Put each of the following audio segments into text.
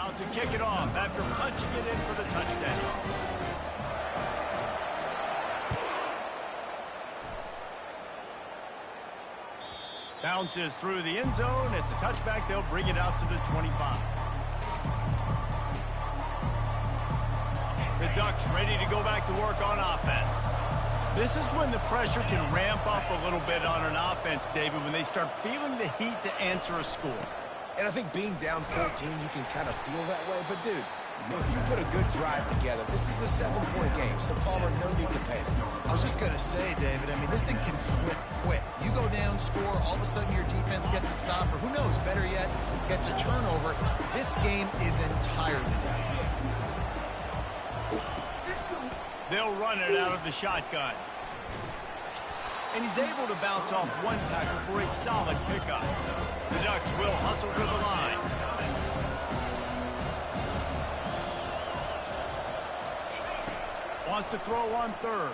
About to kick it off after punching it in for the touchdown. Bounces through the end zone. It's a touchback. They'll bring it out to the 25. The Ducks ready to go back to work on offense. This is when the pressure can ramp up a little bit on an offense, David, when they start feeling the heat to answer a score. And I think being down 14, you can kind of feel that way. But, dude, if you put a good drive together, this is a 7-point game. So, Palmer, no need to panic. I was just going to say, David, I mean, this thing can flip quick. You go down, score, all of a sudden your defense gets a stop, or who knows, better yet, gets a turnover. This game is entirely different. They'll run it out of the shotgun. And he's able to bounce off one tackle for a solid pickup. The Ducks will hustle to the line. Wants to throw on third.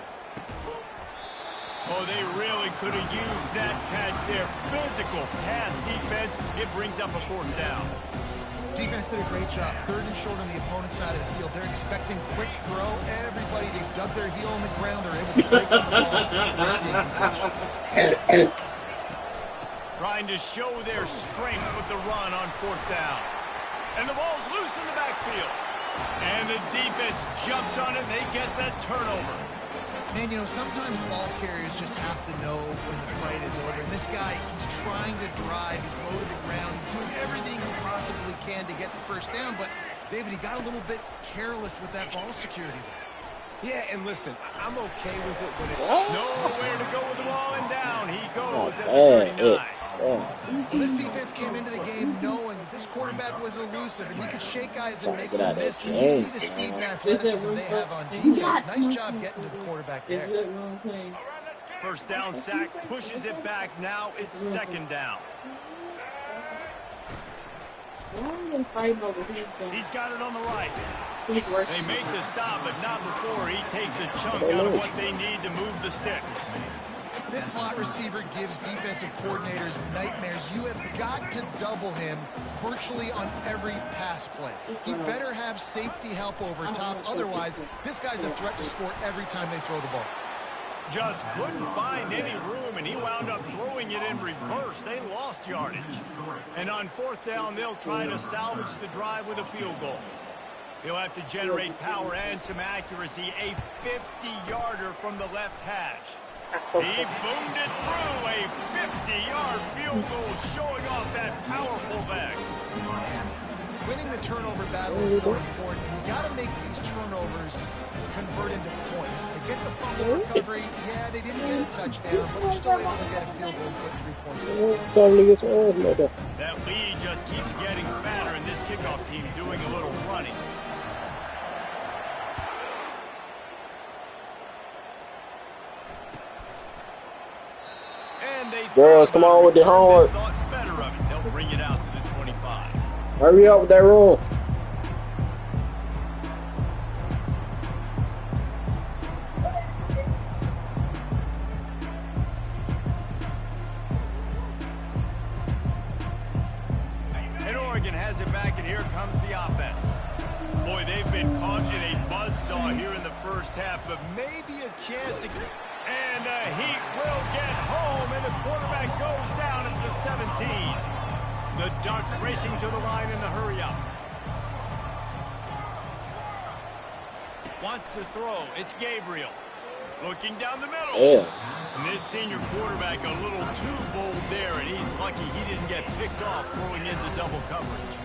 Oh, they really could have used that catch there. Physical pass defense. It brings up a fourth down. Defense did a great job. 3rd and short on the opponent's side of the field. They're expecting quick throw. Everybody just dug their heel in the ground. They're able to break the ball. Trying to show their strength with the run on 4th down. And the ball's loose in the backfield. And the defense jumps on it. They get that turnover. Man, you know, sometimes ball carriers just have to know when the fight is over. And this guy, he's trying to drive. He's low to the ground. He's doing everything he possibly can to get the first down. But, David, he got a little bit careless with that ball security there. Yeah, and listen, I'm okay with it when it... Nowhere to go with the ball, and down he goes at the 39. Well, this defense came into the game knowing that this quarterback was elusive, and he could shake guys and make them miss. When you see the speed and athleticism they have on defense, nice job getting to the quarterback there. First down sack, pushes it back. Now it's 2nd down. He's got it on the right. They make the stop, but not before he takes a chunk out of what they need to move the sticks. This slot receiver gives defensive coordinators nightmares. You have got to double him virtually on every pass play. He better have safety help over top. Otherwise, this guy's a threat to score every time they throw the ball. Just couldn't find any room, and he wound up throwing it in reverse. They lost yardage. And on 4th down, they'll try to salvage the drive with a field goal. He'll have to generate power and some accuracy. A 50-yarder from the left hash. He boomed it through. A 50-yard field goal showing off that powerful back. Winning the turnover battle is so important. You got to make these turnovers convert into points. They get the fumble recovery. Yeah, they didn't get a touchdown, but they're still able to get a field goal and put 3 points in. That lead just keeps getting fatter, and this kickoff team doing a little running. Girls, come on with the homework. Better of it. They'll bring it out to the 25. Hurry up with that rule. And Oregon has it back, and here comes the offense. Boy, they've been caught in a buzzsaw here in the first half, but maybe a chance to... And Heat will get home, and the quarterback goes down at the 17. The Ducks racing to the line in the hurry-up. Wants to throw. It's Gabriel. Looking down the middle. Yeah. And this senior quarterback a little too bold there, and he's lucky he didn't get picked off throwing into double coverage.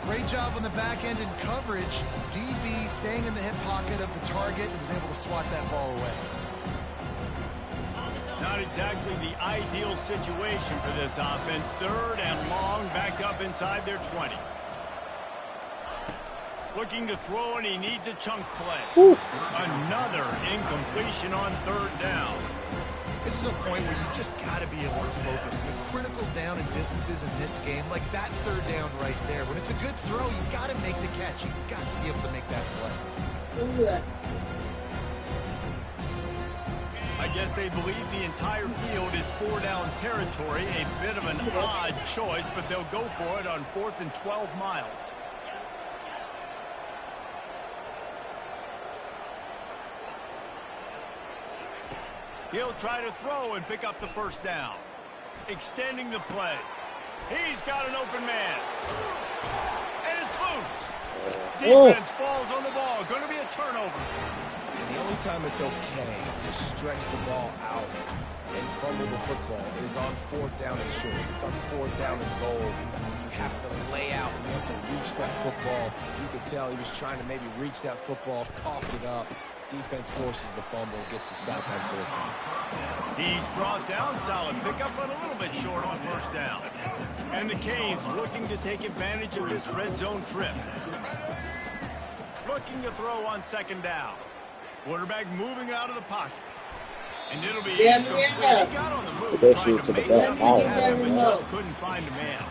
Great job on the back end in coverage. DB staying in the hip pocket of the target and was able to swat that ball away. Not exactly the ideal situation for this offense. 3rd and long, backed up inside their 20. Looking to throw, and he needs a chunk play. Ooh. Another incompletion on 3rd down. This is a point where you just got to be able to focus. The critical down and distances in this game, like that 3rd down right there. When it's a good throw, you got to make the catch. You got to be able to make that play. I guess they believe the entire field is 4-down territory. A bit of an odd choice, but they'll go for it on 4th and 12 miles. He'll try to throw and pick up the first down. Extending the play. He's got an open man. And it's loose. Defense falls on the ball. Going to be a turnover. And the only time it's okay to stretch the ball out and fumble the football is on 4th down and short. If it's on 4th down and goal, you have to lay out and you have to reach that football. You could tell he was trying to maybe reach that football, coughed it up. Defense forces the fumble, gets the stop on 4th down. He's brought down, solid pickup, but a little bit short on first down. And the Canes looking to take advantage of this red zone trip. Looking to throw on 2nd down. Quarterback moving out of the pocket. And it'll be incomplete. He got on the move trying to make something happen, but just couldn't find a man.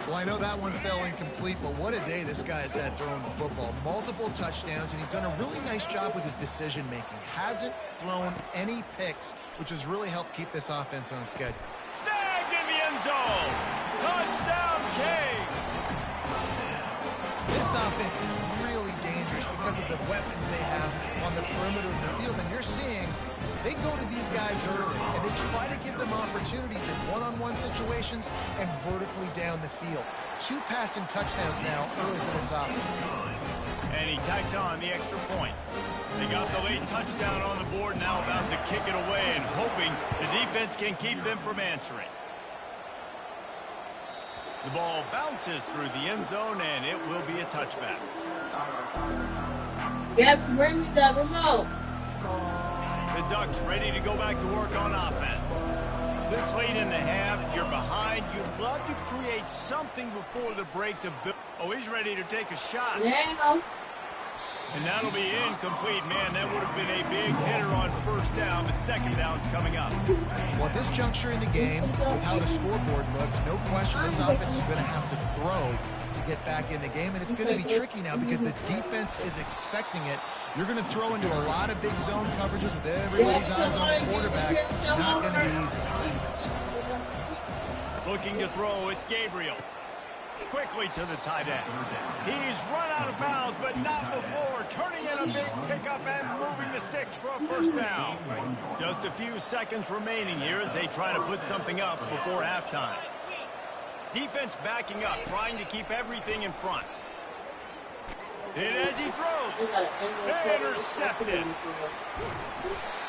Well, I know that one fell incomplete, but what a day this guy's had throwing the football. Multiple touchdowns, and he's done a really nice job with his decision-making. Hasn't thrown any picks, which has really helped keep this offense on schedule. Snagged in the end zone. Touchdown, Canes. This offense is really dangerous because of the weapons they have on the perimeter of the field, and you're seeing they go to these guys early, and they try to give them opportunities in one-on-one situations and vertically down the field. 2 passing touchdowns now early for this offense. And he tacks on the extra point. They got the late touchdown on the board, now about to kick it away and hoping the defense can keep them from answering. The ball bounces through the end zone, and it will be a touchback. Yeah, bring me the remote. The Ducks ready to go back to work on offense. This late in the half, you're behind. You'd love to create something before the break to build. Oh, he's ready to take a shot. Yeah. And that'll be incomplete. Man, that would have been a big hitter on first down, but second down's coming up. Well, at this juncture in the game, with how the scoreboard looks, no question this offense is going to have to throw to get back in the game, and it's going to be tricky now because the defense is expecting it. You're going to throw into a lot of big zone coverages with everybody's eyes on the quarterback. Not going to be easy. Looking to throw, it's Gabriel. Quickly to the tight end. He's run out of bounds, but not before. Turning in a big pickup and moving the sticks for a first down. Just a few seconds remaining here as they try to put something up before halftime. Defense backing up, trying to keep everything in front. And as he throws, intercepted.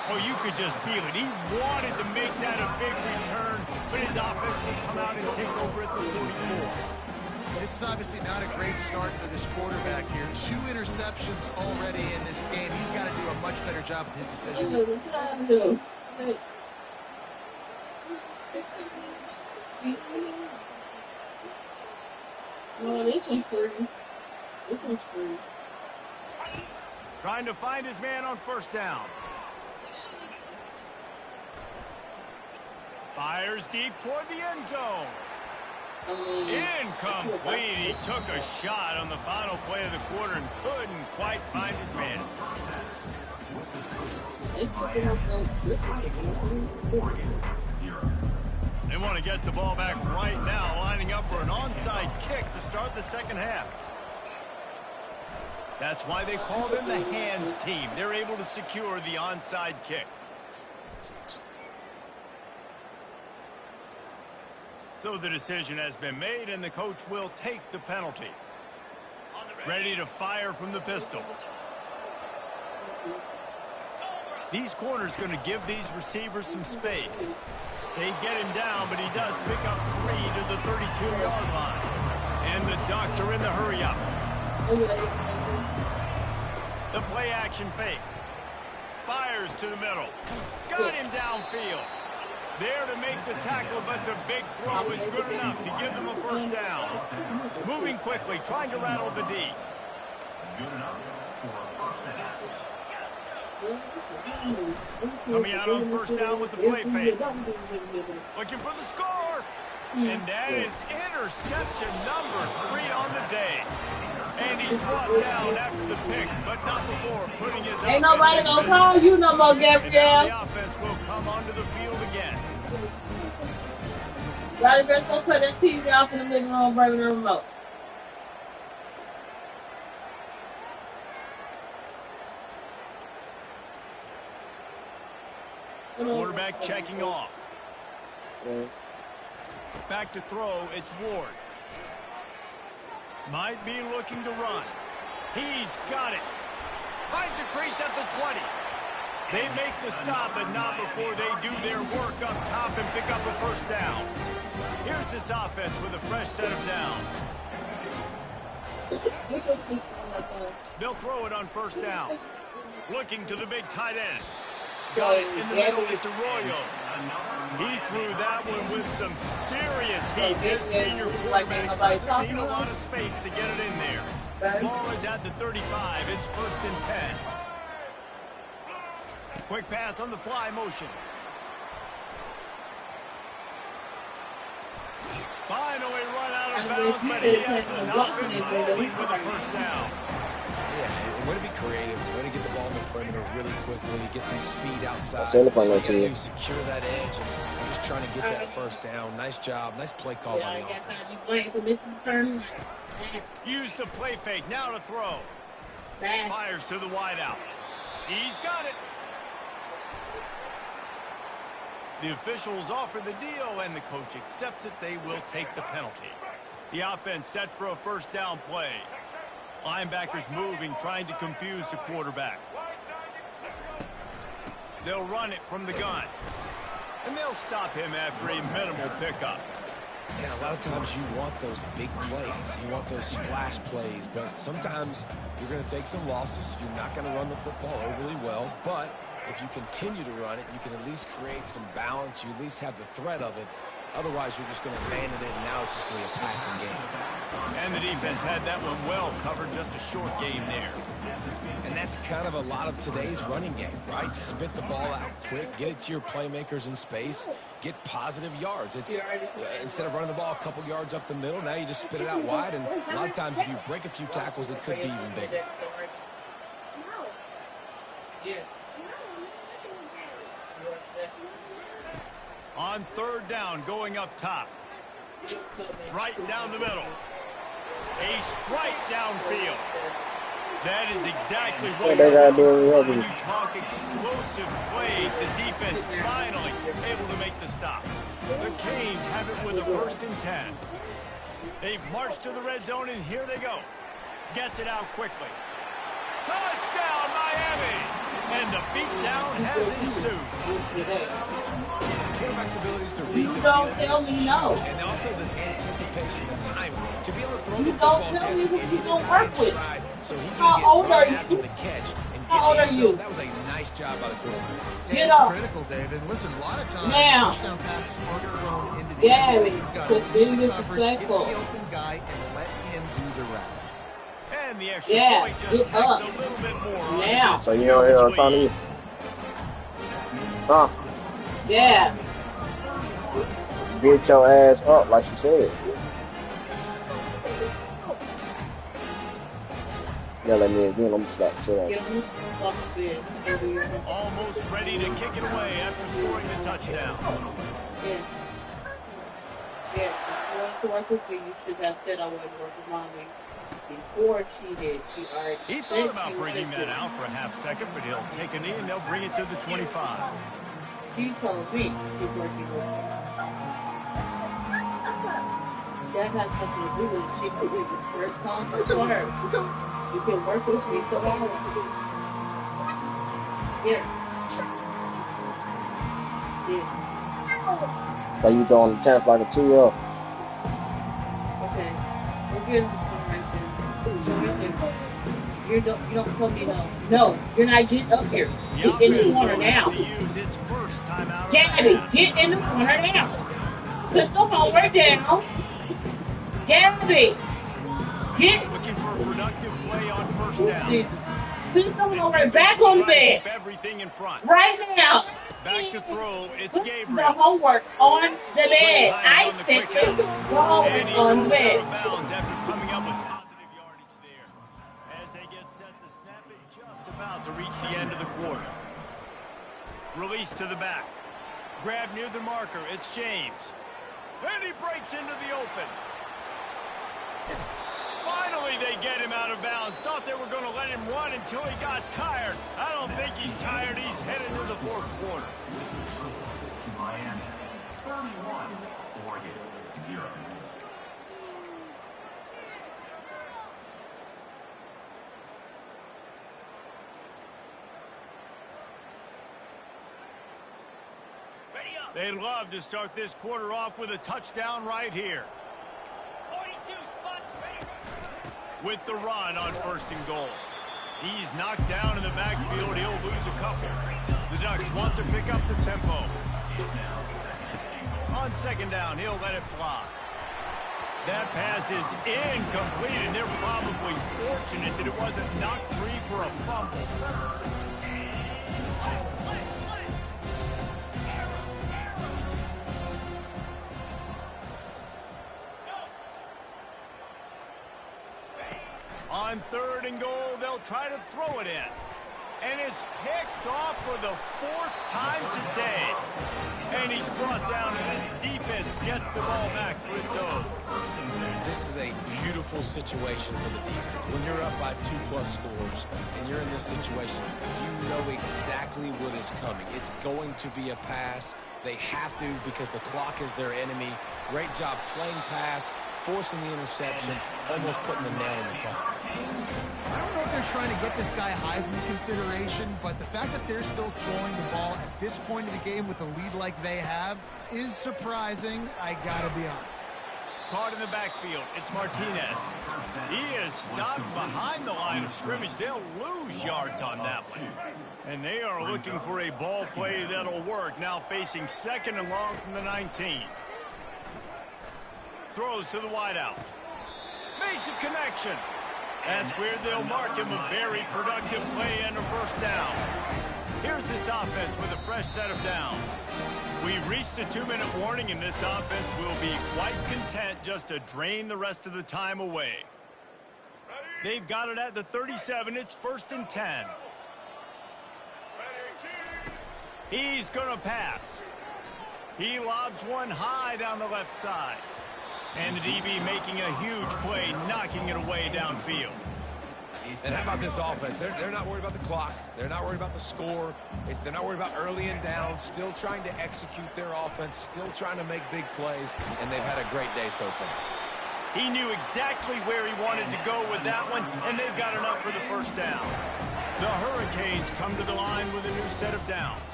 Oh, you could just feel it. He wanted to make that a big return, but his offense will come out and take over at the 44. This is obviously not a great start for this quarterback here. 2 interceptions already in this game. He's got to do a much better job with his decision. Well, this one's free. This one's free. Trying to find his man on first down. Fires deep toward the end zone. Incomplete. He took a shot on the final play of the quarter and couldn't quite find his man. They want to get the ball back right now, lining up for an onside kick to start the second half. That's why they call them the hands team. They're able to secure the onside kick. So the decision has been made, and the coach will take the penalty. Ready to fire from the pistol. These corners going to give these receivers some space. They get him down, but he does pick up 3 to the 32-yard line. And the Ducks are in the hurry-up. The play-action fake. Fires to the middle. Got him downfield. There to make the tackle, but the big throw is good enough to give them a first down. Moving quickly, trying to rattle the D. Coming out on first down with the play fake. Looking for the score. And that is interception number 3 on the day. And he's brought down after the pick, but not before putting his Ain't nobody gonna call you no more, Gabriel. The offense will come onto the field again. Riley, let's go put this TV off in the living room, bring the remote. Quarterback checking off. Back to throw, it's Ward. Might be looking to run. He's got it. Finds a crease at the 20. They make the stop, but not before they do their work up top and pick up a first down. Here's this offense with a fresh set of downs. They'll throw it on first down. Looking to the big tight end. Got it in the middle. It's Arroyo. He threw that one with some serious heat. This senior quarterback doesn't need a lot of space to get it in there. Ball is at the 35. It's 1st and 10. Quick pass on the fly motion. Finally run out of bounds, but he has his offense rolling with a first down. Yeah, way to be creative, way to get the ball in the perimeter really quickly, get some speed outside. That's it, Secure that edge, and just trying to get that first down. Nice job, nice play call by the offense. Use the play fake, now to throw. Fires to the wideout. He's got it. The officials offer the deal, and the coach accepts it. They will take the penalty. The offense set for a first down play. Linebackers moving, trying to confuse the quarterback. They'll run it from the gun. And they'll stop him after a minimal pickup. Yeah, a lot of times you want those big plays. You want those splash plays. But sometimes you're going to take some losses. You're not going to run the football overly well. But if you continue to run it, you can at least create some balance. You at least have the threat of it. Otherwise, you're just going to abandon it, and now it's just going to be a passing game. And the defense had that one well covered, just a short game there. And that's kind of a lot of today's running game, right? Spit the ball out quick, get it to your playmakers in space, get positive yards. It's instead of running the ball a couple yards up the middle, now you just spit it out wide, and a lot of times if you break a few tackles, it could be even bigger. On third down, going up top. Right down the middle. A strike downfield. That is exactly what they gotta do when you talk explosive plays. The defense finally able to make the stop. The Canes have it with a 1st and 10. They've marched to the red zone, and here they go. Gets it out quickly. Touchdown, Miami! And the beatdown has ensued. Quarterback's abilities to read the field and also the anticipation, the timing, to be able to throw the football just in stride so he can get right after the catch and get in zone. That was a nice job by the quarterback. Yeah, it's critical, David. Listen, a lot of times touchdown passes aren't thrown into the end zone. You've got good coverage, get the open guy, and let him do the rest. And the extra point just takes a little bit more on So you know here I'm trying to Yeah. get your ass up like she said. Yeah, let me again, I'm slap shit out. Almost ready to kick it away after scoring the touchdown. Yeah. If you wanted to work with me, you should have said I wanted to work with Mommy. Before she did, she already He thought about bringing that out for a half second, but he'll take a knee and they'll bring it to the 25. She told me she's working with me. That has something to do with it. She was the first contact for her. You can work with me so long. Yes. So you throwing the chance like a 2-0. Okay. We'll get You don't tell me no. No, you're not getting up here. Get in the corner now. Gabby, get in the corner now. Put the homework down. Gabby, get. Looking for a productive play on first down. Put the homework back on the bed. Everything in front. Right now. Back to throw. It's Put Gabriel. the homework on the bed. I said put the homework on the bed. After coming up with positive yardage there. As they get set to snap it, just about to reach the end of the quarter. Release to the back. Grab near the marker. It's James. And he breaks into the open. Finally Finally, they get him out of bounds. Thought they were going to let him run until he got tired. I don't think he's tired. He's headed to the fourth quarter. Miami, 31, Oregon, 0. They'd love to start this quarter off with a touchdown right here. 42, spot ready. With the run on 1st and goal. He's knocked down in the backfield. He'll lose a couple. The Ducks want to pick up the tempo. On 2nd down, he'll let it fly. That pass is incomplete, and they're probably fortunate that it wasn't knocked free for a fumble. On 3rd and goal, they'll try to throw it in. And it's picked off for the 4th time today. And he's brought down, and his defense gets the ball back for its own. This is a beautiful situation for the defense. When you're up by 2+ scores and you're in this situation, you know exactly what is coming. It's going to be a pass. They have to because the clock is their enemy. Great job playing pass, forcing the interception, almost putting the nail in the coffin. I don't know if they're trying to get this guy Heisman consideration, but the fact that they're still throwing the ball at this point of the game with a lead like they have is surprising, I gotta be honest. Caught in the backfield, it's Martinez. He is stopped behind the line of scrimmage. They'll lose yards on that one. And they are looking for a ball play that'll work. Now facing 2nd and long from the 19. Throws to the wideout. Makes a connection. That's where they'll mark him a very productive play and a 1st down. Here's this offense with a fresh set of downs. We've reached the 2-minute warning, and this offense will be quite content just to drain the rest of the time away. They've got it at the 37. It's 1st and 10. He's going to pass. He lobs one high down the left side. And the DB making a huge play, knocking it away downfield. And how about this offense? They're not worried about the clock. They're not worried about the score. They're not worried about early and down. Still trying to execute their offense. Still trying to make big plays. And they've had a great day so far. He knew exactly where he wanted to go with that one, and they've got enough for the 1st down. The Hurricanes come to the line with a new set of downs.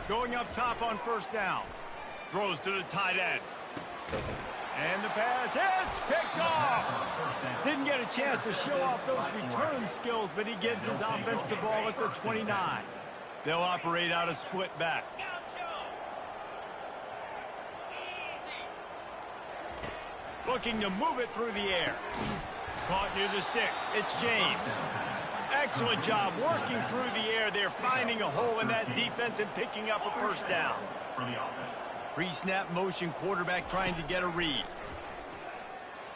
Going up top on 1st down. Throws to the tight end. And the pass hits, picked off. Didn't get a chance to show off those return skills, but he gives his offense the ball at the 29. They'll operate out of split backs. Looking to move it through the air. Caught near the sticks. It's James. Excellent job working through the air. They're finding a hole in that defense and picking up a 1st down. Pre-snap motion quarterback trying to get a read.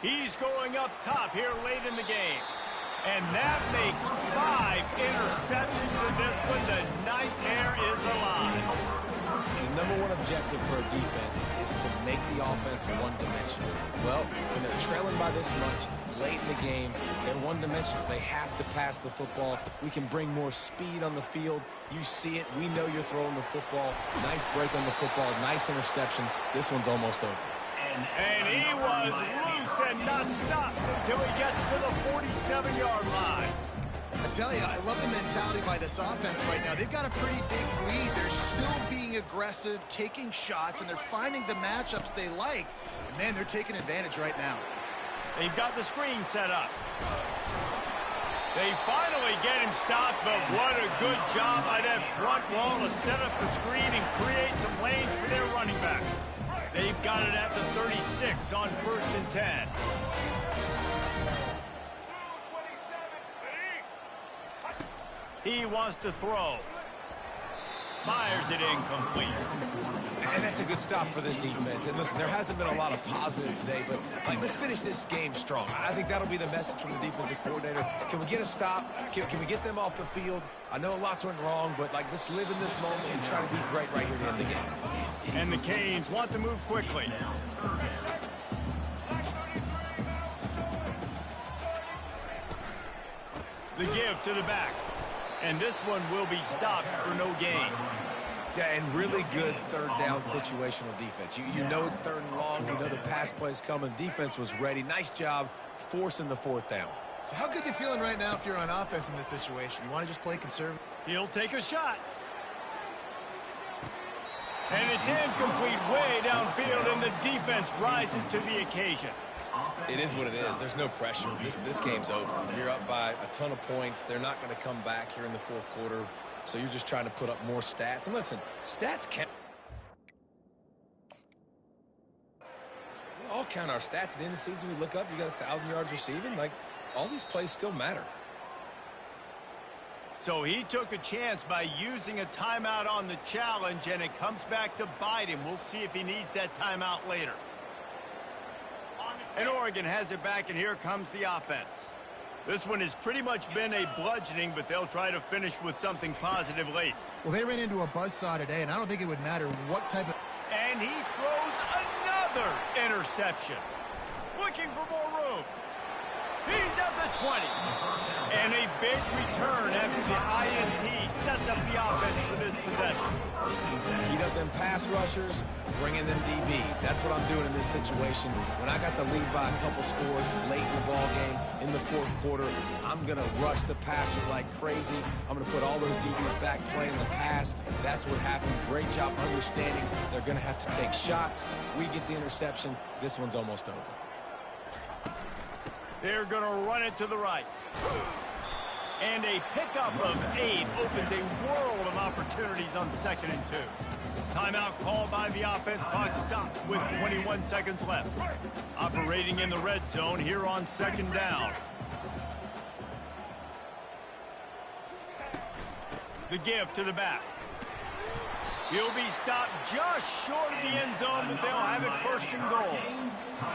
He's going up top here late in the game. And that makes 5 interceptions in this one. The nightmare is alive. The #1 objective for a defense is to make the offense one-dimensional. Well, when they're trailing by this much, late in the game, they're one-dimensional. They have to pass the football. We can bring more speed on the field. You see it. We know you're throwing the football. Nice break on the football. Nice interception. This one's almost over. And he was loose and not stopped until he gets to the 47-yard line. I tell you, I love the mentality by this offense right now. They've got a pretty big lead. They're still being aggressive, taking shots, and they're finding the matchups they like. And man, they're taking advantage right now. They've got the screen set up. They finally get him stopped, but what a good job by that front wall to set up the screen and create some lanes for their running back. They've got it at the 36 on 1st and 10. He wants to throw. Fires it incomplete. And that's a good stop for this defense. And listen, there hasn't been a lot of positive today, but let's finish this game strong. I think that'll be the message from the defensive coordinator. Can we get a stop? Can we get them off the field? I know lots went wrong, but let's live in this moment and try to be great right here to end the game. And the Canes want to move quickly. The give to the back. And this one will be stopped for no gain. Yeah, and really good third down situational defense. You know it's third and long. You know the pass play's coming. Defense was ready. Nice job forcing the fourth down. So how good you feeling right now if you're on offense in this situation? You want to just play conservative? He'll take a shot. And it's incomplete way downfield, and the defense rises to the occasion. It is what it is. There's no pressure. This game's over. You're up by a ton of points. They're not going to come back here in the fourth quarter. So you're just trying to put up more stats. And listen, stats count. We all count our stats. At the end of the season, we look up, you got 1,000 yards receiving. Like, all these plays still matter. So he took a chance by using a timeout on the challenge, and it comes back to bite him. We'll see if he needs that timeout later. And Oregon has it back, and here comes the offense. This one has pretty much been a bludgeoning, but they'll try to finish with something positive late. Well, they ran into a buzzsaw today, and I don't think it would matter what type of... And he throws another interception. Looking for more room. He's at the 20. And a big return after the INT sets up the offense for this possession. Heat up them pass rushers, bring in them DBs. That's what I'm doing in this situation. When I got the lead by a couple scores late in the ball game, in the fourth quarter, I'm going to rush the passer like crazy. I'm going to put all those DBs back playing the pass. That's what happened. Great job understanding they're going to have to take shots. We get the interception. This one's almost over. They're going to run it to the right. And a pickup of 8 opens a world of opportunities on 2nd and 2. Timeout called by the offense. Clock stopped with 21 seconds left. Operating in the red zone here on 2nd down. The give to the back. He'll be stopped just short of the end zone, but they'll have it 1st and goal.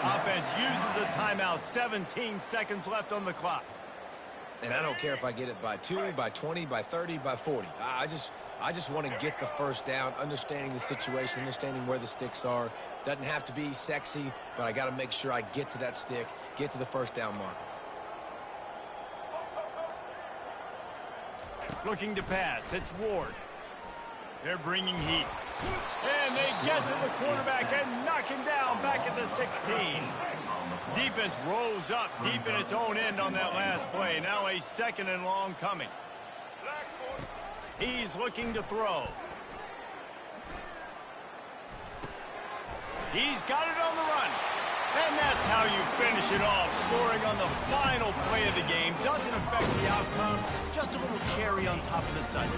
Offense uses a timeout. 17 seconds left on the clock. And I don't care if I get it by 2, by 20, by 30, by 40. I just want to get the first down, understanding the situation, understanding where the sticks are. Doesn't have to be sexy, but I got to make sure I get to that stick, get to the first down mark. Looking to pass. It's Ward. They're bringing heat. And they get to the quarterback and knock him down back at the 16. Defense rolls up deep in its own end on that last play. Now a 2nd and long coming. He's looking to throw. He's got it on the run. And that's how you finish it off. Scoring on the final play of the game doesn't affect the outcome. Just a little cherry on top of the sundae.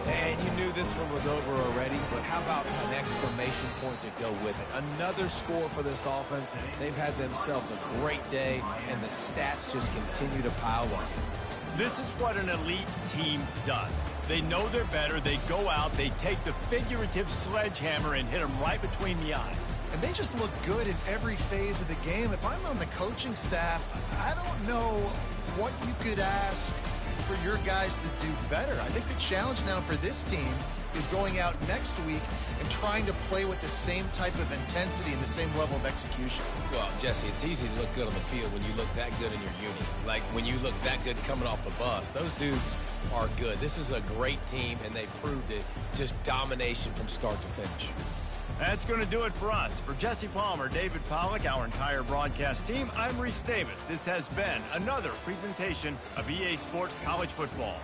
And you knew this one was over already, but how about an exclamation point to go with it? Another score for this offense. They've had themselves a great day, and the stats just continue to pile up. This is what an elite team does. They know they're better. They go out, they take the figurative sledgehammer and hit them right between the eyes. And they just look good in every phase of the game. If I'm on the coaching staff, I don't know what you could ask for your guys to do better. I think the challenge now for this team is going out next week and trying to play with the same type of intensity and the same level of execution. Well, Jesse, it's easy to look good on the field when you look that good in your unit. Like when you look that good coming off the bus. Those dudes are good. This is a great team, and they proved it. Just domination from start to finish. That's going to do it for us. For Jesse Palmer, David Pollack, our entire broadcast team, I'm Reese Davis. This has been another presentation of EA Sports College Football.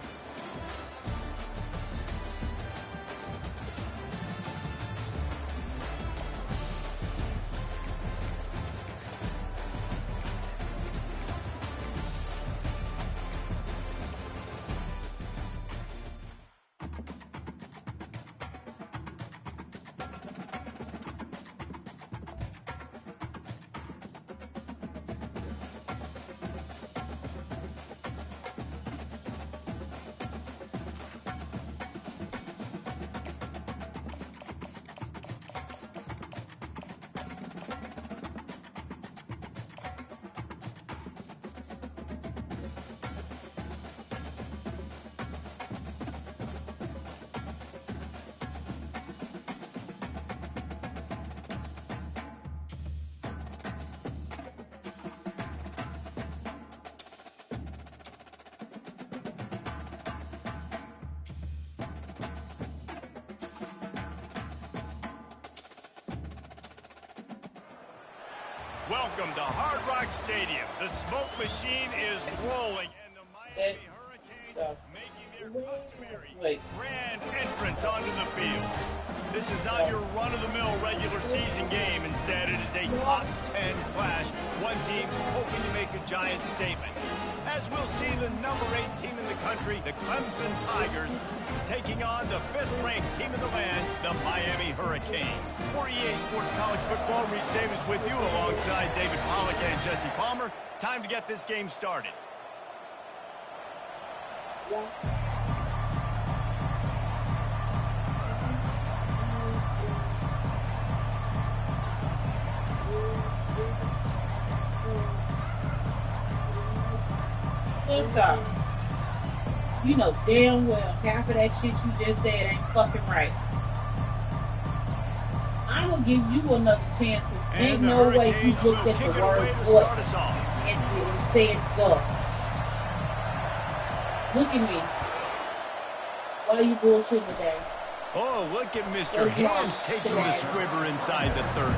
Welcome to Hard Rock Stadium. The smoke machine is rolling, and the Miami Hurricanes making their customary grand entrance onto the field. This is not your run-of-the-mill regular season game. Instead, it is a top 10 clash. One team hoping to make a giant statement. As we'll see, the number 8 team in the country, the Clemson Tigers, taking on the 5th-ranked team in the land, the Miami Hurricanes. For EA Sports College Football, Reese Davis with you alongside David Pollack and Jesse Palmer. Time to get this game started. You know damn well half of that shit you just said ain't fucking right. I'm gonna give you another chance because ain't no way you looked at the word what and said stuff. Look at me. Why are you bullshitting today? Oh, look at Mr. Hands taking the squibber inside the 30.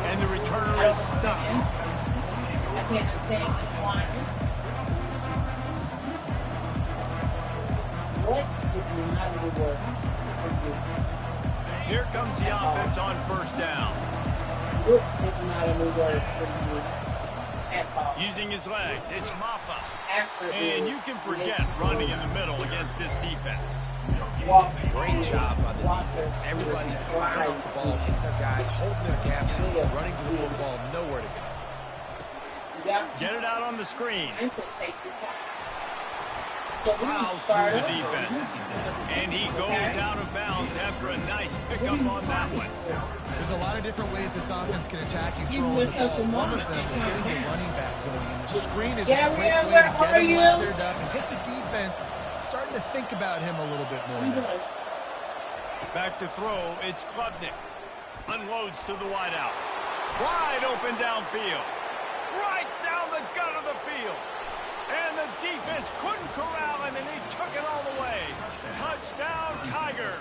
And the returner is stuck. I can't understand you whining. What is not a good word for you? Here comes the offense on first down. What is not a new word for you at all? Using his legs, it's Maffa. And you can forget running in the middle against this defense. Great job by the defense. Everybody firing off the ball, hitting their guys, holding their gaps, running to the football, nowhere to go. Get it out on the screen. So Fouls through the defense. And he goes out of bounds after a nice pickup on that one. There's a lot of different ways this offense can attack you throwing the ball. One of them is getting the running back going. And the screen is a great way to get him lathered up and get the defense starting to think about him a little bit more now. Back to throw, it's Klubnik. Unloads to the wideout. Wide open downfield. Right down the gut of the field. And the defense couldn't corral him, and he took it all the way. Touchdown, Tigers.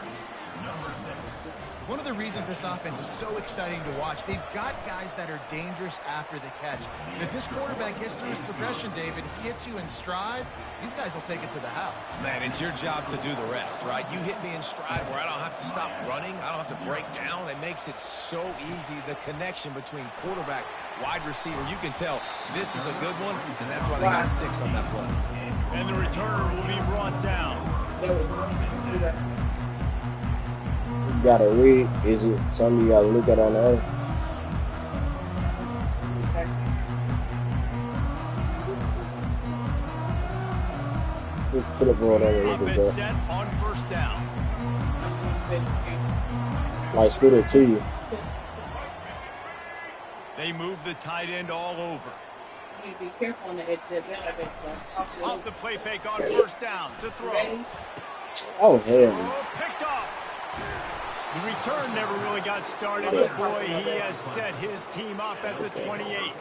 One of the reasons this offense is so exciting to watch, they've got guys that are dangerous after the catch. And if this quarterback gets through his progression, David, gets you in stride, these guys will take it to the house. Man, it's your job to do the rest, right? You hit me in stride where I don't have to stop running. I don't have to break down. It makes it so easy, the connection between quarterback, wide receiver. You can tell this is a good one, and that's why they got 6 on that play. And the returner will be brought down. You gotta read. Is it something you gotta look at on the earth? Let's put it on there. Offense set on first down. Like scoot it to you. They move the tight end all over. You be careful on the edge of that. Off the play fake on first down to throw. Oh, hell. Oh, picked off. The return never really got started, but boy, he has set his team up at the 28.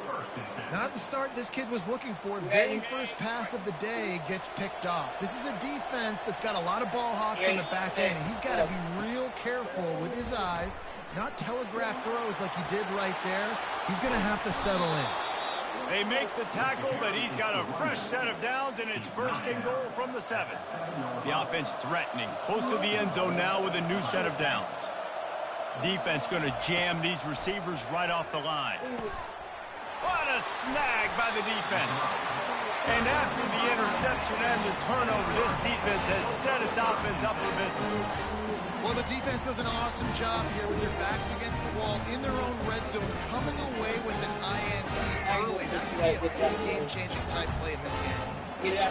Not the start this kid was looking for. Very first pass of the day gets picked off. This is a defense that's got a lot of ball hawks in the back end, and he's got to be real careful with his eyes, not telegraph throws like he did right there. He's going to have to settle in. They make the tackle, but he's got a fresh set of downs, and it's first and goal from the 7. The offense threatening, close to the end zone now with a new set of downs. Defense going to jam these receivers right off the line. What a snag by the defense. And after the interception and the turnover, this defense has set its offense up for business. Well, the defense does an awesome job here with their backs against the wall in their own red zone, coming away with an INT early. That could be a big game-changing type play in this game.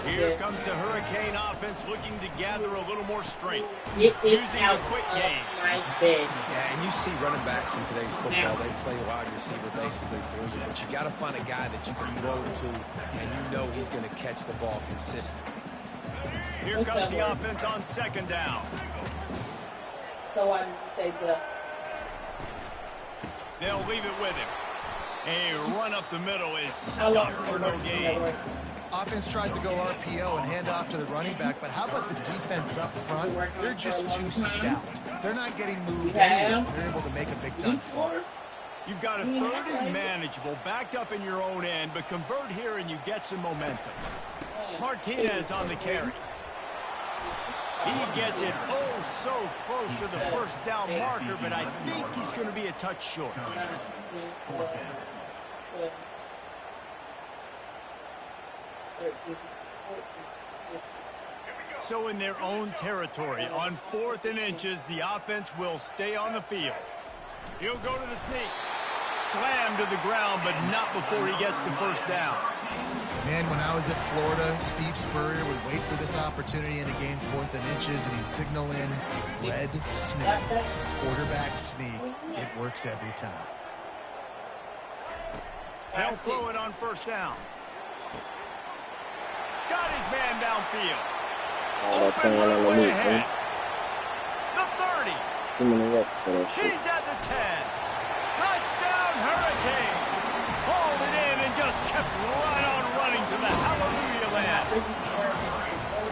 Here comes the Hurricane offense looking to gather a little more strength. Using a quick game. Yeah, and you see running backs in today's football, they play wide receiver basically for you, but you got to find a guy that you can throw to, and you know he's going to catch the ball consistently. Here comes the offense on second down. So why did you say the? They'll leave it with him. A run up the middle is stopped for no gain. Offense tries to go RPO and hand off to the running back, but how about the defense up front? They're just too stout. They're not getting moved anywhere. They're able to make a big-time play. You've got a third and manageable, backed up in your own end, but convert here and you get some momentum. Martinez on the carry. He gets it oh so close to the first down marker, but I think he's going to be a touch short. So in their own territory, on 4th and inches, the offense will stay on the field. He'll go to the sneak. Slammed to the ground, but not before he gets the first down. Man, when I was at Florida, Steve Spurrier would wait for this opportunity in a game 4th and inches, and he'd signal in red sneak, quarterback sneak. It works every time. They'll throw it on first down. Got his man downfield. Open runway ahead. The 30. Too many reps for that shit. He's at the 10. Touchdown, Hurricane. Hauled it in and just kept right on running to the hallelujah land.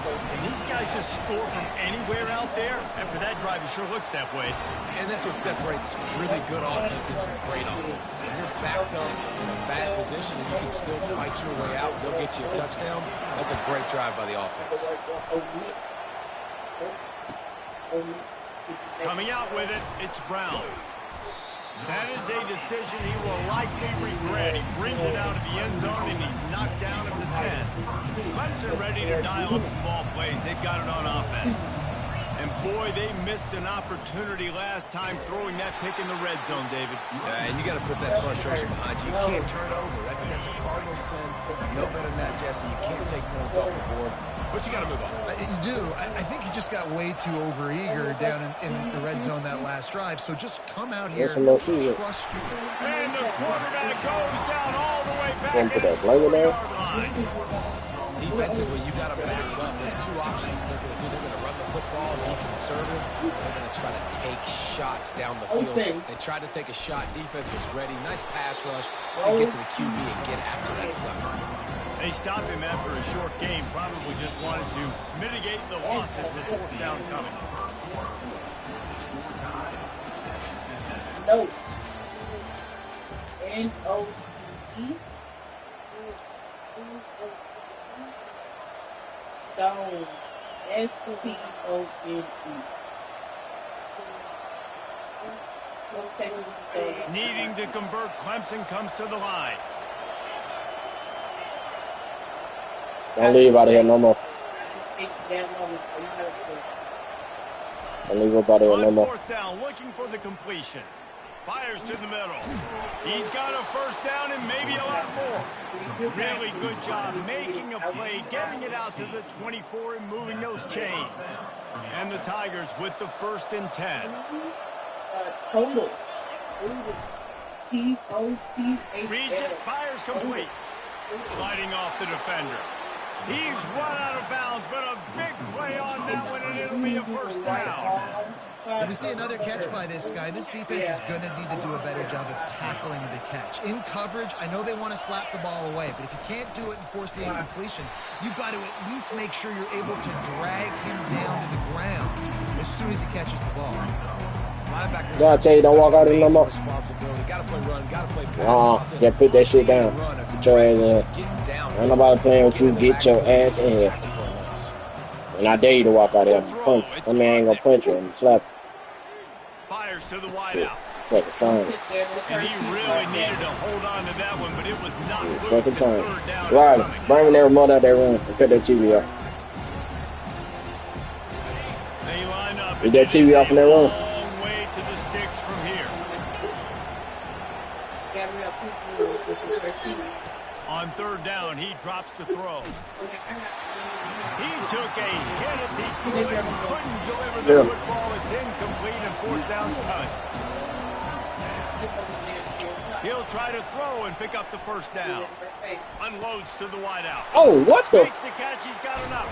And these guys just score from anywhere out there. And for that drive, it sure looks that way. And that's what separates really good offenses from great offenses. When you're backed up in a bad position and you can still fight your way out, they'll get you a touchdown. That's a great drive by the offense. Coming out with it, it's Brown. That is a decision he will likely regret. He brings it out of the end zone, and he's knocked down at the 10. Clemson ready to dial up some ball plays. They've got it on offense. And, boy, they missed an opportunity last time throwing that pick in the red zone, David. And you got to put that frustration behind you. You can't turn over. That's a cardinal sin. No better than that, Jesse. You can't take points off the board. But you got to move on. You do. I think he just got way too overeager down in the red zone that last drive. So just come out here, trust you. And the quarterback goes down all the way back Put at that his flavor there. 4-yard line. Defensively, you got them backed up. There's two options they're going to do. They're going to run the football and be conservative. They're going to try to take shots down the field. They tried to take a shot. Defense was ready. Nice pass rush. They get to the QB and get after that sucker. They stopped him after a short game. Probably just wanted to mitigate the losses with 4th down coming. Note. N-O-T-E. Stone. S-T-O-N-E. Needing to convert, Clemson comes to the line. Don't leave out of here no more. Don't leave up out of here no On more. 4th down, looking for the completion. Fires to the middle. He's got a first down and maybe a lot more. Really good job making a play, getting it out to the 24 and moving those chains. And the Tigers with the 1st and 10. Total. T-O-T-H-L. Reads it, fires complete. Sliding off the defender. He's run out of bounds, but a big play on that one, and it'll be a first down. We see another catch by this guy. This defense is going to need to do a better job of tackling the catch. In coverage, I know they want to slap the ball away, but if you can't do it and force the incompletion, you've got to at least make sure you're able to drag him down to the ground as soon as he catches the ball. Linebackers. No, I tell you, don't walk out of no more. Responsibility. Got to play run. Got to play pass. Yeah, put that shit down. Get your ass in here. Ain't nobody playing with you. Get your ass in here. And I dare you to walk out there and punch. I mean, I ain't gonna punch you and slap you. Fires to the wideout. Second time. And he really needed to hold on to that one, but it was not good. Second time. 3rd down Right. coming. Bring them there, remote out there room. And cut that TV off. They line up. Get that TV off in that room. Long way to the sticks from here. On 3rd down, he drops to throw. He took a hit as he couldn't deliver the football. It's incomplete and 4th down's coming. He'll try to throw and pick up the first down. Unloads to the wideout. Oh, what the? Makes the catch. He's got enough.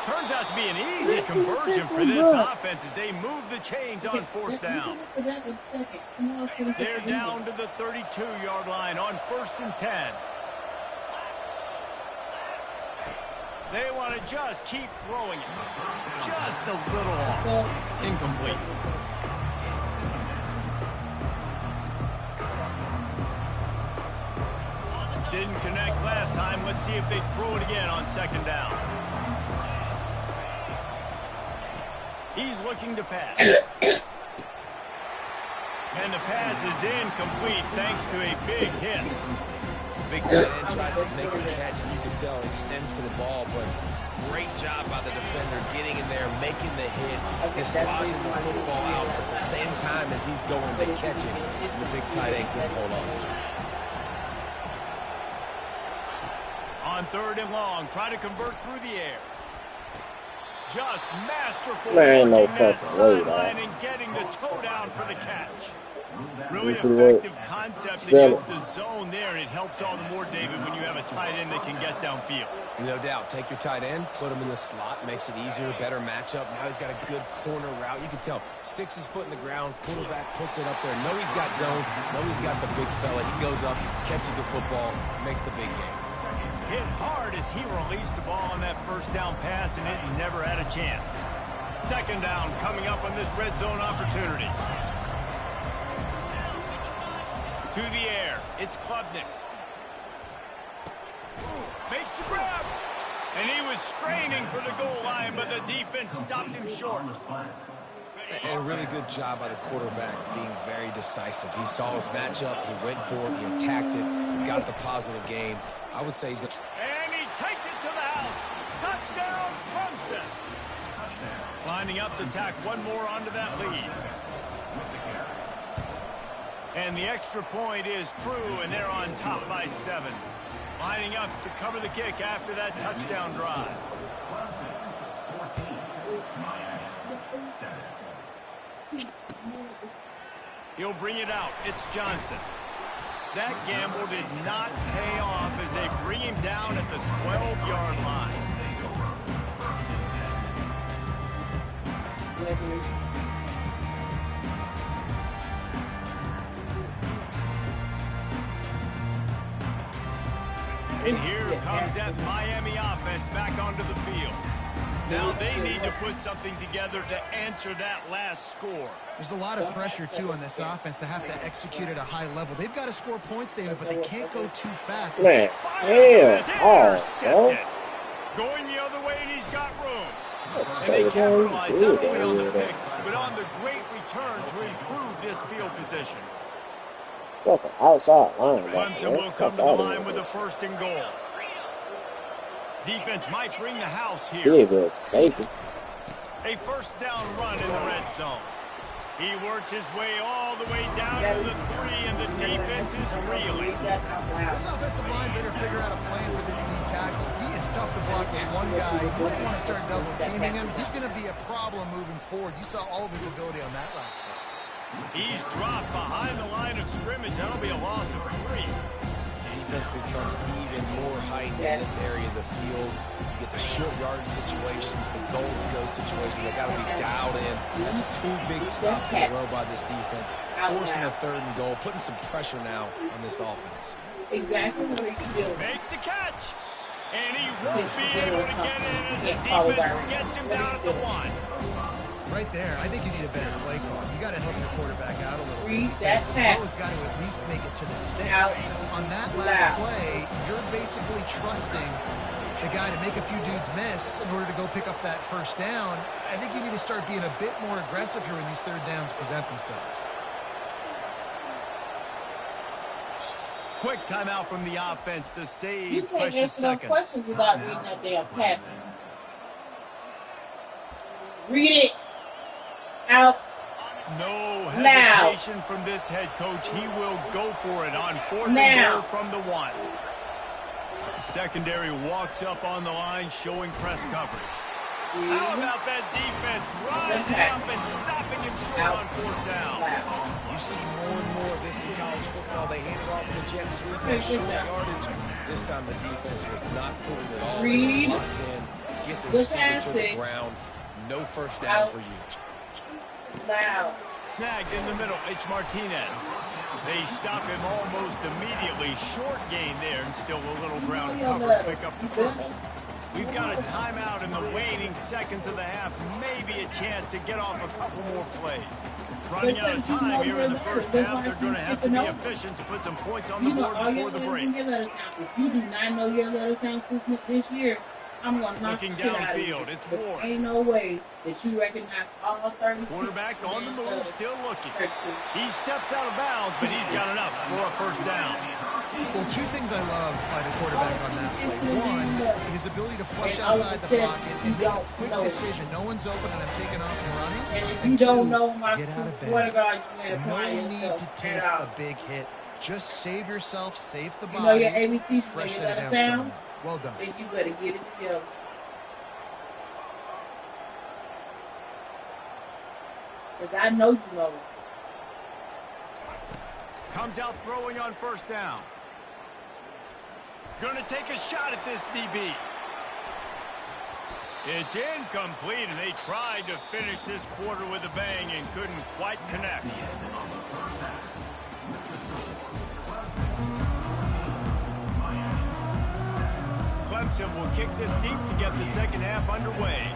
Turns out to be an easy conversion for this offense as they move the chains on 4th down. They're down to the 32-yard line on 1st and 10. They want to just keep throwing it. Just a little off. Incomplete. didn't connect last time. Let's see if they throw it again on second down. He's looking to pass. And the pass is incomplete thanks to a big hit. Big tight end tries to make a catch, and you can tell he extends for the ball, but great job by the defender getting in there, making the hit, dislodging the football out at the same time as he's going to catch it, and the big tight end couldn't hold on to it. On third and long, try to convert through the air. Just masterful There ain't no working that fucking way, sideline dog. and getting the toe down for the catch. Really Let's see what- effective concept Spell against the zone there, and it helps all the more, David, when you have a tight end that can get downfield. No doubt. Take your tight end, put him in the slot, makes it easier, better matchup. Now he's got a good corner route. You can tell. Sticks his foot in the ground, quarterback puts it up there. Know he's got zone, know he's got the big fella. He goes up, catches the football, makes the big game. Hit hard as he released the ball on that first down pass, and it never had a chance. Second down coming up on this red zone opportunity. To the air, it's Klubnik. Makes the grab. And he was straining for the goal line, but the defense stopped him short. And a really good job by the quarterback being very decisive. He saw his matchup, he went for it, he attacked it, got the positive gain. I would say he's going to... And he takes it to the house. Touchdown, Clemson. Lining up to tack one more onto that lead. And the extra point is true, and they're on top by 7. Lining up to cover the kick after that touchdown drive. 14, Miami 7. He'll bring it out. It's Johnson. That gamble did not pay off as they bring him down at the 12-yard line. And here comes that Miami offense back onto the field. Now they need to put something together to answer that last score. There's a lot of pressure, too, on this offense to have to execute at a high level. They've got to score points, David, but they can't go too fast. Man, Fires hell, intercepted. Going the other way, and he's got room. And they capitalize not only on the picks, but on the great return to improve this field position. Fucking outside line. Clemson will come to the line with a first and goal. Defense might bring the house See here. if it's safety. A first down run in the red zone. He works his way all the way down to the 3, and the defense is reeling. This offensive line better figure out a plan for this D tackle. He is tough to block with one guy. You might want to start double teaming him. He's going to be a problem moving forward. You saw all of his ability on that last play. He's dropped behind the line of scrimmage. That'll be a loss of 3. Defense becomes even more heightened in this area of the field. You get the short yardage situations, the goal-to-go situations. They got to be dialed in. That's 2 big stops in a row by this defense. Forcing a third and goal, putting some pressure now on this offense. Exactly what he do. Makes the catch. And he won't be able to get in as the defense gets him down at the 1. Right there, I think you need a better play call. You got to help your quarterback out a little bit. Read that The pass. throw's got to at least make it to the sticks. Out. On that last Loud. play, you're basically trusting the guy to make a few dudes miss in order to go pick up that first down. I think you need to start being a bit more aggressive here when these third downs present themselves. Quick timeout from the offense to You save can't precious answer no seconds. questions without reading that damn passage. Read it out. No Now. hesitation from this head coach. He will go for it on 4th and Now. goal from the 1. Secondary walks up on the line, showing press coverage. How about that defense rising up and stopping him short on 4th down? You see more and more of this in college football. They hand it off in the jet sweep, that short yardage. This time the defense was not fooled at all. They Read. were locked in, get the Good receiver to the passing. ground. No first down Out. for you. Loud. Snagged in the middle, H. Martinez. They stop him almost immediately. Short gain there, and still a little ground cover to pick up the first. We've got a timeout in the waning seconds of the half. Maybe a chance to get off a couple more plays. Running out of time here in the first half. They're going to have to be efficient to put some points on the board before the break. If you do not know your letter sound this year, I'm going to knock Looking the shit out of you. downfield, it's Ward. Ain't no way that you recognize all 30. Quarterback on the move, still looking. He steps out of bounds, but he's got enough for a first down. Well, two things I love by the quarterback on that play. One, his ability to flush outside the pocket and make a quick decision. No one's open and I'm taking off and running. And if you don't know my get out of quarterback, bed. you No need to take a big hit. Just save yourself, save the You know body. your ABC Fresh you set of got downs a coming sound, up. Well done. then you better get it together. Because I know you know it. Comes out throwing on first down. Going to take a shot at this DB. It's incomplete, and they tried to finish this quarter with a bang and couldn't quite connect. Clemson will kick this deep to get the second half underway.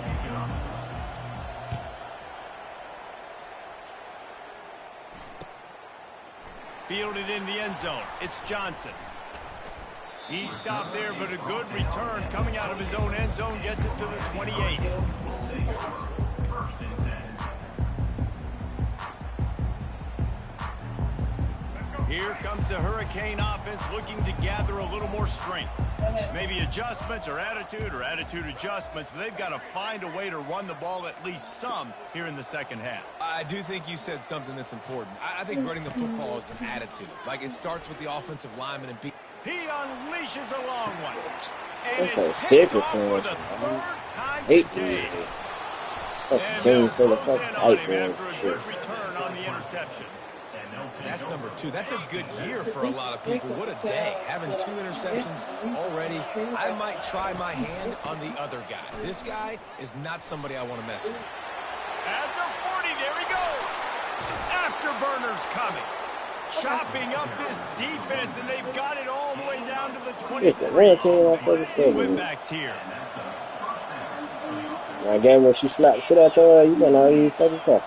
Fielded in the end zone. It's Johnson. He stopped there, but a good return coming out of his own end zone gets it to the 28. First and 10. Here comes the Hurricane offense looking to gather a little more strength. Maybe adjustments or attitude adjustments, but they've got to find a way to run the ball at least some here in the second half. I do think you said something that's important. I think running the football is an attitude. Like, it starts with the offensive lineman and He unleashes a long one. And That's a it's sick picked off for the performance. third time Hate today. fucking And team they'll full of close fucking in on hype, him man. after a Shit. good return on the interception. That's number 2. That's a good year for a lot of people. What a day. Having 2 interceptions already. I might try my hand on the other guy. This guy is not somebody I want to mess with. At the 40, there he goes. Afterburners coming. Chopping up this defense, and they've got it all the way down to the It's the 23. red team on fucking schedule. Winbacks here. I gave her she slapped shit out your ass, you better not eat fucking cup.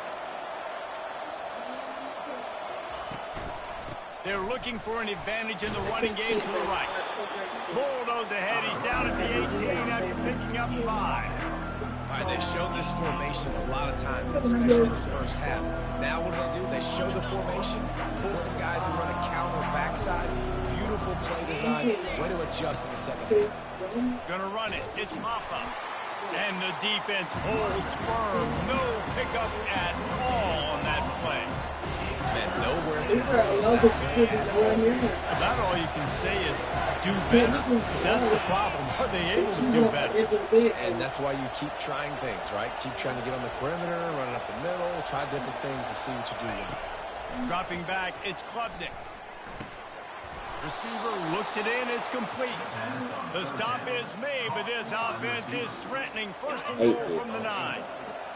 They're looking for an advantage in the running game to the right. Bulldoze ahead. He's down at the 18 after picking up 5. All right, they've shown this formation a lot of times, especially in the first half. Now what do? They show the formation, pull some guys and run a counter backside. Beautiful play design. Way to adjust in the second half. Gonna run it. It's Maffa. And the defense holds firm. No pickup at all on that play. Man, nowhere to These are a lot of decisions to run here. About all you can say is do better. That's the problem. Are they able to do better? And that's why you keep trying things, right? Keep trying to get on the perimeter, running up the middle, try different things to see what you do with it. Dropping back, it's Klubnik. Receiver looks it in, it's complete. The stop is made, but this offense is threatening. First and goal from the 9.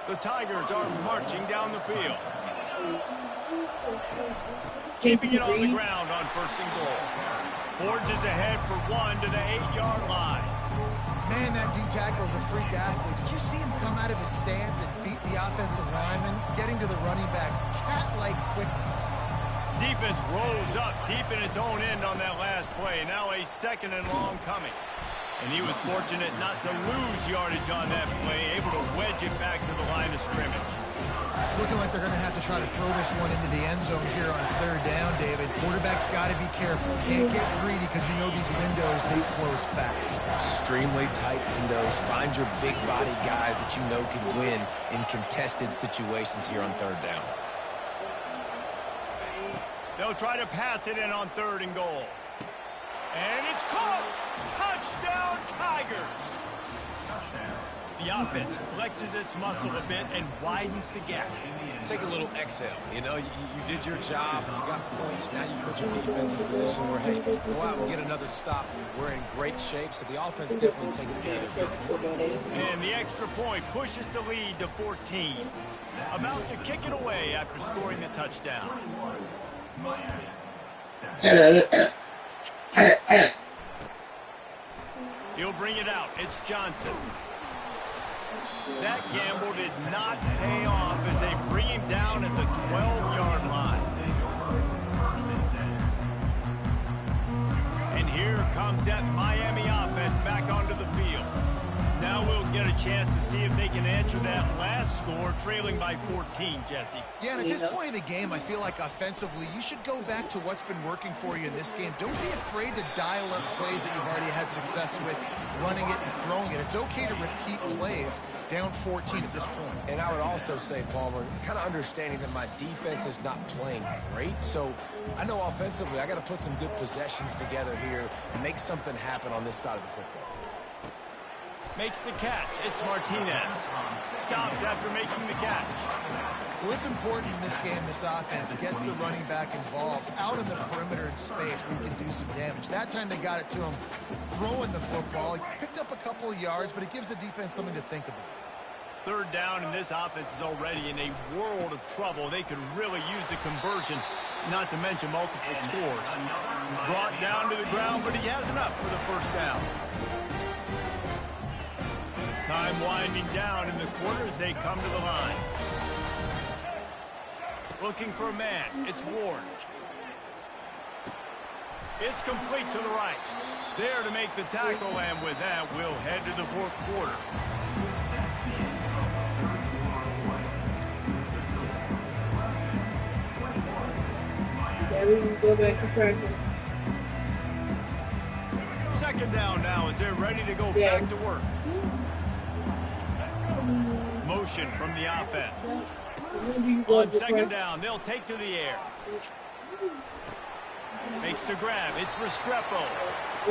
The Tigers are marching down the field. Keeping it on the ground on first and goal. Forges ahead for 1 to the 8-yard line. Man, that D-tackle is a freak athlete. Did you see him come out of his stance and beat the offensive lineman, getting to the running back? Cat-like quickness. Defense rolls up deep in its own end on that last play. Now a second and long coming. And he was fortunate not to lose yardage on that play, able to wedge it back to the line of scrimmage. It's looking like they're going to have to try to throw this one into the end zone here on third down, David. Quarterback's got to be careful. Can't get greedy because you know these windows, they close fast. Extremely tight windows. Find your big body guys that you know can win in contested situations here on third down. They'll try to pass it in on third and goal. And it's caught! Touchdown, Tigers! The offense flexes its muscle a bit and widens the gap. Take a little exhale. You know, you did your job, you got points. Now you put your defense in a position where, hey, go out and get another stop. We're in great shape, so the offense definitely taking care of their business. And the extra point pushes the lead to 14. About to kick it away after scoring the touchdown. He'll bring it out. It's Johnson. That gamble did not pay off as they bring him down at the 12-yard line. And here comes that Miami offense back onto the field. Now we'll get a chance to see if they can answer that last score, trailing by 14, Jesse. Yeah, and at this point of the game, I feel like offensively, you should go back to what's been working for you in this game. Don't be afraid to dial up plays that you've already had success with, running it and throwing it. It's okay to repeat plays down 14 at this point. And I would also say, Palmer, kind of understanding that my defense is not playing great. So I know offensively, I got to put some good possessions together here and make something happen on this side of the football. Makes the catch. It's Martinez. Stopped after making the catch. Well, it's important in this game, this offense gets the running back involved out in the perimeter in space where he can do some damage. That time they got it to him throwing the football. He picked up a couple of yards, but it gives the defense something to think about. Third down, and this offense is already in a world of trouble. They could really use a conversion, not to mention multiple scores. Brought down to the ground, but he has enough for the first down. Time winding down in the quarter as they come to the line. Looking for a man. It's Ward. It's complete to the right. There to make the tackle, and with that, we'll head to the fourth quarter. Yeah, we can go back to practice. Second down now as they're ready to go back to work. Motion from the offense. On second down, they'll take to the air. Makes the grab. It's Restrepo.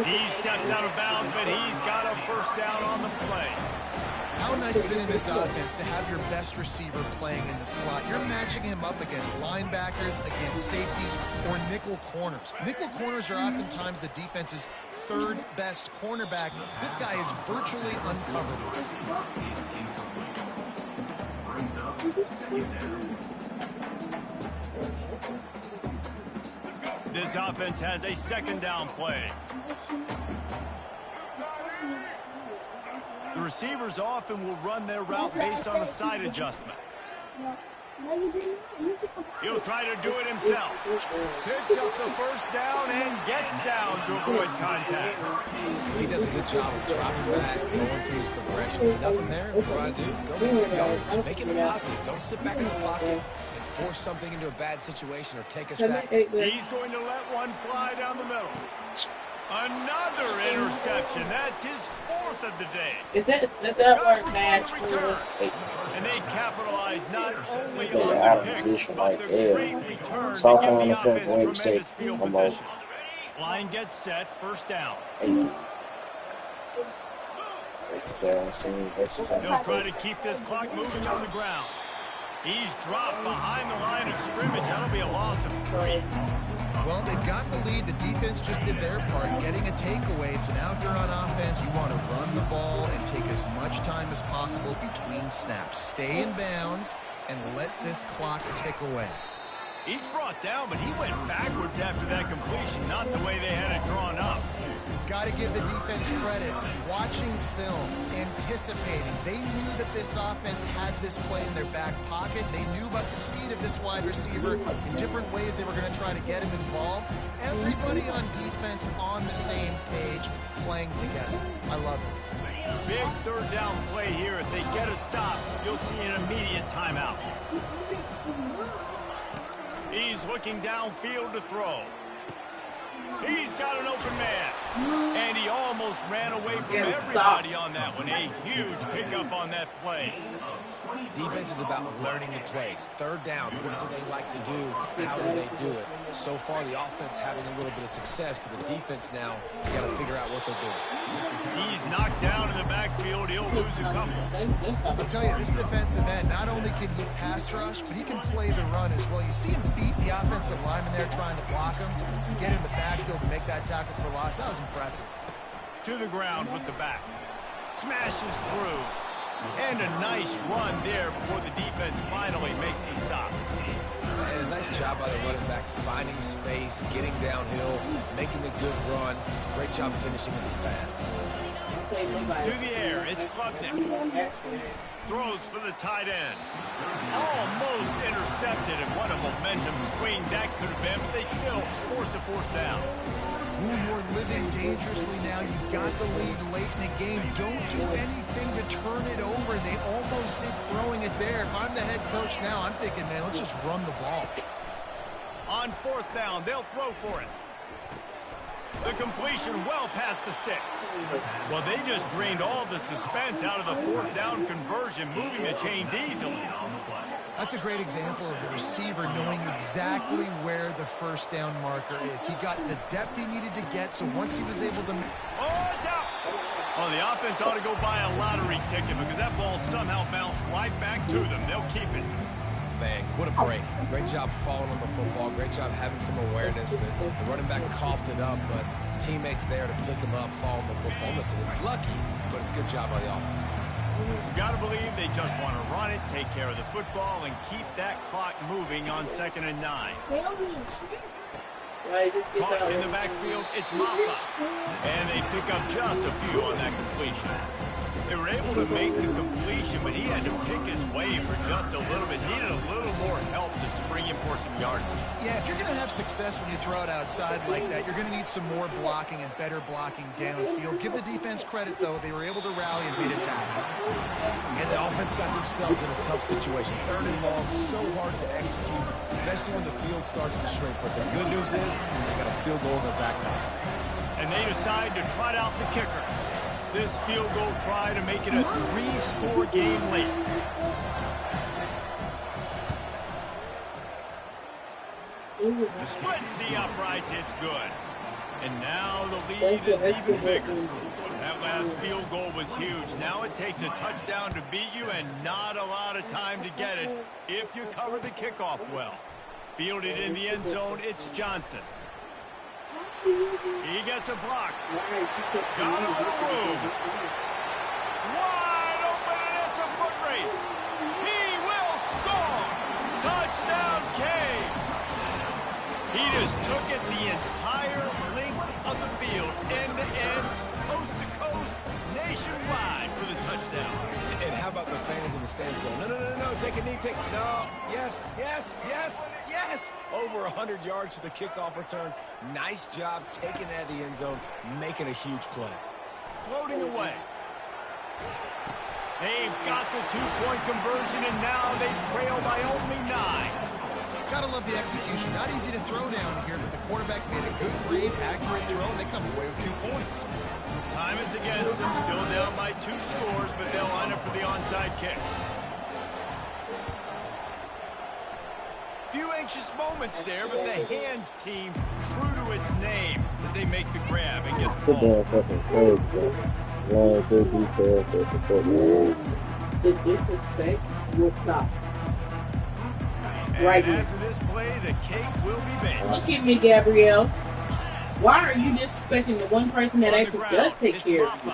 He steps out of bounds, but he's got a first down on the play. How nice is it in this offense to have your best receiver playing in the slot? You're matching him up against linebackers, against safeties, or nickel corners. Nickel corners are oftentimes the defense's third best cornerback. This guy is virtually uncoverable. This offense has a second down play. The receivers often will run their route based on a side adjustment. He'll try to do it himself. Picks up the first down and gets down to avoid contact. He does a good job of dropping back, going through his progressions. Nothing there. What do I do? Go get some yards. Make it positive. Don't sit back in the pocket and force something into a bad situation or take a sack. He's going to let one fly down the middle. Another interception. That's his fourth of the day. That work match. And they capitalize not only They're on out the of pick, position but right the there. great return to Soft give on the the front offense wing, tremendous take field them over. position. Line gets set, first down. They'll try to keep this clock moving on the ground. He's dropped behind the line of scrimmage. That'll be a loss of 3. Well, they've got the lead. The defense just did their part, getting a takeaway. So now if you're on offense, you want to run the ball and take as much time as possible between snaps. Stay in bounds and let this clock tick away. He's brought down, but he went backwards after that completion, not the way they had it drawn up. Got to give the defense credit. Watching film, anticipating. They knew that this offense had this play in their back pocket. They knew about the speed of this wide receiver in different ways they were going to try to get him involved. Everybody on defense on the same page, playing together. I love it. Big third down play here. If they get a stop, you'll see an immediate timeout. He's looking downfield to throw. He's got an open man. And he almost ran away from everybody on that one. A huge pickup on that play. Defense is about learning the plays. Third down, what do they like to do? How do they do it? So far, the offense having a little bit of success, but the defense now, you got to figure out what they're doing. He's knocked down in the backfield. He'll lose a couple. I'll tell you, this defensive end, not only can he pass rush, but he can play the run as well. You see him beat the offensive lineman there trying to block him, get in the backfield to make that tackle for loss. That was impressive. To the ground with the back. Smashes through. And a nice run there before the defense finally makes the stop. And a nice job by the running back, finding space, getting downhill, making a good run. Great job finishing with his pads. To the air, it's Klubnik. Throws for the tight end. Almost intercepted, and what a momentum swing that could have been, but they still force a fourth down. Ooh, you're living dangerously now. You've got the lead late in the game. Don't do anything to turn it over. They almost did throwing it there. If I'm the head coach now, I'm thinking, man, let's just run the ball. On fourth down, they'll throw for it. The completion well past the sticks. Well, they just drained all the suspense out of the fourth down conversion, moving the chains easily. That's a great example of the receiver knowing exactly where the first down marker is. He got the depth he needed to get, so once he was able to... Oh, it's out! Oh, the offense ought to go buy a lottery ticket because that ball somehow bounced right back to them. They'll keep it. Man, what a break. Great job falling on the football. Great job having some awareness. The running back coughed it up, but teammates there to pick him up, fall on the football. Listen, it's lucky, but it's a good job by the offense. You got to believe they just want to run it, take care of the football, and keep that clock moving on 2nd and 9. Caught in the backfield, it's Maffa. And they pick up just a few on that completion. They were able to make the completion, but he had to pick his way for just a little bit. Needed a little more help to spring him for some yardage. Yeah, if you're going to have success when you throw it outside like that, you're going to need some more blocking and better blocking downfield. Give the defense credit, though. They were able to rally and made a tackle. And the offense got themselves in a tough situation. 3rd and long, so hard to execute, especially when the field starts to shrink. But the good news is they got a field goal in their back pocket. And they decide to trot out the kicker. This field goal try to make it a 3-score game late. The splits the uprights, it's good. And now the lead is even bigger. That last field goal was huge. Now it takes a touchdown to beat you and not a lot of time to get it if you cover the kickoff well. Fielded in the end zone, it's Johnson. He gets a block. Got a little room. Wide open, and it's a foot race. He will score. Touchdown, Canes. He just took it the entire length of the field, end to end, coast to coast, nationwide for the touchdown. And how about the fans in the stands going, no, take a knee, no, yes, yes, yes, yes. Over 100 yards to the kickoff return. Nice job taking it out of the end zone, making a huge play. Floating away. They've got the 2-point conversion, and now they trail by only 9. Gotta love the execution. Not easy to throw down here, but the quarterback made a good read, accurate throw, and they come away with 2 points. Time is against them, still down by 2 scores, but they'll line up for the onside kick. Few anxious moments there, but the hands team true to its name as they make the grab and get the ball. The disrespect will stop. And Right after this play, the cake will be baked. Look at me, Gabrielle. Why are you disrespecting the one person that actually does take care of you?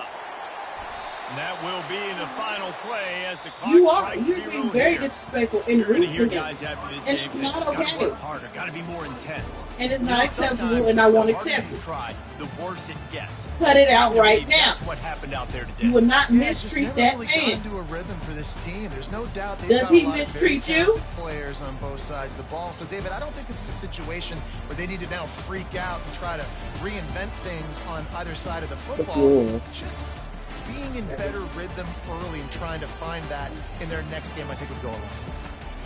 And that will be the final play as the clock You are. strikes You're 0 being very here. disrespectful and You're going rude to hear to me. guys after this And game it's say, not gotta okay. work harder, gotta be more intense. And it's You not know, acceptable, sometimes and I won't the harder accept you it. try, the worse it gets. Cut it out To me, right now. That's what happened out there today. You will not Yeah, it's just mistreat never that really man. gotten to a rhythm for this team. There's no doubt they've Does got he a lot of very mistreat you? talented players on both sides of the ball. So, David, I don't think this is a situation where they need to now freak out and try to reinvent things on either side of the football. Just being in better rhythm early and trying to find that in their next game, I think would go a long way.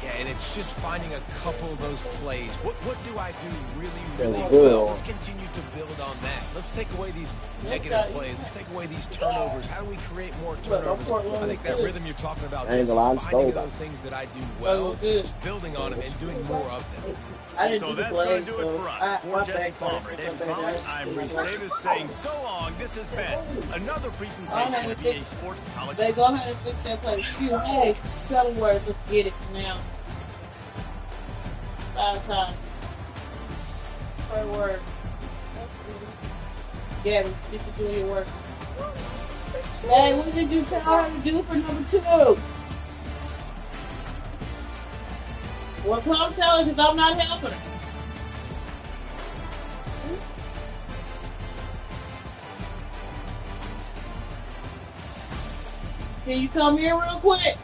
Yeah, and it's just finding a couple of those plays. What do I do really That's well? good. Let's continue to build on that. Let's take away these negative plays. Let's take away these turnovers. How do we create more turnovers? I think that rhythm you're talking about, I ain't Jesse, gonna lie, I'm finding stoked. those things that I do well, just building on them and doing more of them. I didn't So do the that's play, going to do it so for us. For my Jesse bad, Palmer, sorry, David my bad. Pollack, I'm Reese Davis saying so long. This has been another presentation of EA Sports College. They go ahead and fix that play. Excuse me. Spelling words. Let's get it now. 5 times. Per word. Gabby, get to doing your work. Hey, what did you tell her to do for number 2? Well, come tell her because I'm not helping her. Can you come here real quick?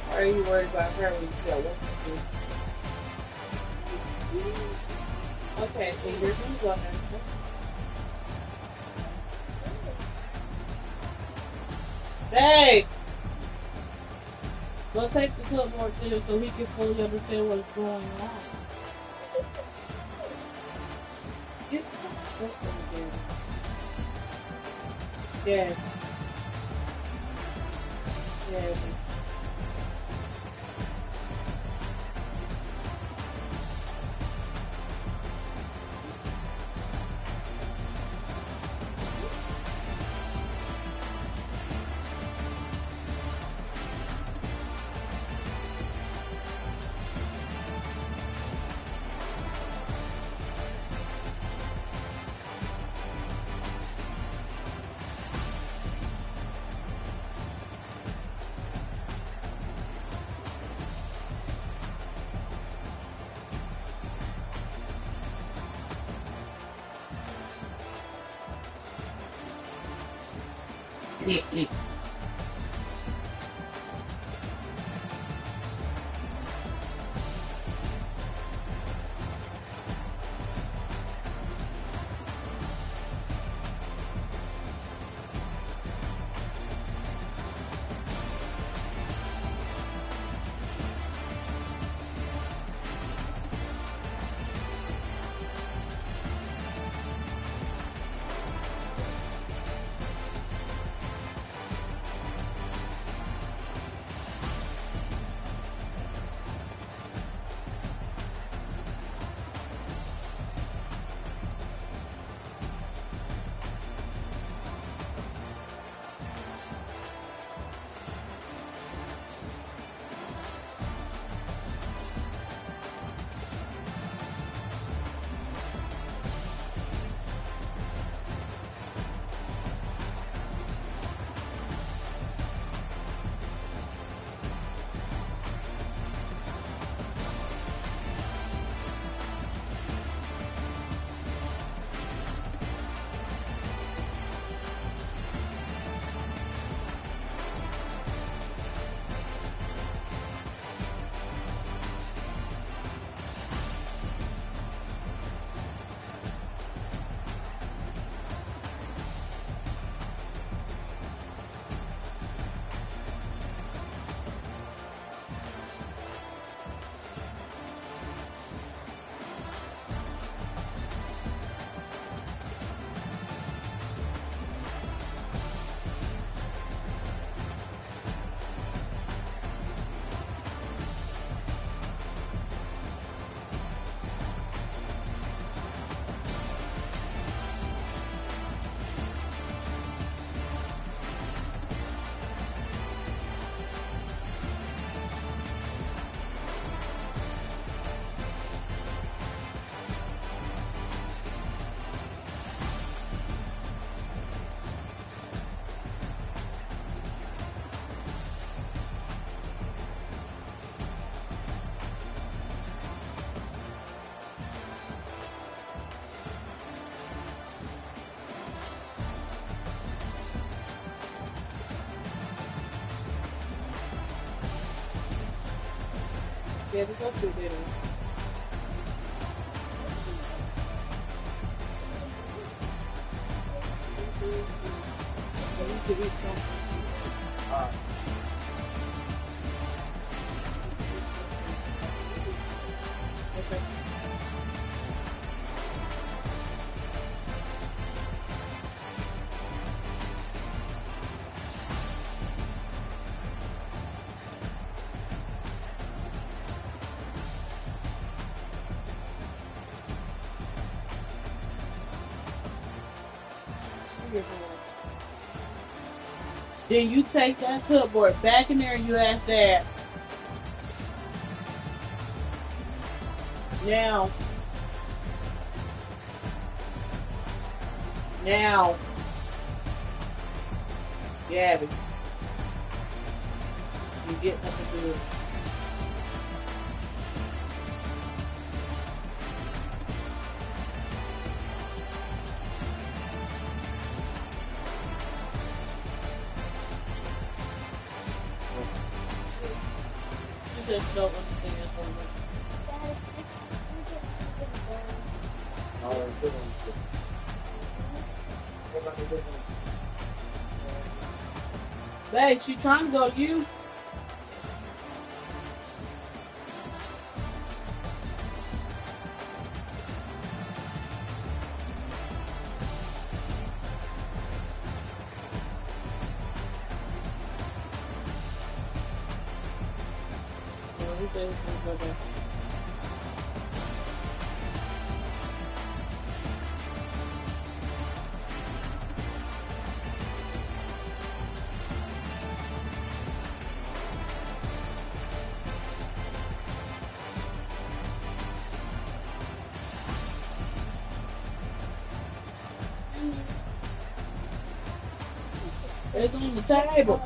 Or are you worried about her when you tell what to do? Okay, so you're going to go ahead. Hey! Go take the clipboard to him so he can fully understand what's going on. Get the clipboard again. Yes. Yes. Yeah, we go through there. I need to eat something. Okay. here for? Then you take that clipboard back in there and you ask Dad. Now. Gabby. You get nothing to do. You just don't understand something. Babe, she trying to go to you. It's on the table.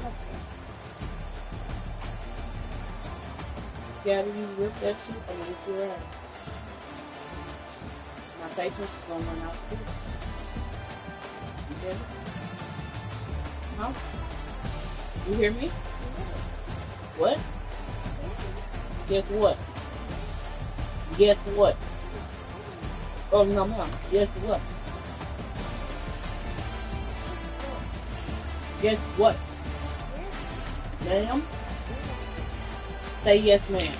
Gabby, you rip that shit or rip your ass. My patience is gonna run out too. You hear me? Huh? You hear me? What? Guess what? Guess what? Oh no, ma'am. Guess what? Guess what? Ma'am? Say yes, ma'am.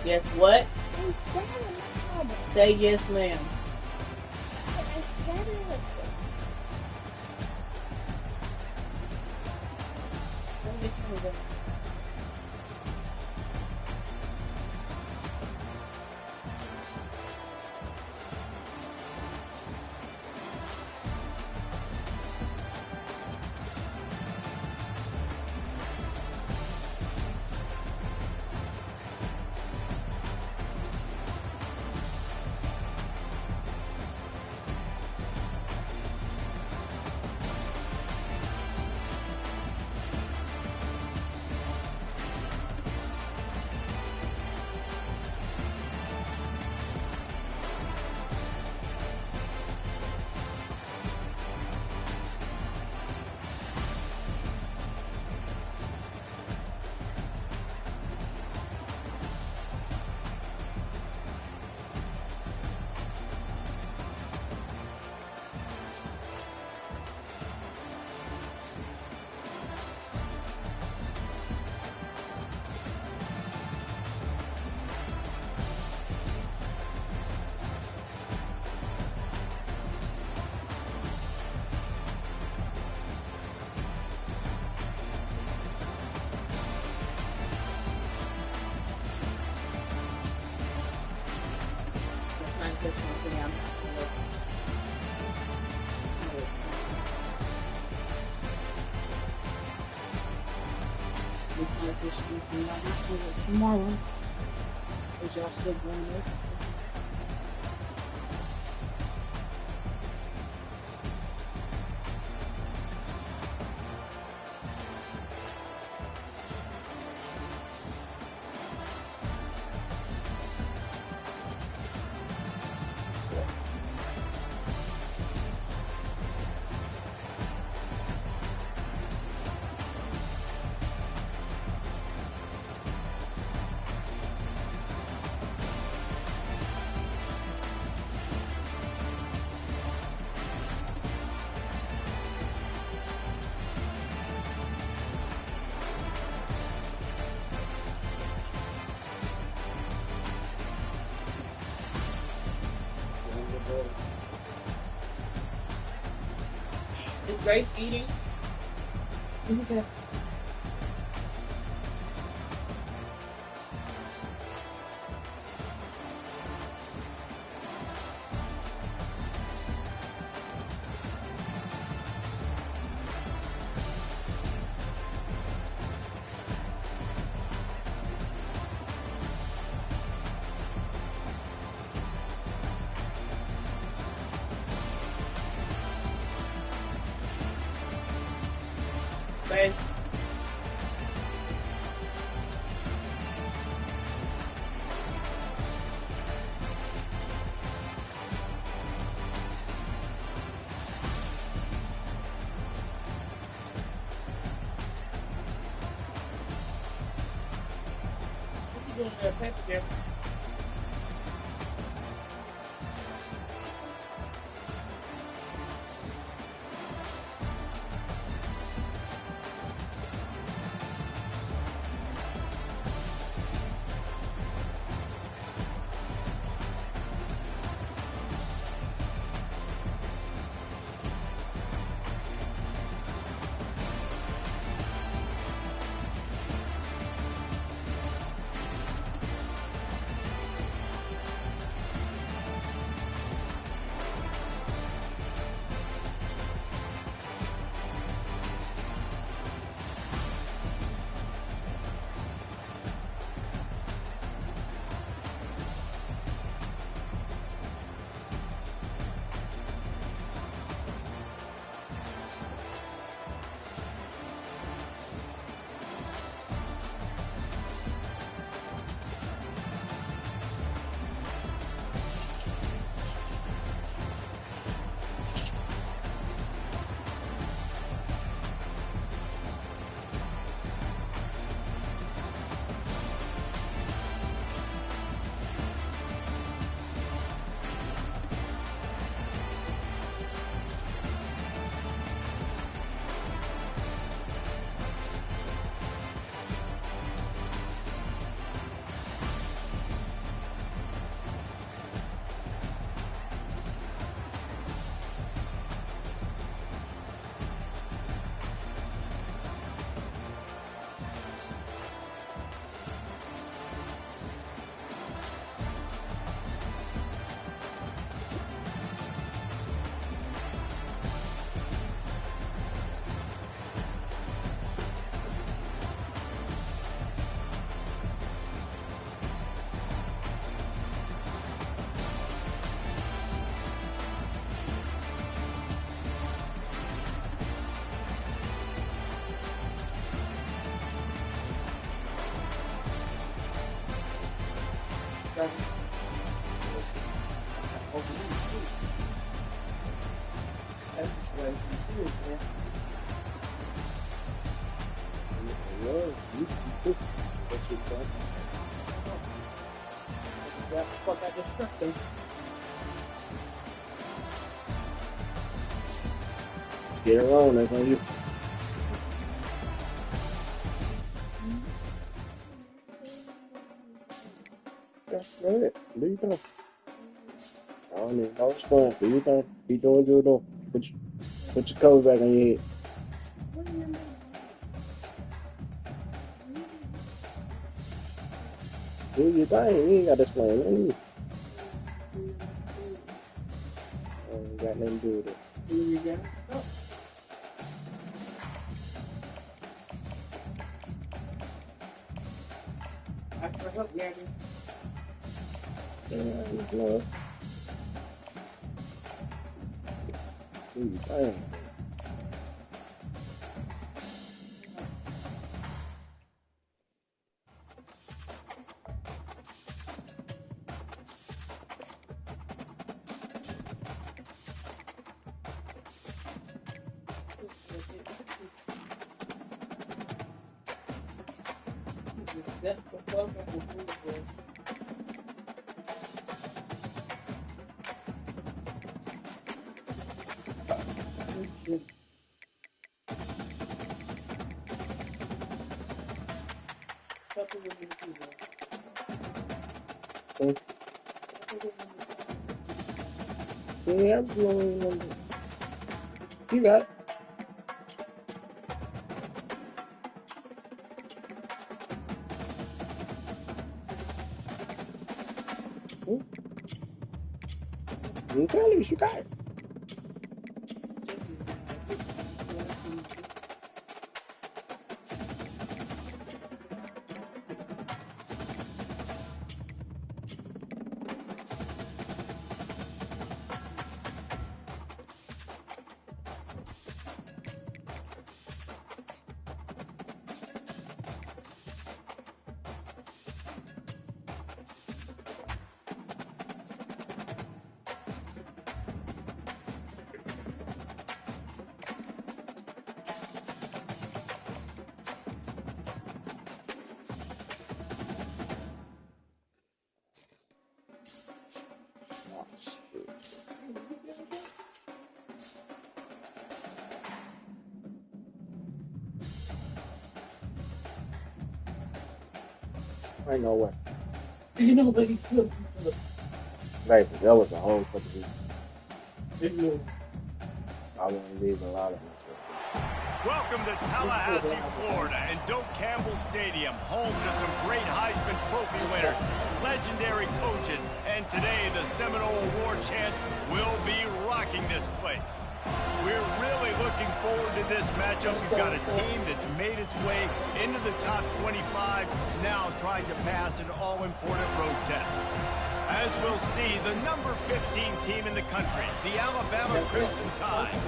Guess what? Say yes, ma'am. Tomorrow, is y'all still going there? Is Grace eating? Okay. doing the paper there. Get her on, that's on you. That's it. Do you think? I don't even know what's fun. Do you think? Keep doing what you're doing. Put your coat back on your head. Do your thing. You ain't got this plan. You ain't got nothing to do with it. Yeah, no. Do your thing. See, I'm doing. You got it. Okay, at least you got it. Ain't no way. You know, but he could. Baby, that was a whole fucking week. I wouldn't leave a lot of myself. Welcome to Tallahassee, Florida, and Doak Campbell Stadium, home to some great Heisman Trophy winners, legendary coaches, and today the Seminole Award chant will be rocking this place. We're really looking forward to this matchup. We've got a team that's made its way into the top 25, now trying to pass an all-important road test. As we'll see, the number 15 team in the country, the Alabama Crimson Tide,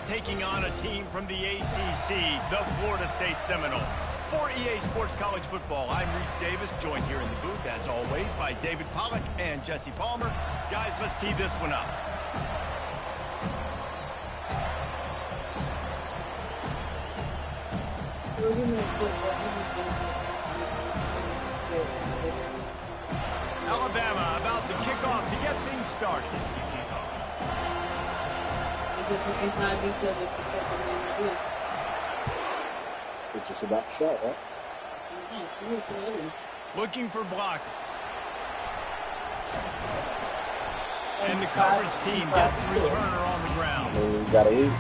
taking on a team from the ACC, the Florida State Seminoles. For EA Sports College Football, I'm Reese Davis, joined here in the booth, as always, by David Pollack and Jesse Palmer. Guys, let's tee this one up. Alabama about to kick off to get things started. It's just about shot, right? Looking for blockers. And the coverage team gets the returner on the ground. You gotta eat.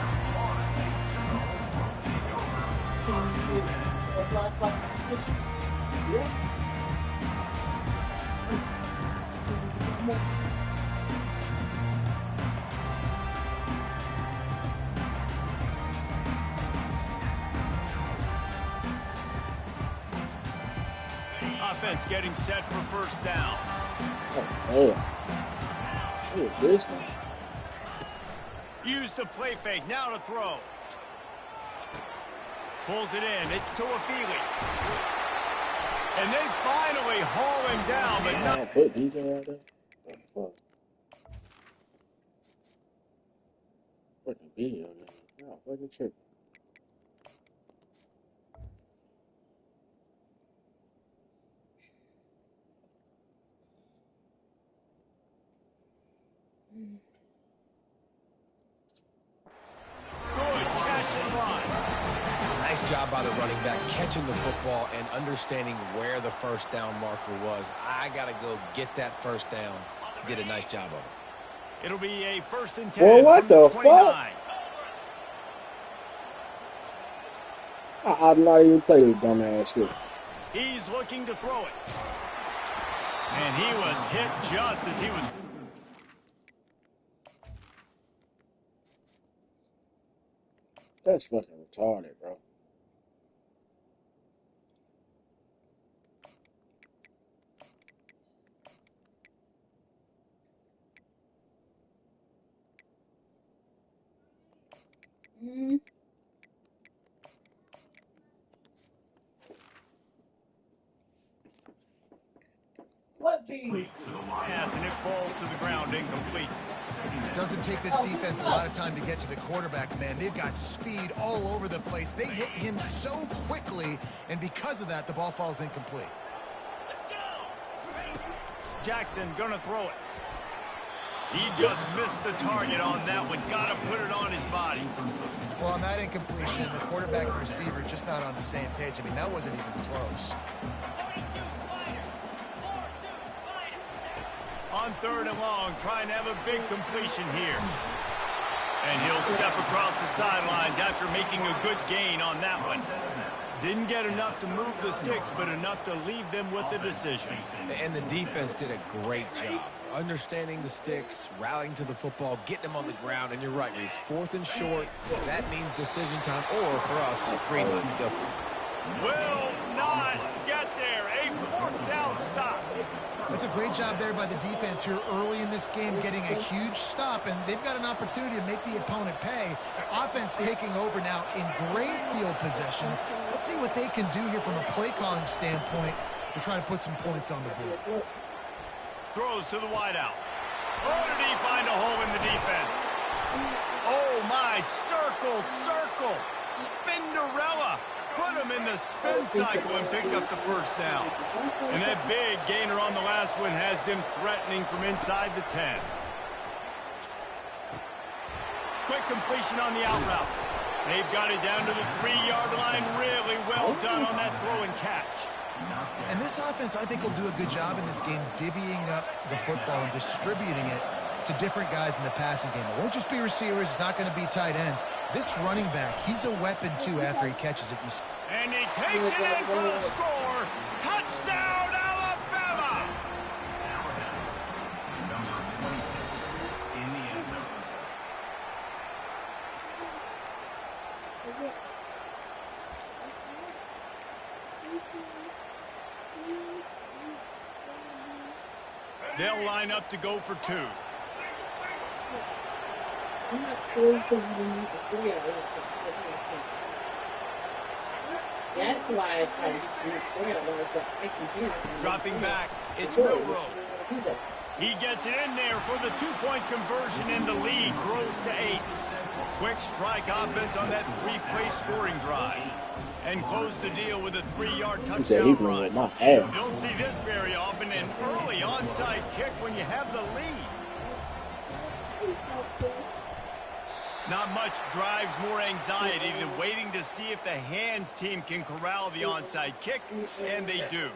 Offense getting set for first down. Oh, damn. Who is this now? Use the play fake, now to throw. Pulls it in, it's Tuafili. And they finally haul him down, but not... I put DJ out there? Oh, fuck. Fucking video now. Oh, fucking tripping. Good catch and run. Nice job by the running back, catching the football and understanding where the first down marker was. I got to go get that first down. He did a nice job of it. It'll be a 1st and 10 Well, what from the the 29. fuck? I'm not even play this dumbass shit. He's looking to throw it. And he was hit just as he was... That's fucking retarded, bro. What be? Pass, and it falls to the ground incomplete. It doesn't take this defense a lot of time to get to the quarterback, man. They've got speed all over the place. They hit him so quickly, and because of that, the ball falls incomplete. Jackson gonna throw it. He just missed the target on that one. Gotta put it on his body. Well, on that incompletion, the quarterback and receiver just not on the same page. I mean, that wasn't even close. On 3rd and long, trying to have a big completion here. And he'll step across the sidelines after making a good gain on that one. Didn't get enough to move the sticks, but enough to leave them with the decision. And the defense did a great job. Understanding the sticks, rallying to the football, getting them on the ground. And you're right, Reese. 4th and short, that means decision time. Or for us, green line, go for it. Will not get there. A 4th down stop. That's a great job there by the defense here early in this game, getting a huge stop, and they've got an opportunity to make the opponent pay. Offense taking over now in great field possession. Let's see what they can do here from a play calling standpoint to try to put some points on the board. Throws to the wideout. Oh, did he find a hole in the defense? Oh, my. Circle. Spinderella. Put him in the spin cycle and picked up the first down. And that big gainer on the last one has them threatening from inside the 10. Quick completion on the out route. They've got it down to the 3-yard line. Really well done on that throw and catch. And this offense, I think, will do a good job in this game divvying up the football and distributing it to different guys in the passing game. It won't just be receivers. It's not going to be tight ends. This running back, he's a weapon, too, after he catches it. And he takes it in for the score. Touchdown, Alabama! Number 26 in the end zone. They'll line up to go for 2. I'm not sure because you need the 3 hours. That's why I try to make sure that I can hear. Dropping back, it's Milroe. He gets it in there for the 2-point conversion, and the lead grows to 8. Quick strike offense on that 3-play scoring drive. And close the deal with a 3-yard touchdown run. You don't see this very often, an early onside kick when you have the lead. Not much drives more anxiety than waiting to see if the hands team can corral the onside kick, and they do.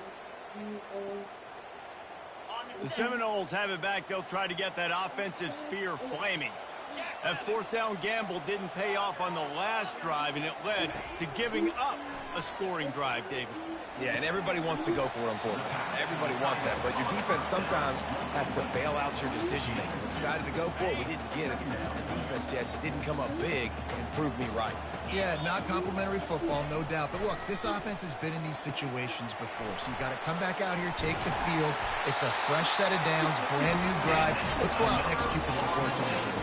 The Seminoles have it back. They'll try to get that offensive spear flaming. That 4th down gamble didn't pay off on the last drive, and it led to giving up a scoring drive, David. Yeah, and everybody wants to go for it on 4th down. Everybody wants that, but your defense sometimes has to bail out your decision-making. We decided to go for it. We didn't get it. The defense, Jesse, didn't come up big and prove me right. Yeah, not complimentary football, no doubt. But look, this offense has been in these situations before. So you got to come back out here, take the field. It's a fresh set of downs, brand new drive. Let's go out and execute for some points in the game.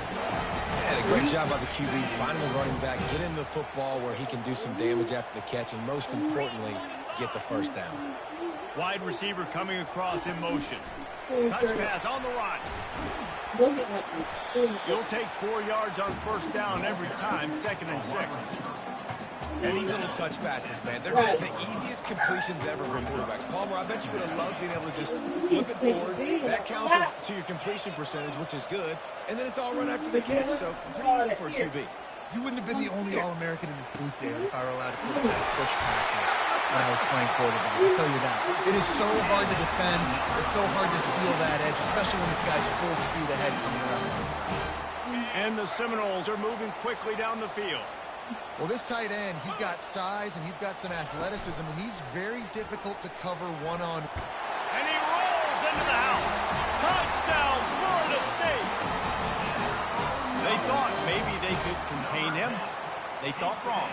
And a great job by the QB finding the running back, get him the football where he can do some damage after the catch, and most importantly, get the 1st down. Wide receiver coming across in motion. Touch pass on the run. He'll take 4 yards on 1st down every time, 2nd and 6. And these little touch passes, man, they're just the easiest completions ever for quarterbacks. Palmer, I bet you would have loved being able to just flip it forward. That counts to your completion percentage, which is good. And then it's all right after the catch, so pretty easy for a QB. You wouldn't have been the only All-American in this booth, David, if I were allowed to put up push passes when I was playing quarterback. I'll tell you that. It is so hard to defend. It's so hard to seal that edge, especially when this guy's full speed ahead coming around the inside. And the Seminoles are moving quickly down the field. Well, this tight end, he's got size and he's got some athleticism, and he's very difficult to cover one-on. And he rolls into the house. Touchdown, Florida State. They thought maybe they could contain him. They thought wrong.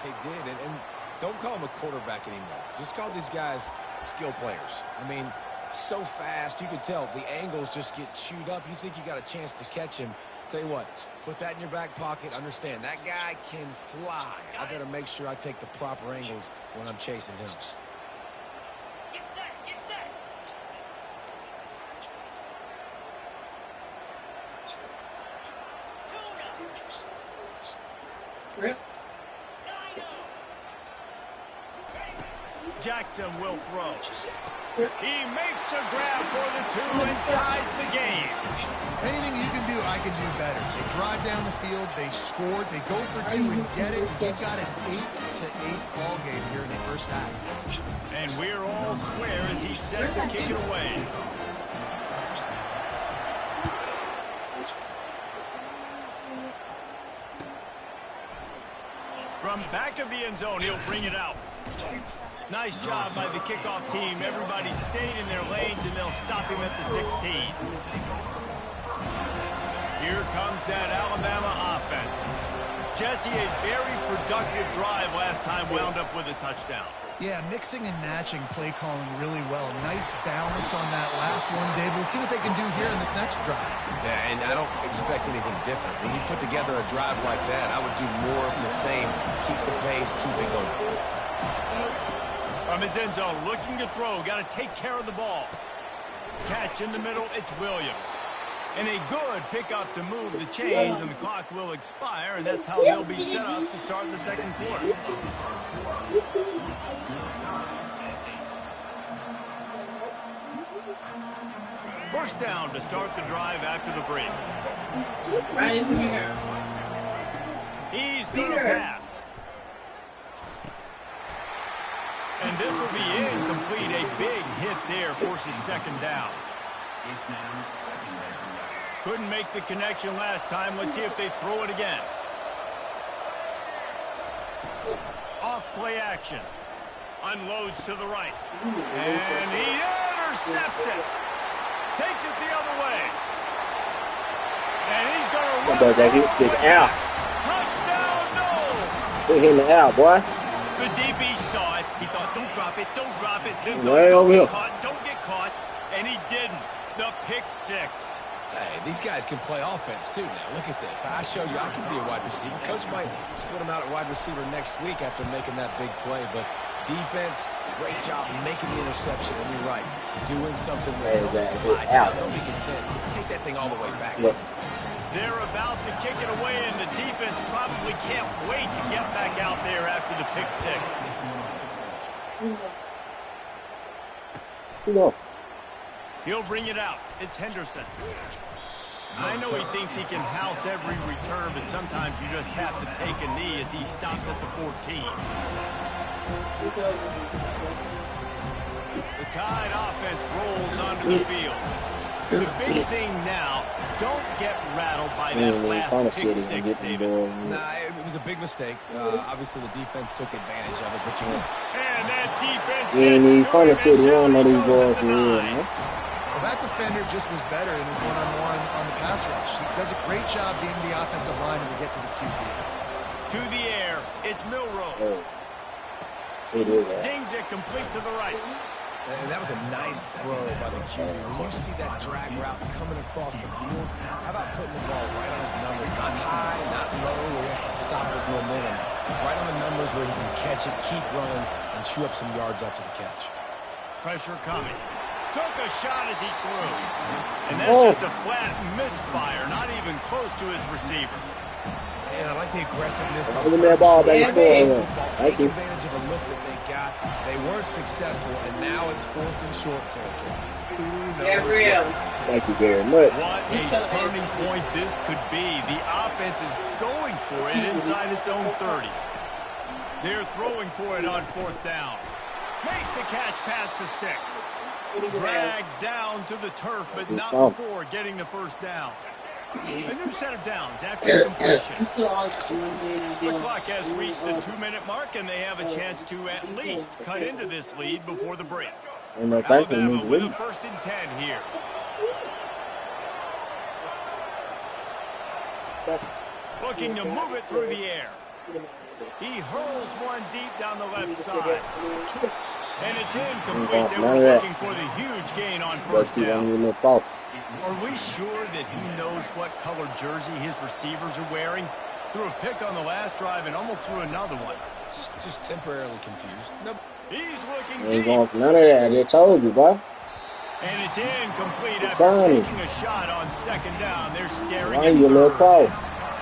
They did, and don't call him a quarterback anymore. Just call these guys skill players. I mean, so fast, you can tell the angles just get chewed up. You think you got a chance to catch him. Tell you what, put that in your back pocket. Understand, that guy can fly. I better make sure I take the proper angles when I'm chasing him. Get set, get set. Rip. Jackson will throw. He makes a grab for the 2 and ties the game. Anything you can do, I can do better. They drive down the field, they scored, they go for 2 and get it. You've got an 8-8 ball game here in the 1st half. And we're all square as he's set to kick it away. From back of the end zone, he'll bring it out. Nice job by the kickoff team. Everybody stayed in their lanes, and they'll stop him at the 16. Here comes that Alabama offense. Jesse, a very productive drive last time, wound up with a touchdown. Yeah, mixing and matching play calling really well. Nice balance on that last one, Dave. Let's see what they can do here in this next drive. Yeah, and I don't expect anything different. When you put together a drive like that, I would do more of the same. Keep the pace, keep it going. From his end zone, looking to throw. Got to take care of the ball. Catch in the middle, it's Williams. And a good pickup to move the chains, and the clock will expire, and that's how they'll be set up to start the 2nd quarter. First down to start the drive after the break. Right in here. He's going to pass. And And this will be incomplete. A big hit there forces second down. It's now second down. Couldn't make the connection last time. Let's see if they throw it again. Off play action. Unloads to the right. And he intercepts it. Takes it the other way. And he's going to run Get out. Touchdown, no! Put him out, boy. The DB saw it. He thought, don't drop it, don't drop it. Way over here. Don't get caught. And he didn't. The pick six. Hey, these guys can play offense, too, now. Look at this. I showed you I can be a wide receiver. Coach might split him out at wide receiver next week after making that big play, but defense, great job making the interception, and you're right, doing something there. Don't slide down, don't be content. Take that thing all the way back. Look. They're about to kick it away, and the defense probably can't wait to get back out there after the pick six. No. He'll bring it out. It's Henderson. I know he thinks he can house every return, but sometimes you just have to take a knee as he stopped at the 14. The Tide offense rolls onto the field. The big thing now, don't get rattled by that last pick six, David. Nah, it was a big mistake. Obviously, the defense took advantage of it, but you... And that defense... You ain't even Fun City. You don't know these boys for real, man. Well, that defender just was better in his one-on-one on the pass rush. He does a great job being the offensive lineman to get to the QB. To the air, it's Milroe. Oh. It is. Zings it complete to the right. And that was a nice throw by the QB. When you see that drag route coming across the field, how about putting the ball right on his numbers? Not high, not low, where he has to stop his momentum. Right on the numbers where he can catch it, keep running, and chew up some yards after the catch. Pressure coming. Took a shot as he threw. And that's just a flat misfire, not even close to his receiver. And I like the aggressiveness. Look at that ball back there. Take advantage of a look that they got. They weren't successful, and now it's 4th and short territory. Who knows? Thank you very much. What a turning point this could be. The offense is going for it inside its own 30. They're throwing for it on 4th down. Makes the catch past the sticks. Dragged down to the turf, but not before getting the first down. A new set of downs after completion. The clock has reached the 2-minute mark, and they have a chance to at least cut into this lead before the break. Alabama with a 1st and 10 here. Looking to move it through the air. He hurls one deep down the left side. And it's incomplete. They were looking for the huge gain on 1st down. Are we sure that he knows what color jersey his receivers are wearing? Threw a pick on the last drive and almost threw another one. Just temporarily confused. Nope. He's looking Ain't deep. going for none of that. I told you, boy. And it's incomplete after taking a shot on 2nd down. They're staring Why you a little close?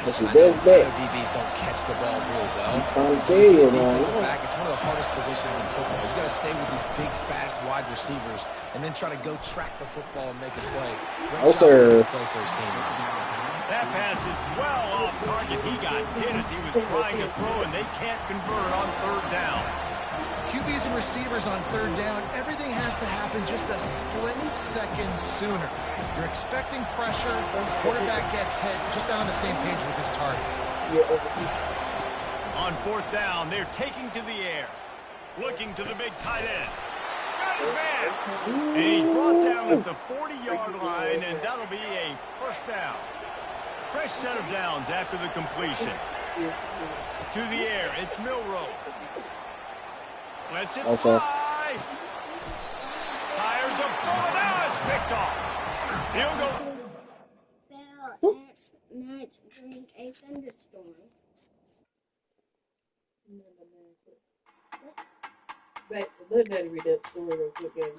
That's your best bet. DBs don't catch the ball real well. I'm trying to tell you, man. Defensive back, it's one of the hardest positions in football. You got to stay with these big, fast wide receivers and then try to go track the football and make a play. Oh, sir. Play for his team. That pass is well off target. He got hit as he was trying to throw, and they can't convert on 3rd down. QBs and receivers on 3rd down, everything has to happen just a split second sooner. You're expecting pressure, quarterback gets hit, just not on the same page with his target. On 4th down, they're taking to the air. Looking to the big tight end. Got his man. And he's brought down at the 40-yard line, and that'll be a 1st down. Fresh set of downs after the completion. To the air, it's Milroe. Lets it fly. Fires a ball. Now it's picked off. He'll go. Fell last night during a thunderstorm. Let Daddy read that story real quick, Gabby.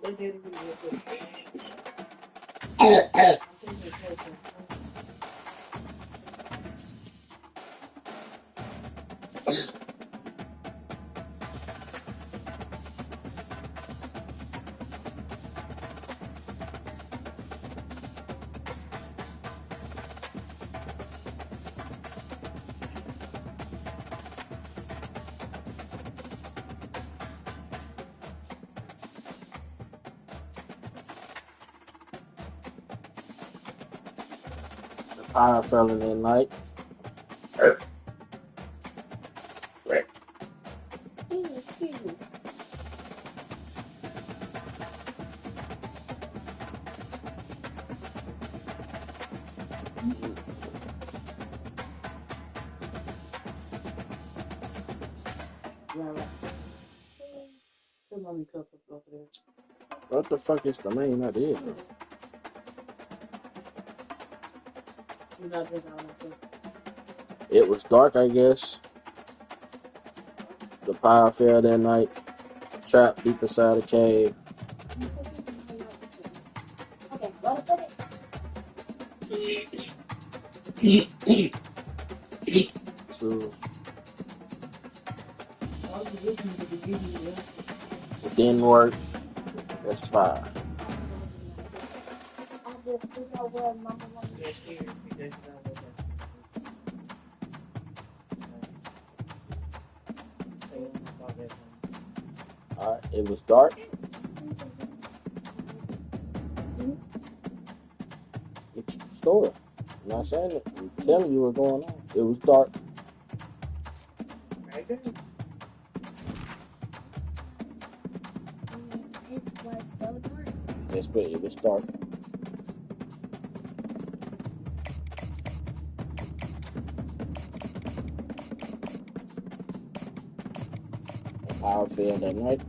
Let Daddy read it real quick. I fell in that night. What the fuck is the main idea? It was dark, I guess. The power fell that night. Trapped deep inside a cave. So, it didn't work. That's fine. Alright, it was dark. It's a story. I'm not saying it. I'm telling you what's going on. It was dark. Yes, but it was dark. How I feel that night.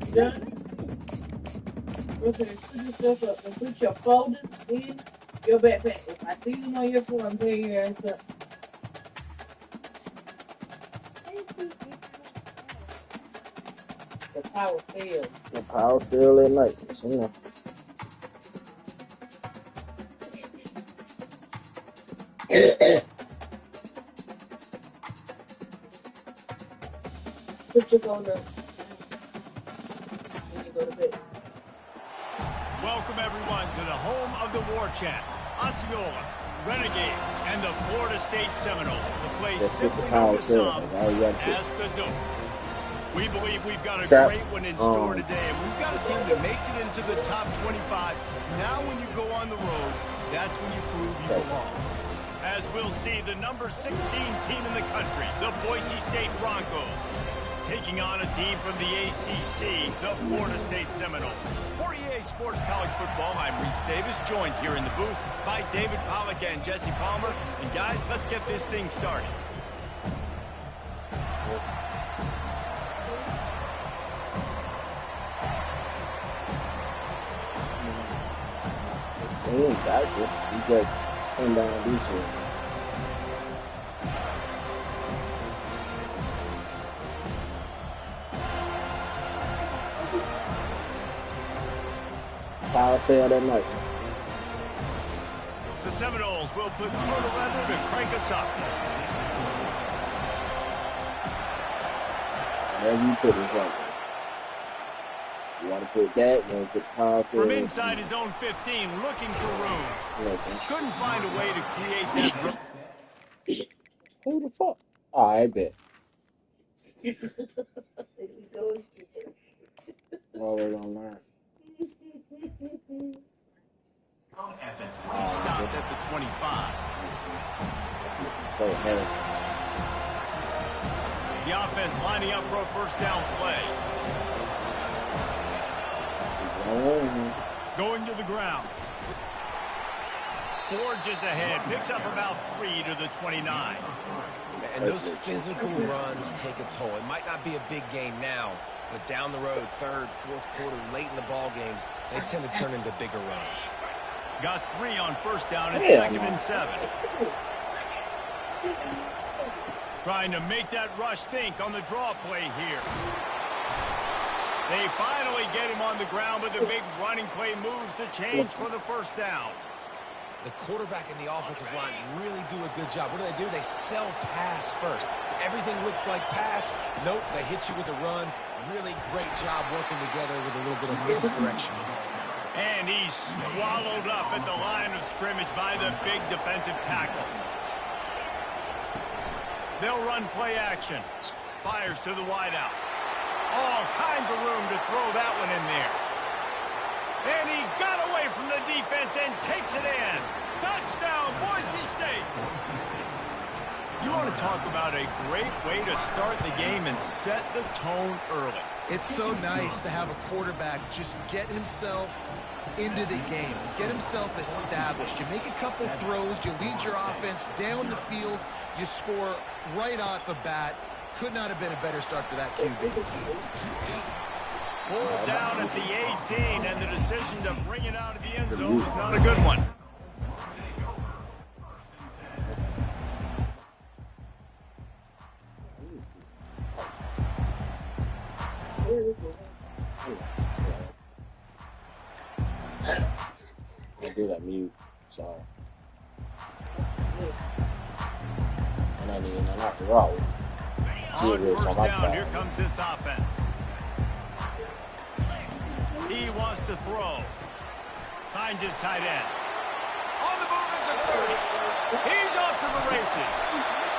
Okay, put yourself up and put your folders in your backpack. If I see them on your floor, I'm telling you your ass up. The power failed. The power fell that night. It's enough. Put your phone up. When you go to bed. Welcome, everyone, to the home of the War Chant, Osceola, Renegade, and the Florida State Seminoles, a place That's what the simply power known to fell. some All you got to as the Dope. We believe we've got a Trap. great one in store today, and we've got a team that makes it into the top 25. Now when you go on the road, that's when you prove you belong. As we'll see, the number 16 team in the country, the Boise State Broncos, taking on a team from the ACC, the Florida State Seminoles. For EA Sports College Football, I'm Reese Davis, joined here in the booth by David Pollack and Jesse Palmer. And guys, let's get this thing started. He ain't got you. You just come down and beat you. Power fell that night. The Seminoles will put total leather to crank us up. Whatever you put is right. You want to put that, you want to put power fell. From inside his own 15, looking for room. Couldn't find a way to create that room. Who the fuck? Oh, I bet. Well, we're gonna learn. He stopped at the 25. Go ahead. The offense lining up for a first down play. Going to the ground. Forges ahead. Picks up about 3 to the 29. And those physical runs take a toll. It might not be a big game now, but down the road, third, fourth quarter, late in the ball games, they tend to turn into bigger runs. Got 3 on first down and second and 7. Trying to make that rush think on the draw play here. They finally get him on the ground, but the big running play moves the change for the first down. The quarterback and the offensive line really do a good job. What do? They sell pass first. Everything looks like pass. Nope, they hit you with a run. Really great job working together with a little bit of misdirection. And he's swallowed up at the line of scrimmage by the big defensive tackle. They'll run play action. Fires to the wideout. All kinds of room to throw that one in there. And he got away from the defense and takes it in. Touchdown, Boise State! mistake. You want to talk about a great way to start the game and set the tone early. It's so nice to have a quarterback just get himself into the game, get himself established. You make a couple throws, you lead your offense down the field, you score right off the bat. Could not have been a better start for that QB. Pulled down at the 18, and the decision to bring it out of the end zone was not a good one. I do that mute, so and I need to knock the route. On first down, here comes this offense. He wants to throw. Finds his tight end. On the move at the 30. He's off to the races.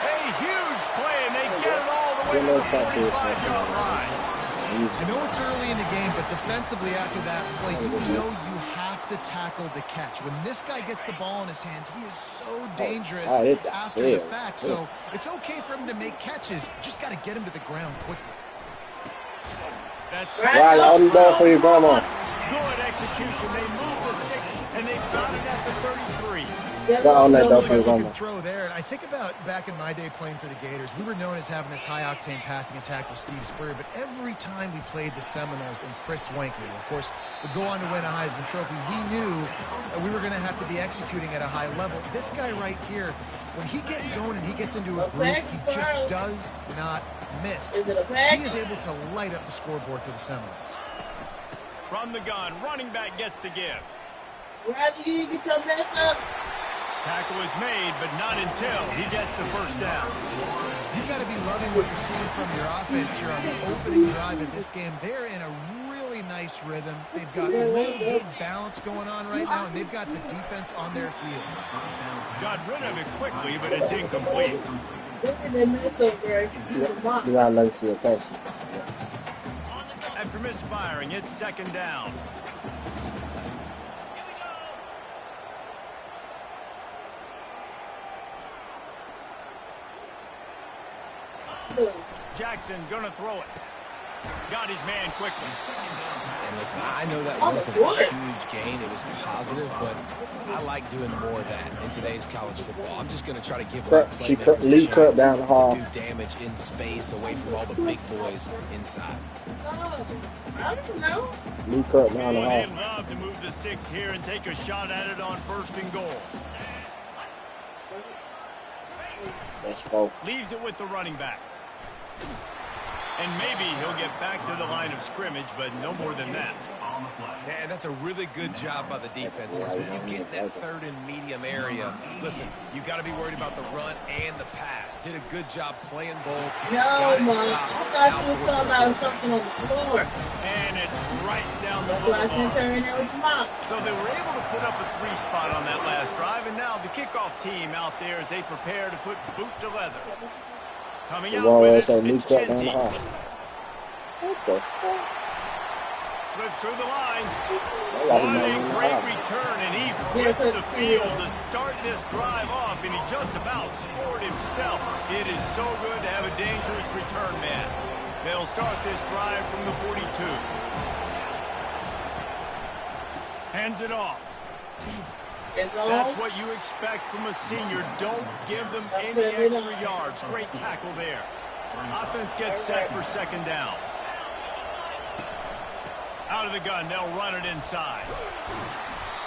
A huge play, and they get it all the way to the 45-yard line. I know it's early in the game, but defensively after that play, you know you have to tackle the catch. When this guy gets the ball in his hands, he is so dangerous after the fact. So it's okay for him to make catches. Just got to get him to the ground quickly. That's right. I'm going for you, Grandma. Good execution. They move the sticks, and they've got it at the 33. Good throw there. And I think about back in my day playing for the Gators, we were known as having this high-octane passing attack with Steve Spurrier, but every time we played the Seminoles and Chris Wenke, of course, would go on to win a Heisman Trophy, we knew that we were going to have to be executing at a high level. This guy right here, when he gets going and he gets into a group, he just does not miss. He is able to light up the scoreboard for the Seminoles. From the gun, running back gets to give. Roger, you get your mess up. Tackle is made, but not until he gets the first down. You've got to be loving what you're seeing from your offense here on the opening drive of this game. They're in a really nice rhythm. They've got real good balance going on right now, and they've got the defense on their heels. Got rid of it quickly, but it's incomplete. You gotta let see a catch. After misfiring, it's second down. Jackson gonna throw it. Got his man quickly. And listen, I know that wasn't a huge gain. It was positive, but I like doing more of that in today's college football. I'm just going to try to give Lee cut down the hall. Do damage in space away from all the big boys inside. I don't know. Lee cut down the hall. They'd love to move the sticks here and take a shot at it on first and goal. That's four. Leaves it with the running back. And maybe he'll get back to the line of scrimmage, but no more than that. Yeah, that's a really good job by the defense, because when you get that third and medium area, listen, you got to be worried about the run and the pass. Did a good job playing both. No, Mom. I thought you were talking about something on the floor. And it's right down the That's why I middle. sent her in there with the mop. So they were able to put up a 3 spot on that last drive, and now the kickoff team out there as they prepare to put boot to leather. Coming out with it, it's Genty. Okay. Slips through the line. What a great return, and he flips the field to start this drive off, and he just about scored himself. It is so good to have a dangerous return man. They'll start this drive from the 42. Hands it off. That's what you expect from a senior. Don't give them any extra yards. Great tackle there. Offense gets set for second down. Out of the gun, they'll run it inside.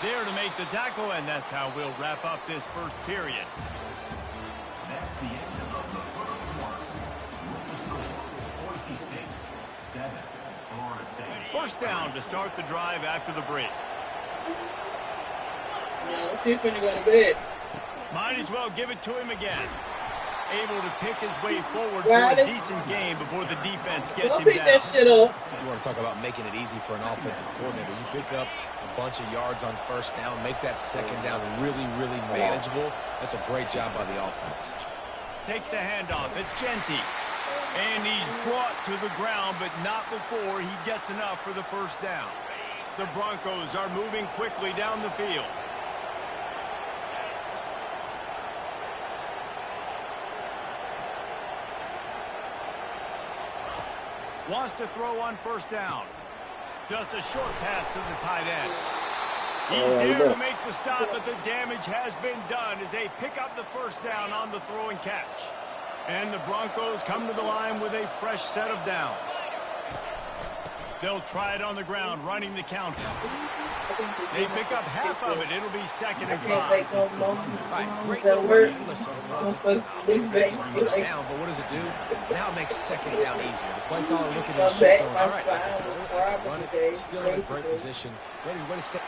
There to make the tackle, and that's how we'll wrap up this first period. That's the end of the first quarter. With the score, Boise State 7, Florida State. First down to start the drive after the break. No, she's finna go to bed. Might as well give it to him again. Able to pick his way forward for a decent game before the defense gets Go him pick down. that shit up. You want to talk about making it easy for an offensive coordinator. You pick up a bunch of yards on first down, make that second down really, really manageable. That's a great job by the offense. Takes the handoff. It's Genty. And he's brought to the ground, but not before he gets enough for the first down. The Broncos are moving quickly down the field. Wants to throw on first down. Just a short pass to the tight end. He's there to make the stop, but the damage has been done as they pick up the first down on the throw and catch. And the Broncos come to the line with a fresh set of downs. They'll try it on the ground, running the counter. They pick up half of it. It'll be 2nd and 5. Right, great little run. Listen, it wasn't first down, but what does it do? Now it makes 2nd down easier. The play caller looking at his shit going, all right, I can throw it, I can run it. Still in a great position. Ready to step.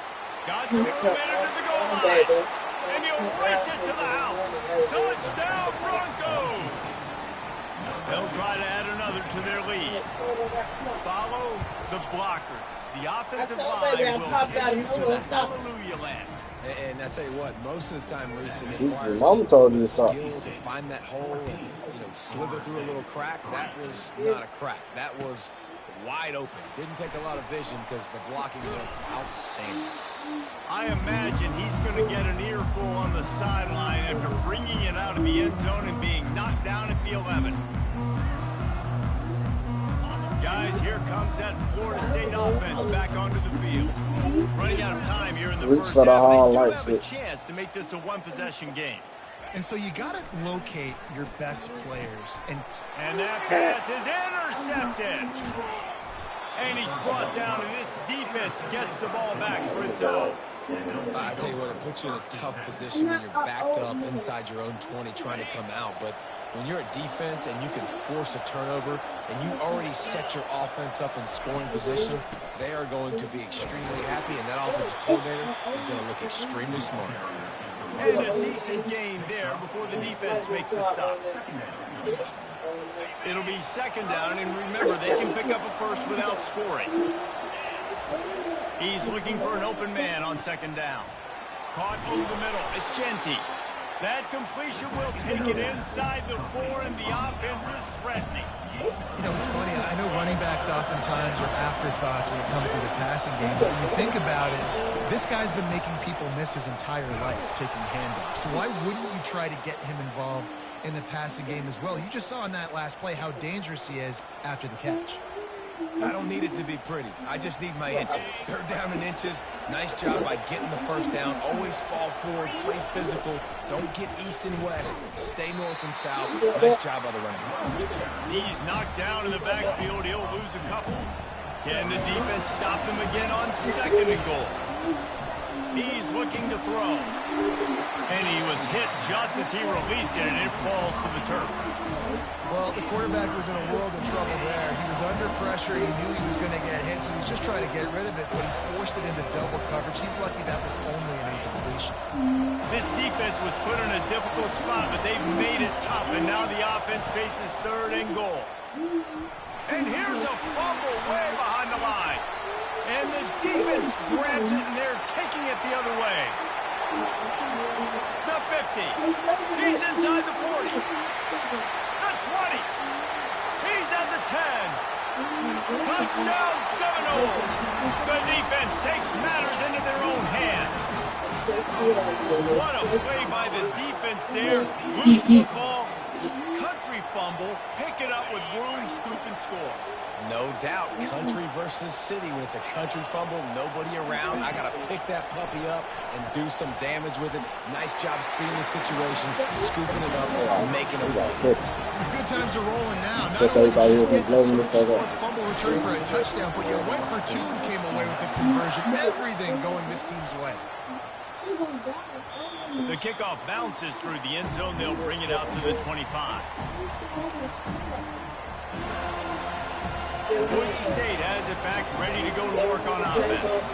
Got some movement into the goal line. And he'll race it to the house. Touchdown, Broncos! They'll try to add another to their lead. Follow the blockers. The offensive line will take you to the hallelujah land. And I tell you what, most of the time, Reese, it Your mom told you skill something. to find that hole and, slither through a little crack. That was not a crack. That was wide open. Didn't take a lot of vision because the blocking was outstanding. I imagine he's going to get an earful on the sideline after bringing it out of the end zone and being knocked down at the 11. Guys, here comes that Florida State offense back onto the field. Running out of time here in the first half. They do have a chance to make this a one-possession game. And so you got to locate your best players. And that pass is intercepted. And he's brought down, and this defense gets the ball back for its own. I tell you what, it puts you in a tough position when you're backed up inside your own 20 trying to come out. But when you're a defense and you can force a turnover and you already set your offense up in scoring position, they are going to be extremely happy, and that offensive coordinator is going to look extremely smart. And a decent gain there before the defense makes the stop. It'll be 2nd down, and remember, they can pick up a first without scoring. He's looking for an open man on 2nd down. Caught over the middle. It's Genty. That completion will take it inside the 4, and the offense is threatening. It's funny. I know running backs oftentimes are afterthoughts when it comes to the passing game, but when you think about it, this guy's been making people miss his entire life taking handoffs. So why wouldn't you try to get him involved in the passing game as well? You just saw in that last play how dangerous he is after the catch. I don't need it to be pretty. I just need my inches. 3rd down in inches. Nice job by getting the first down. Always fall forward, play physical. Don't get east and west. Stay north and south. Nice job by the running back. He's knocked down in the backfield. He'll lose a couple. Can the defense stop him again on 2nd and goal? He's looking to throw. And he was hit just as he released it, and it falls to the turf. Well, the quarterback was in a world of trouble there. He was under pressure. He knew he was going to get hit, so he was just trying to get rid of it, but he forced it into double coverage. He's lucky that was only an incompletion. This defense was put in a difficult spot, but they've made it tough, and now the offense faces 3rd and goal. And here's a fumble way behind the line. And the defense grabs it, and they're taking it the other way. The 50. He's inside the 40. The 20. He's at the 10. Touchdown, Seminoles. The defense takes matters into their own hands. What a play by the defense there. Loose football. Country fumble. Pick it up with room, scoop, and score. No doubt, country versus city. When it's a country fumble, nobody around. I got to pick that puppy up and do some damage with it. Nice job seeing the situation, scooping it up, making a play. Good times are rolling now. Not only did you get the fumble return for a touchdown, but you went for 2 and came away with the conversion. Everything going this team's way. The kickoff bounces through the end zone. They'll bring it out to the 25. Boise State has it back, ready to go to work on offense.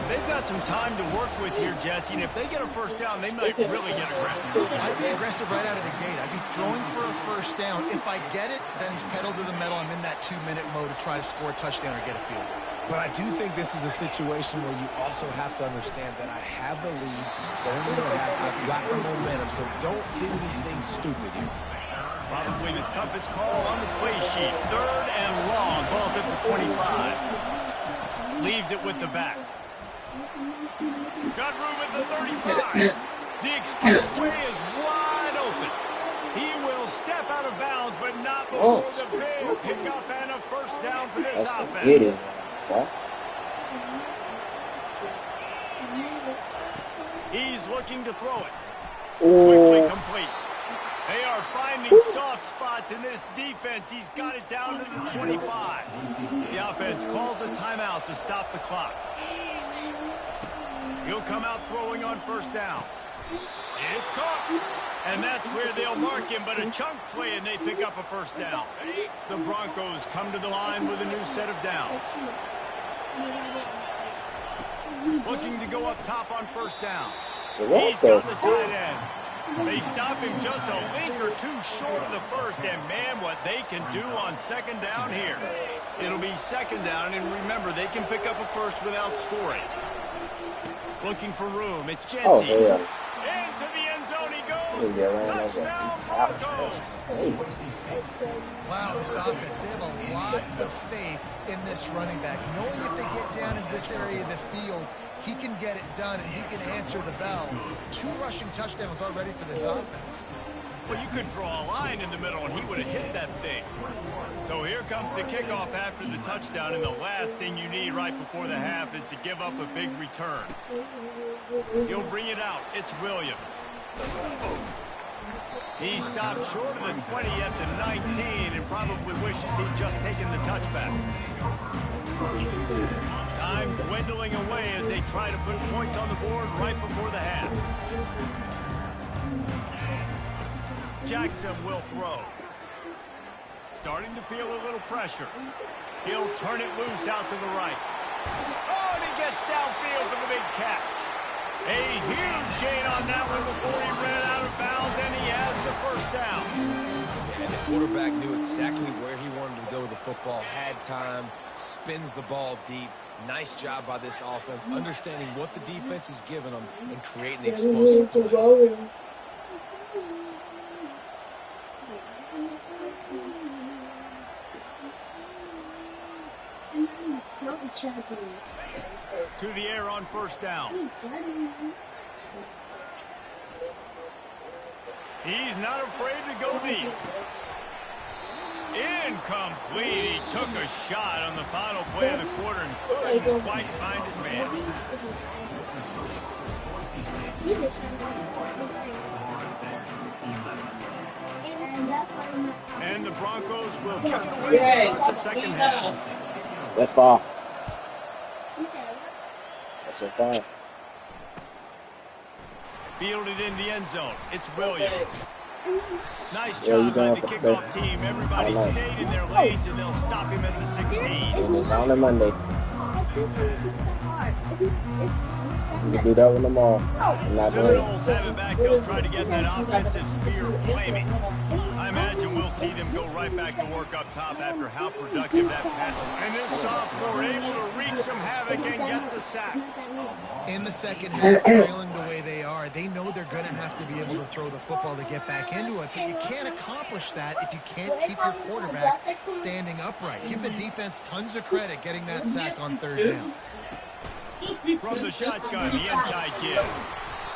They've got some time to work with here, Jesse, and if they get a first down, they might really get aggressive. I'd be aggressive right out of the gate. I'd be throwing for a first down. If I get it, then it's pedal to the metal. I'm in that 2-minute mode to try to score a touchdown or get a field. But I do think this is a situation where you also have to understand that I have the lead going into the half. I've got the momentum, so don't do anything stupid here. Probably the toughest call on the play sheet. 3rd and long. Ball's at the 25. Leaves it with the back. Got room at the 35. The expressway is wide open. He will step out of bounds, but not before the big pickup and a first down for this offense. He's looking to throw it. Quickly complete. They are finding soft spots in this defense. He's got it down to the 25. The offense calls a timeout to stop the clock. He'll come out throwing on first down. It's caught. And that's where they'll mark him, but a chunk play and they pick up a first down. The Broncos come to the line with a new set of downs. Looking to go up top on first down. He's got the tight end. They stop him just a link or two short of the first, and man, what they can do on second down here. It'll be second down, and remember, they can pick up a first without scoring. Looking for room, it's Genty. Oh, yeah. Into the end zone he goes. Touchdown, Broncos. Wow, this offense, they have a lot of faith in this running back. Knowing if they get down into this area of the field, he can get it done and he can answer the bell. 2 rushing touchdowns already for this offense. Well, you could draw a line in the middle and he would have hit that thing. So here comes the kickoff after the touchdown, and the last thing you need right before the half is to give up a big return. He'll bring it out. It's Williams. He stopped short of the 20 at the 19 and probably wishes he'd just taken the touchback. Time dwindling away as they try to put points on the board right before the half. Jackson will throw. Starting to feel a little pressure. He'll turn it loose out to the right. Oh, and he gets downfield for the big catch. A huge gain on that one before he ran out of bounds, and he has the first down. Yeah, the quarterback knew exactly where he wanted to go with the football, had time, spins the ball deep. Nice job by this offense, understanding what the defense is giving them and creating explosive play. To the air on first down. He's not afraid to go deep. Incomplete. He took a shot on the final play of the quarter and couldn't quite find his man. And the Broncos will kick it away to start the second half. That's far. That's so far. Fielded in the end zone. It's Williams. Nice job by the kickoff team. Everybody stayed in their lanes, and they'll stop him at the 16. And it's on a Monday. You can do that one tomorrow. Seminoles have it back. They'll try to get that offensive spear flaming. I imagine we'll see them go right back to work up top after how productive that pass. And this sophomore able to wreak some havoc and get the sack. In the second half, trailing the way they are, they know they're going to have to be able to throw the football to get back into it, but you can't accomplish that if you can't keep your quarterback standing upright. Give the defense tons of credit getting that sack on third down. From the shotgun, the inside give.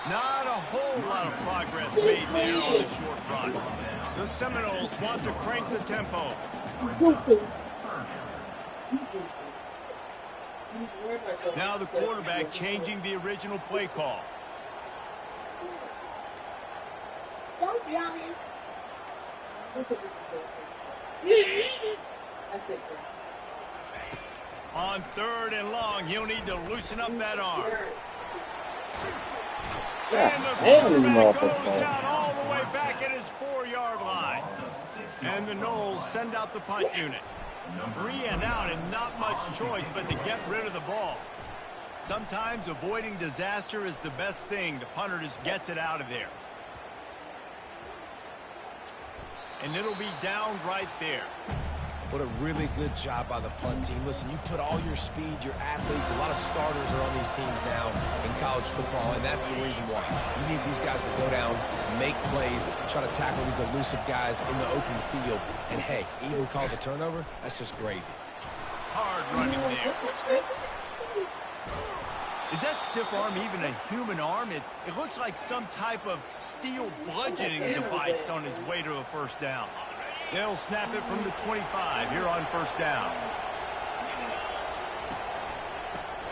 Not a whole lot of progress made there on the short run. The Seminoles want to crank the tempo. Now the quarterback changing the original play call. Don't run. On third and long, he'll need to loosen up that arm. And the quarterback goes down all the way back at his 4-yard line. And the Noles send out the punt unit. 3 and out and not much choice but to get rid of the ball. Sometimes avoiding disaster is the best thing. The punter just gets it out of there. And it'll be down right there. What a really good job by the punt team. Listen, you put all your speed, your athletes, a lot of starters are on these teams now in college football, and that's the reason why. You need these guys to go down, make plays, try to tackle these elusive guys in the open field. And, hey, even cause a turnover, that's just gravy. Hard running there. Is that stiff arm even a human arm? It looks like some type of steel bludgeoning device on his way to a first down. They'll snap it from the 25 here on first down.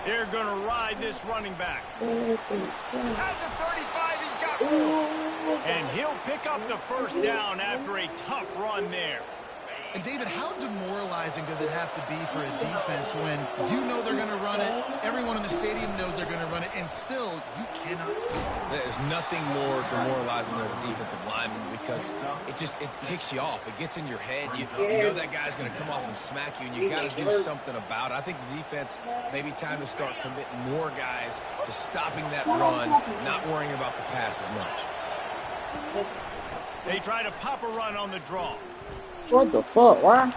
They're going to ride this running back. At the 35, he's got room. And he'll pick up the first down after a tough run there. And David, how demoralizing does it have to be for a defense when you know they're going to run it, everyone in the stadium knows they're going to run it, and still you cannot stop it? There's nothing more demoralizing as a defensive lineman because it ticks you off. It gets in your head. You know that guy's going to come off and smack you, and you got to do something about it. I think the defense maybe time to start committing more guys to stopping that run, not worrying about the pass as much. They try to pop a run on the draw. What the fuck? Why?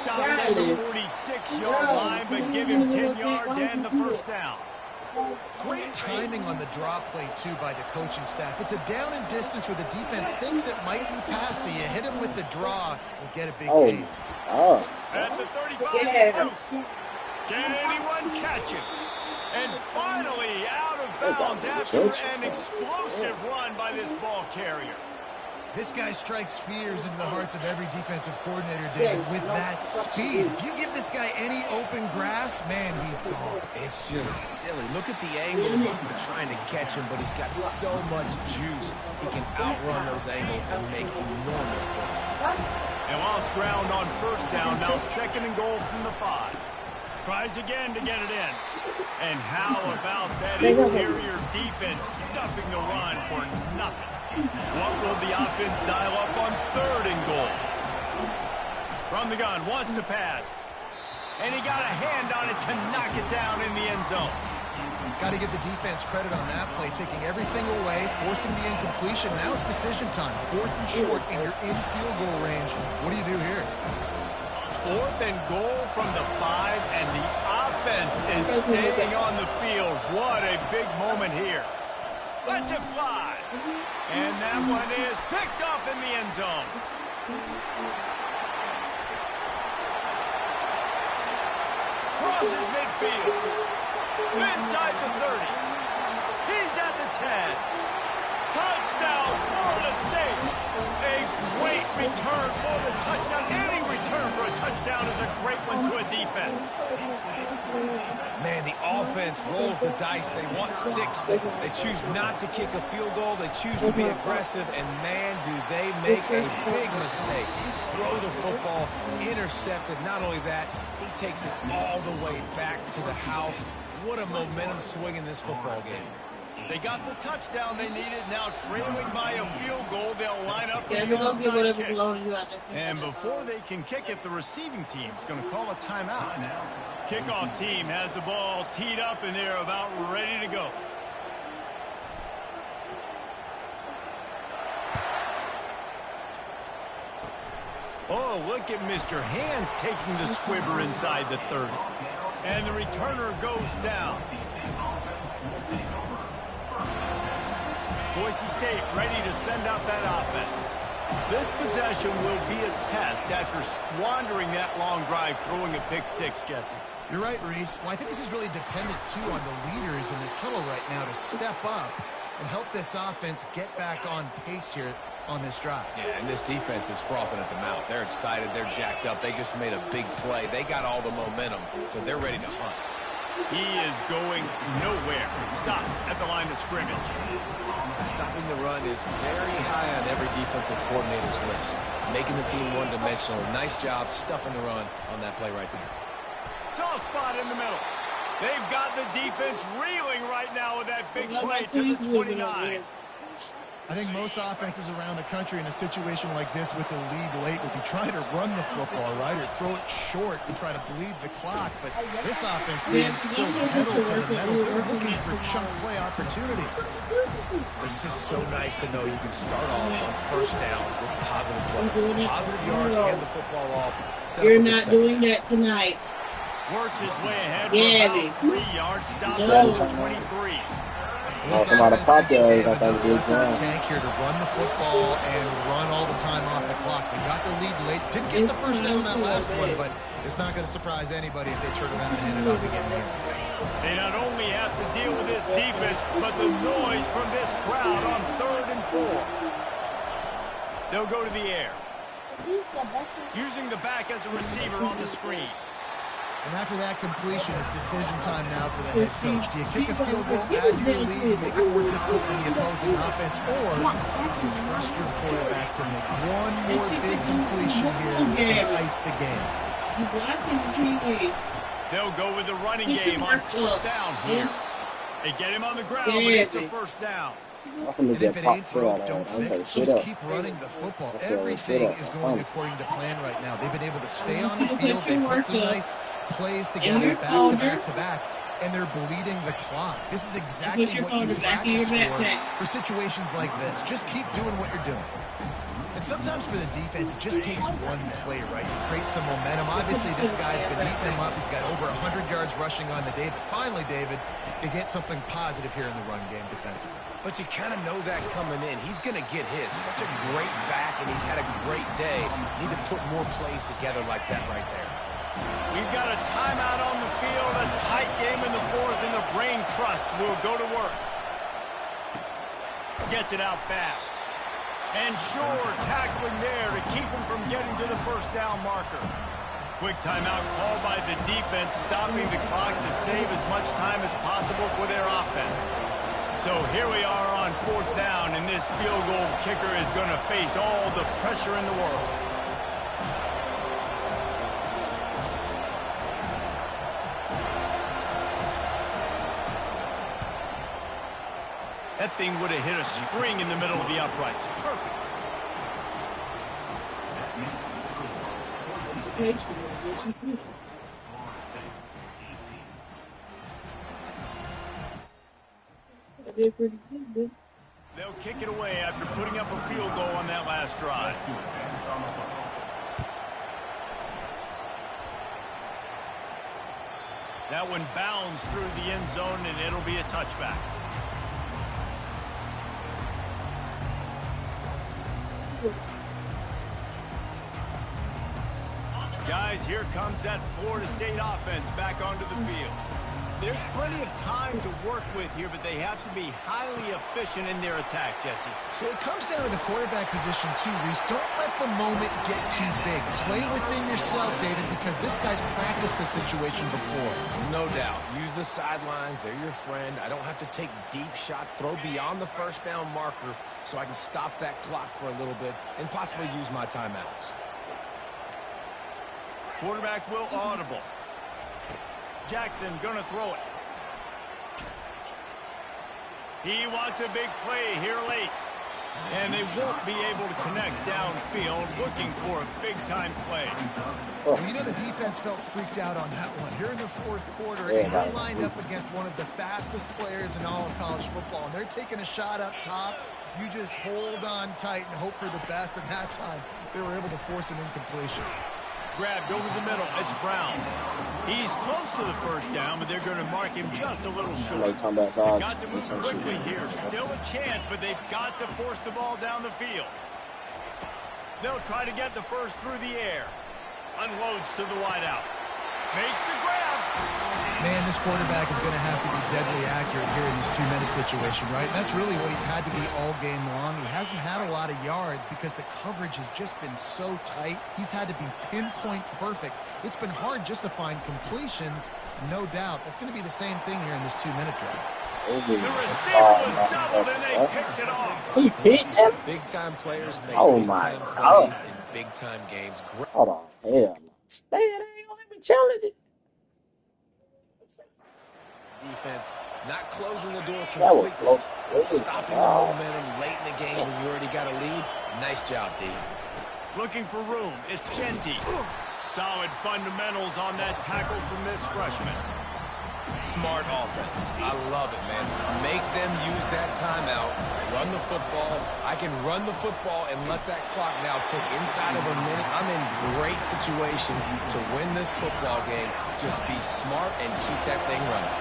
Stop at the 46-yard line, but give him 10 yards and the first down. Great timing on the draw play, too, by the coaching staff. It's a down and distance where the defense thinks it might be pass, so you hit him with the draw and get a big gain. Oh. At the 35, he's loose. Can anyone catch him? And finally out of bounds after an explosive run by this ball carrier. This guy strikes fears into the hearts of every defensive coordinator, David, with that speed. If you give this guy any open grass, man, he's gone. It's just silly. Look at the angles. People are trying to catch him, but he's got so much juice. He can outrun those angles and make enormous plays. And lost ground on first down. Now second and goal from the 5. Tries again to get it in. And how about that interior defense stuffing the run for nothing? What will the offense dial up on third and goal? From the gun, wants to pass. And he got a hand on it to knock it down in the end zone. Got to give the defense credit on that play, taking everything away, forcing the incompletion. Now it's decision time. 4th and short, and you're in field goal range. What do you do here? 4th and goal from the 5, and the offense is staying on the field. What a big moment here. Lets it fly. And that one is picked off in the end zone. Crosses midfield. Inside the 30. He's at the 10. Touchdown, Florida State. A great return for the touchdown. Any return for a touchdown is a great one to a defense. Man, the offense rolls the dice. They want 6. They choose not to kick a field goal. They choose to be aggressive. And, man, do they make a big mistake. Throw the football, intercepted. Not only that, he takes it all the way back to the house. What a momentum swing in this football game. They got the touchdown they needed. Now trailing by a field goal, they'll line up for the onside kick. And before they can kick it, the receiving team's going to call a timeout. Kickoff team has the ball teed up, and they're about ready to go. Oh, look at Mr. Hands taking the squibber inside the 30. And the returner goes down. Boise State ready to send out that offense. This possession will be a test after squandering that long drive, throwing a pick 6, Jesse. You're right, Reese. Well, I think this is really dependent, too, on the leaders in this huddle right now to step up and help this offense get back on pace here on this drive. Yeah, and this defense is frothing at the mouth. They're excited. They're jacked up. They just made a big play. They got all the momentum, so they're ready to hunt. He is going nowhere. Stop at the line of scrimmage. Stopping the run is very high on every defensive coordinator's list. Making the team one-dimensional. Nice job stuffing the run on that play right there. Soft spot in the middle. They've got the defense reeling right now with that big play to the 29. I think most offenses around the country in a situation like this with the lead late would be trying to run the football, right, or throw it short to try to bleed the clock. But this offense, man, still pedal to the metal. They're looking for chunk play opportunities. It's just so nice to know you can start off on first down with positive plays. Positive yards, hand the football off. You're not doing that tonight. Works his way ahead for about 3 yards. Stop at 23. Well, this Somebody offense popped thinks that your they ass. I have thought enough you did left in the fine. tank here to run the football and run all the time off the clock. They got the lead late. Didn't get the first down that last one, but it's not going to surprise anybody if they turn around and hand it off again here. They not only have to deal with this defense, but the noise from this crowd on 3rd and 4. They'll go to the air, using the back as a receiver on the screen. And after that completion, it's decision time now for the head coach. Do you kick a field goal, add to your lead, make it more difficult for the opposing offense, or do you trust your quarterback to make one more big completion here and ice the game? They'll go with the running game on 4th down here. They get him on the ground, but it's a first down. And if it ain't broke, don't fix it. Just keep running the football. Everything is going according to plan right now. They've been able to stay on the field. They put some nice plays together, back to back to back, and they're bleeding the clock. This is exactly what you practice for situations like this. Just keep doing what you're doing. And sometimes for the defense, it just takes one play, right, to create some momentum. Obviously, this guy's been eating them up. He's got over 100 yards rushing on the day. But finally, David, you get something positive here in the run game defensively. But you kind of know that coming in. He's going to get his. Such a great back, and he's had a great day. Need to put more plays together like that right there. We've got a timeout on the field, a tight game in the 4th, and the Brain Trust will go to work. Gets it out fast. And Shore tackling there to keep him from getting to the first down marker. Quick timeout called by the defense, stopping the clock to save as much time as possible for their offense. So here we are on 4th down, and this field goal kicker is going to face all the pressure in the world. That thing would have hit a string in the middle of the uprights. Perfect. They'll kick it away after putting up a field goal on that last drive. That one bounds through the end zone, and it'll be a touchback. Guys, here comes that Florida State offense back onto the field. There's plenty of time to work with here, but they have to be highly efficient in their attack, Jesse. So it comes down to the quarterback position too, Reese. Don't let the moment get too big. Play within yourself, David, because this guy's practiced the situation before. No doubt. Use the sidelines. They're your friend. I don't have to take deep shots. Throw beyond the first down marker so I can stop that clock for a little bit and possibly use my timeouts. Quarterback will audible. Jackson gonna throw it. He wants a big play here late. And they won't be able to connect downfield, looking for a big-time play. Well, you know the defense felt freaked out on that one. Here in the 4th quarter, and you're lined up against one of the fastest players in all of college football, and they're taking a shot up top. You just hold on tight and hope for the best, and that time they were able to force an incompletion. Grabbed over the middle. It's Brown. He's close to the first down, but they're going to mark him just a little short. They've got to move quickly here. Still a chance, but they've got to force the ball down the field. They'll try to get the first through the air. Unloads to the wideout. Makes the grab. Man, this quarterback is going to have to be deadly accurate here in this 2-minute situation, right? And that's really what he's had to be all game long. He hasn't had a lot of yards because the coverage has just been so tight. He's had to be pinpoint perfect. It's been hard just to find completions, no doubt. That's going to be the same thing here in this 2-minute drive. The receiver was doubled, and they picked it off. He picked him? Big-time players make big-time plays in big-time games. Hold on. Hell no. Man, I ain't gonna let me challenge it. Defense not closing the door completely, but stopping the momentum late in the game when you already got a lead. Nice job, D. Looking for room. It's Genty. Solid fundamentals on that tackle from this freshman. Smart offense. I love it, man. Make them use that timeout. Run the football. I can run the football and let that clock now tick inside of a minute. I'm in great situation to win this football game. Just be smart and keep that thing running.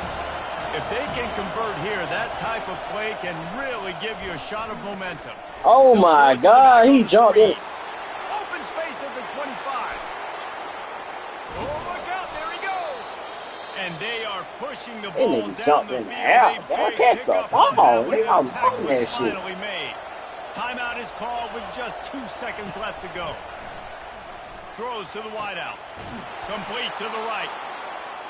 If they can convert here, that type of play can really give you a shot of momentum. Oh my God, he jumped in. Open space at the 25. Oh, look out, there he goes. And they are pushing the ball down jumped the in field. the air. A Bro, big catch the pickup on ball. that one. Nigga, The I'm tackle running that was shit. finally made. Timeout is called with just 2 seconds left to go. Throws to the wideout. Complete to the right.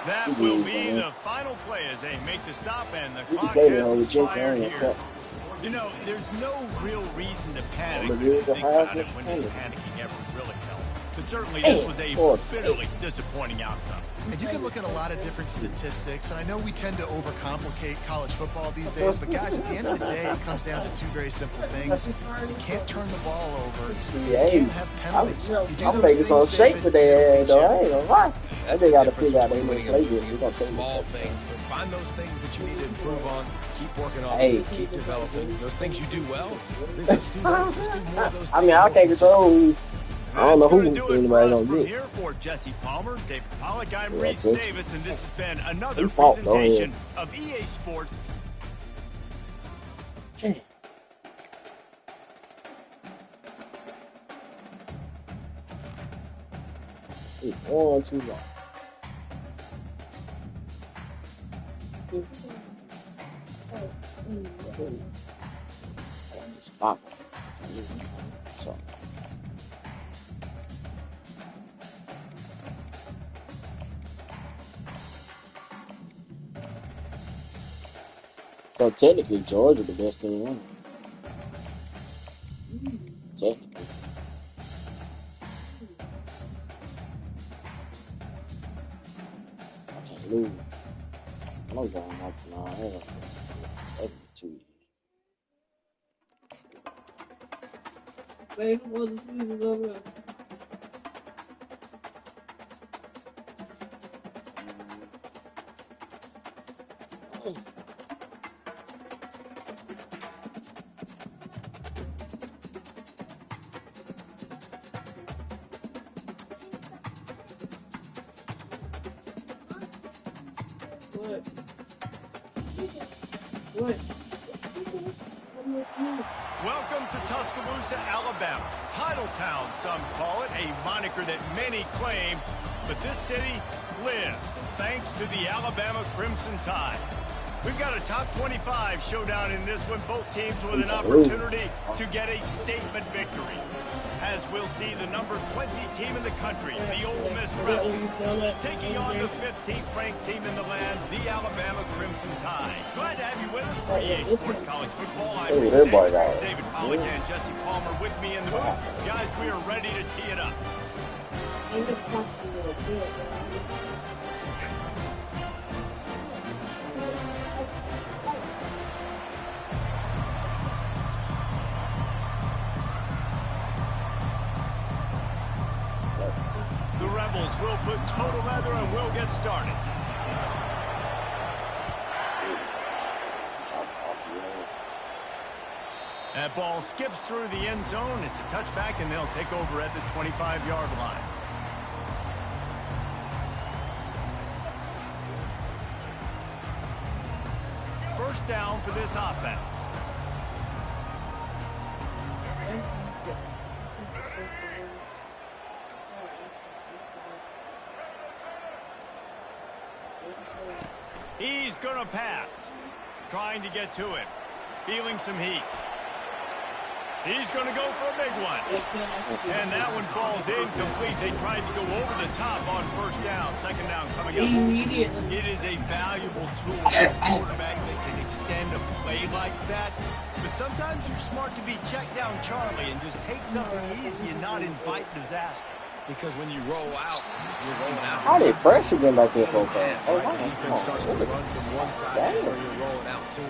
That will be the final play as they make the stop, and the clock has expired here. You know, there's no real reason to panic when you think about it when panicking ever really helps. But certainly this was a bitterly disappointing outcome. And you can look at a lot of different statistics, and I know we tend to overcomplicate college football these days, but guys, at the end of the day, it comes down to 2 very simple things. You can't turn the ball over. You can't have penalties. I'm making some shape for their ass, though. I ain't gonna lie. They got to figure out they need to play this. Small things, but find those things that you need to improve on. Keep working on them. Keep developing. Those things you do well, just do those. Just do more of those things. I mean, I can't control. I don't know who anybody gonna From get. here for Jesse Palmer, David Pollack, I'm Yeah, Reese that's it. Davis, and this has been another He fought, though, presentation of EA Sports. It's on too long. Stop. So. So technically, Georgia the best team in. Technically. I can't lose. I'm going up now. Every 2 years. Baby, what's the season over? What? What? Welcome to Tuscaloosa, Alabama. Titletown, some call it, a moniker that many claim, but this city lives thanks to the Alabama Crimson Tide. We've got a top 25 showdown in this one, both teams with an opportunity to get a statement victory. As we'll see the number 20 team in the country, the Ole Miss Rebels, taking on the 15th ranked team in the land, the Alabama Crimson Tide. Glad to have you with us for EA Sports College Football. I'm Reese Davis, David Pollack and Jesse Palmer with me in the booth. Guys, we are ready to tee it up. The Rebels will put total leather and we'll get started. That ball skips through the end zone. It's a touchback, and they'll take over at the 25-yard line. First down for this offense. He's going to pass. Trying to get to him. Feeling some heat. He's going to go for a big one. And that one falls incomplete. They tried to go over the top on first down. Second down coming up. It is a valuable tool for a quarterback that can extend a play like that. But sometimes you're smart to be check down Charlie and just take something easy and not invite disaster. Because when you roll out, you're rolling out. How did pressure get like this so fast? Oh, right. The defense starts to run from one side to where you're rolling out to.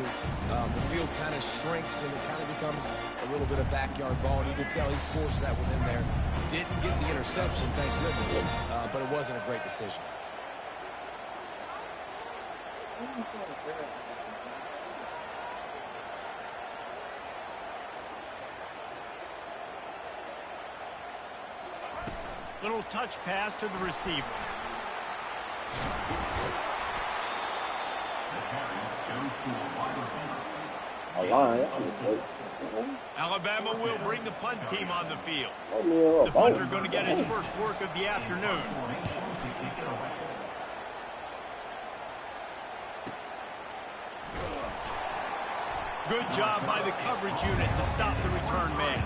The field kind of shrinks and it kind of becomes a little bit of backyard ball. And you can tell he forced that one in there. Didn't get the interception, thank goodness, but it wasn't a great decision. Little touch pass to the receiver. A line. Alabama will bring the punt team on the field. The The punter going to get his first work of the afternoon. Good job by the coverage unit to stop the return man.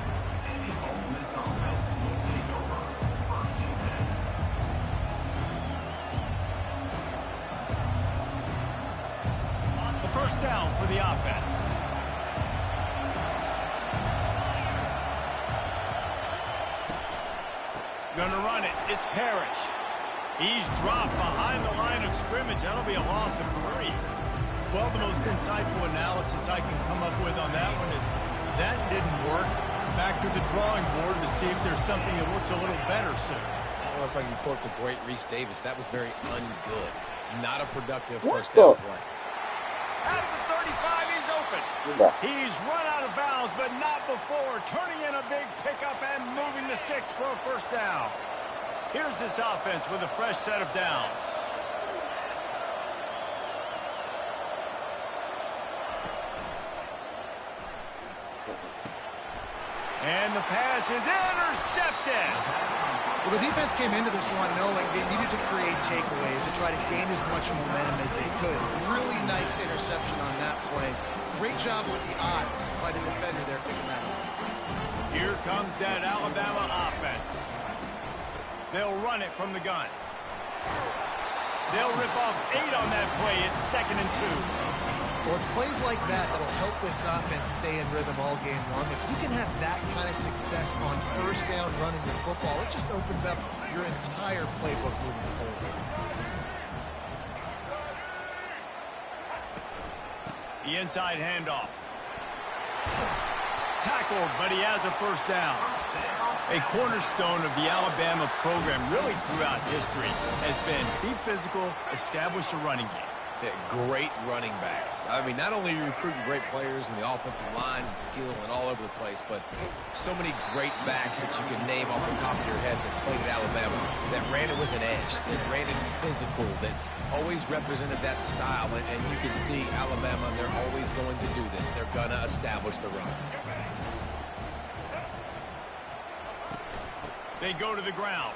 A first down for the offense. Gonna run it. It's Parrish. He's dropped behind the line of scrimmage. That'll be a loss of 3. Well, the most insightful analysis I can come up with on that one is that didn't work. Back to the drawing board to see if there's something that works a little better soon. I don't know if I can quote the great Reese Davis. That was very ungood. Not a productive What first the- down play. At the 35, he's open. He's run out of bounds, but not before turning in a big pickup and moving the sticks for a first down. Here's this offense with a fresh set of downs. And the pass is intercepted. Well, the defense came into this one knowing they needed to create takeaways to try to gain as much momentum as they could. Really nice interception on that play. Great job with the eyes by the defender there picking that up. Here comes that Alabama offense. They'll run it from the gun. They'll rip off 8 on that play. It's 2nd and 2. Well, it's plays like that that'll help this offense stay in rhythm all game long. If you can have that kind of success on first down running the football, it just opens up your entire playbook moving forward. The inside handoff. Tackled, but he has a first down. A cornerstone of the Alabama program really throughout history has been be physical, establish a running game. Yeah, great running backs. I mean, not only are you recruiting great players in the offensive line and skill and all over the place, but so many great backs that you can name off the top of your head that played at Alabama, that ran it with an edge, that ran it physical, that always represented that style. And you can see Alabama, they're always going to do this. They're going to establish the run. They go to the ground.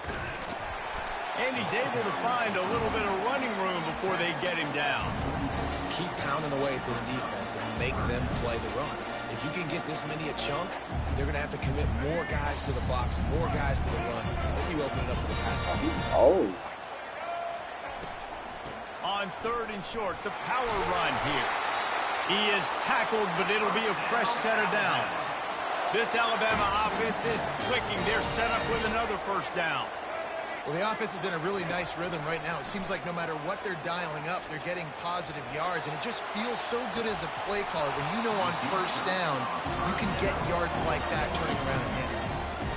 And he's able to find a little bit of running room before they get him down. Keep pounding away at this defense and make them play the run. If you can get this many a chunk, they're going to have to commit more guys to the box, more guys to the run. Then you open it up for the pass. Oh. On 3rd and short, the power run here. He is tackled, but it'll be a fresh set of downs. This Alabama offense is clicking. They're set up with another first down. Well, the offense is in a really nice rhythm right now. It seems like no matter what they're dialing up, they're getting positive yards, and it just feels so good as a play caller when you know on first down you can get yards like that turning around and handing it.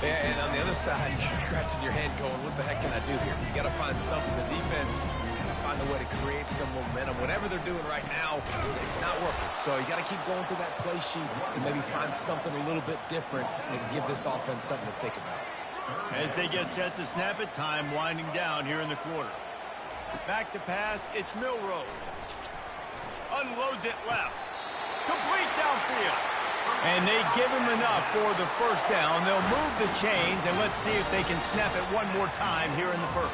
Yeah, and on the other side, you're scratching your head going, what the heck can I do here? You got to find something. The defense has got to find a way to create some momentum. Whatever they're doing right now, it's not working. So you got to keep going through that play sheet and maybe find something a little bit different and give this offense something to think about. As they get set to snap it, time winding down here in the quarter. Back to pass, it's Milroe. Unloads it left. Complete downfield. And they give him enough for the first down. They'll move the chains, and let's see if they can snap it one more time here in the first.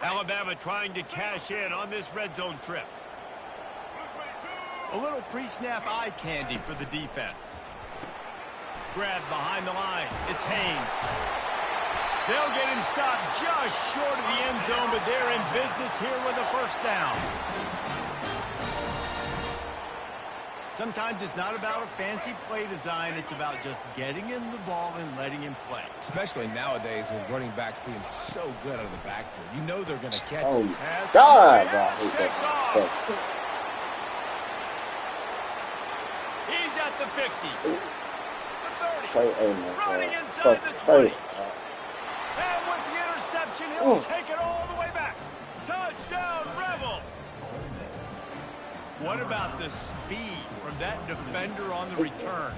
Alabama trying to cash in on this red zone trip. A little pre-snap eye candy for the defense. Grabbed behind the line. It's Haynes. They'll get him stopped just short of the end zone, but they're in business here with a first down. Sometimes it's not about a fancy play design. It's about just getting him the ball and letting him play. Especially nowadays with running backs being so good out of the backfield. You know they're going to catch. Oh, Pass God. it's kicked off. He's at the 50. The 30. Say, oh my Running God. inside the 20. Say, And with the interception, he'll take it all the way back. Touchdown, Rebels. What about the speed from that defender on the return?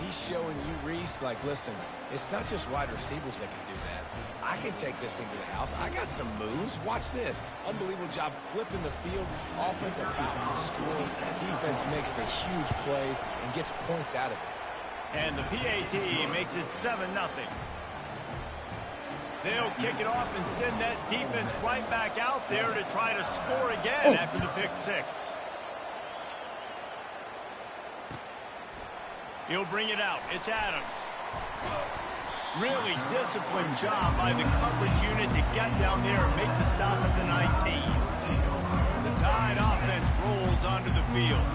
He's showing you, Reese, like, listen, it's not just wide receivers that can do that. I can take this thing to the house. I got some moves. Watch this. Unbelievable job flipping the field. Offense about to score. Defense makes the huge plays and gets points out of it. And the PAT makes it 7-0. They'll kick it off and send that defense right back out there to try to score again after the pick six. He'll bring it out. It's Adams. Really disciplined job by the coverage unit to get down there and make the stop at the 19. The Tide offense rolls onto the field.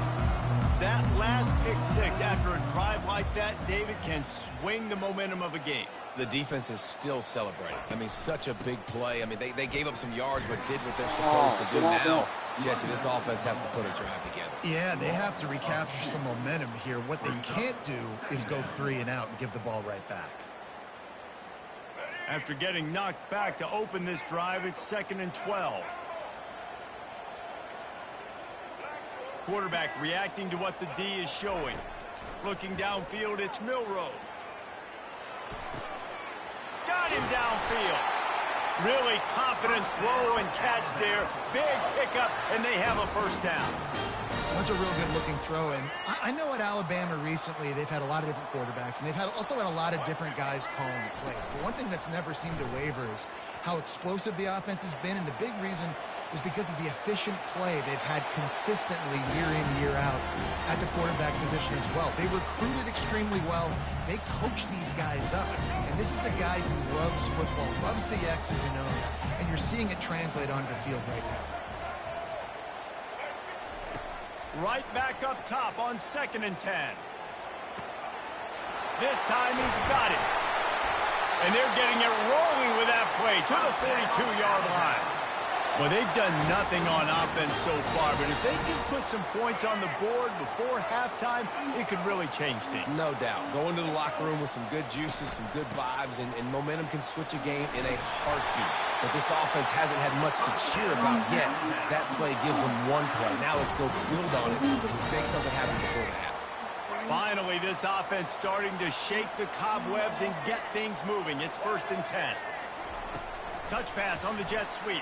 That last pick six after a drive like that, David, can swing the momentum of a game. The defense is still celebrating. I mean, such a big play. I mean, they gave up some yards but did what they're supposed to do. Now, Jesse, this offense has to put a drive together. Yeah, they have to recapture some momentum here. What they can't do is go 3 and out and give the ball right back. After getting knocked back to open this drive, it's 2nd and 12. Quarterback reacting to what the D is showing. Looking downfield, it's Milroe. Got him downfield. Really confident throw and catch there. Big pickup, and they have a first down. That's a real good-looking throw. And I know at Alabama recently they've had a lot of different quarterbacks, and they've also had a lot of different guys calling the plays. But one thing that's never seemed to waver is how explosive the offense has been, and the big reason is because of the efficient play they've had consistently year in, year out at the quarterback position as well. They recruited extremely well. They coach these guys up. And this is a guy who loves football, loves the X's and O's, and you're seeing it translate onto the field right now. Right back up top on 2nd and 10. This time he's got it. And they're getting it rolling with that play to the 42-yard line. Well, they've done nothing on offense so far, but if they can put some points on the board before halftime, it could really change things. No doubt. Go into the locker room with some good juices, some good vibes, and momentum can switch a game in a heartbeat. But this offense hasn't had much to cheer about yet. That play gives them one play. Now let's go build on it and make something happen before the half. Finally, this offense starting to shake the cobwebs and get things moving. It's 1st and 10. Touch pass on the jet sweep.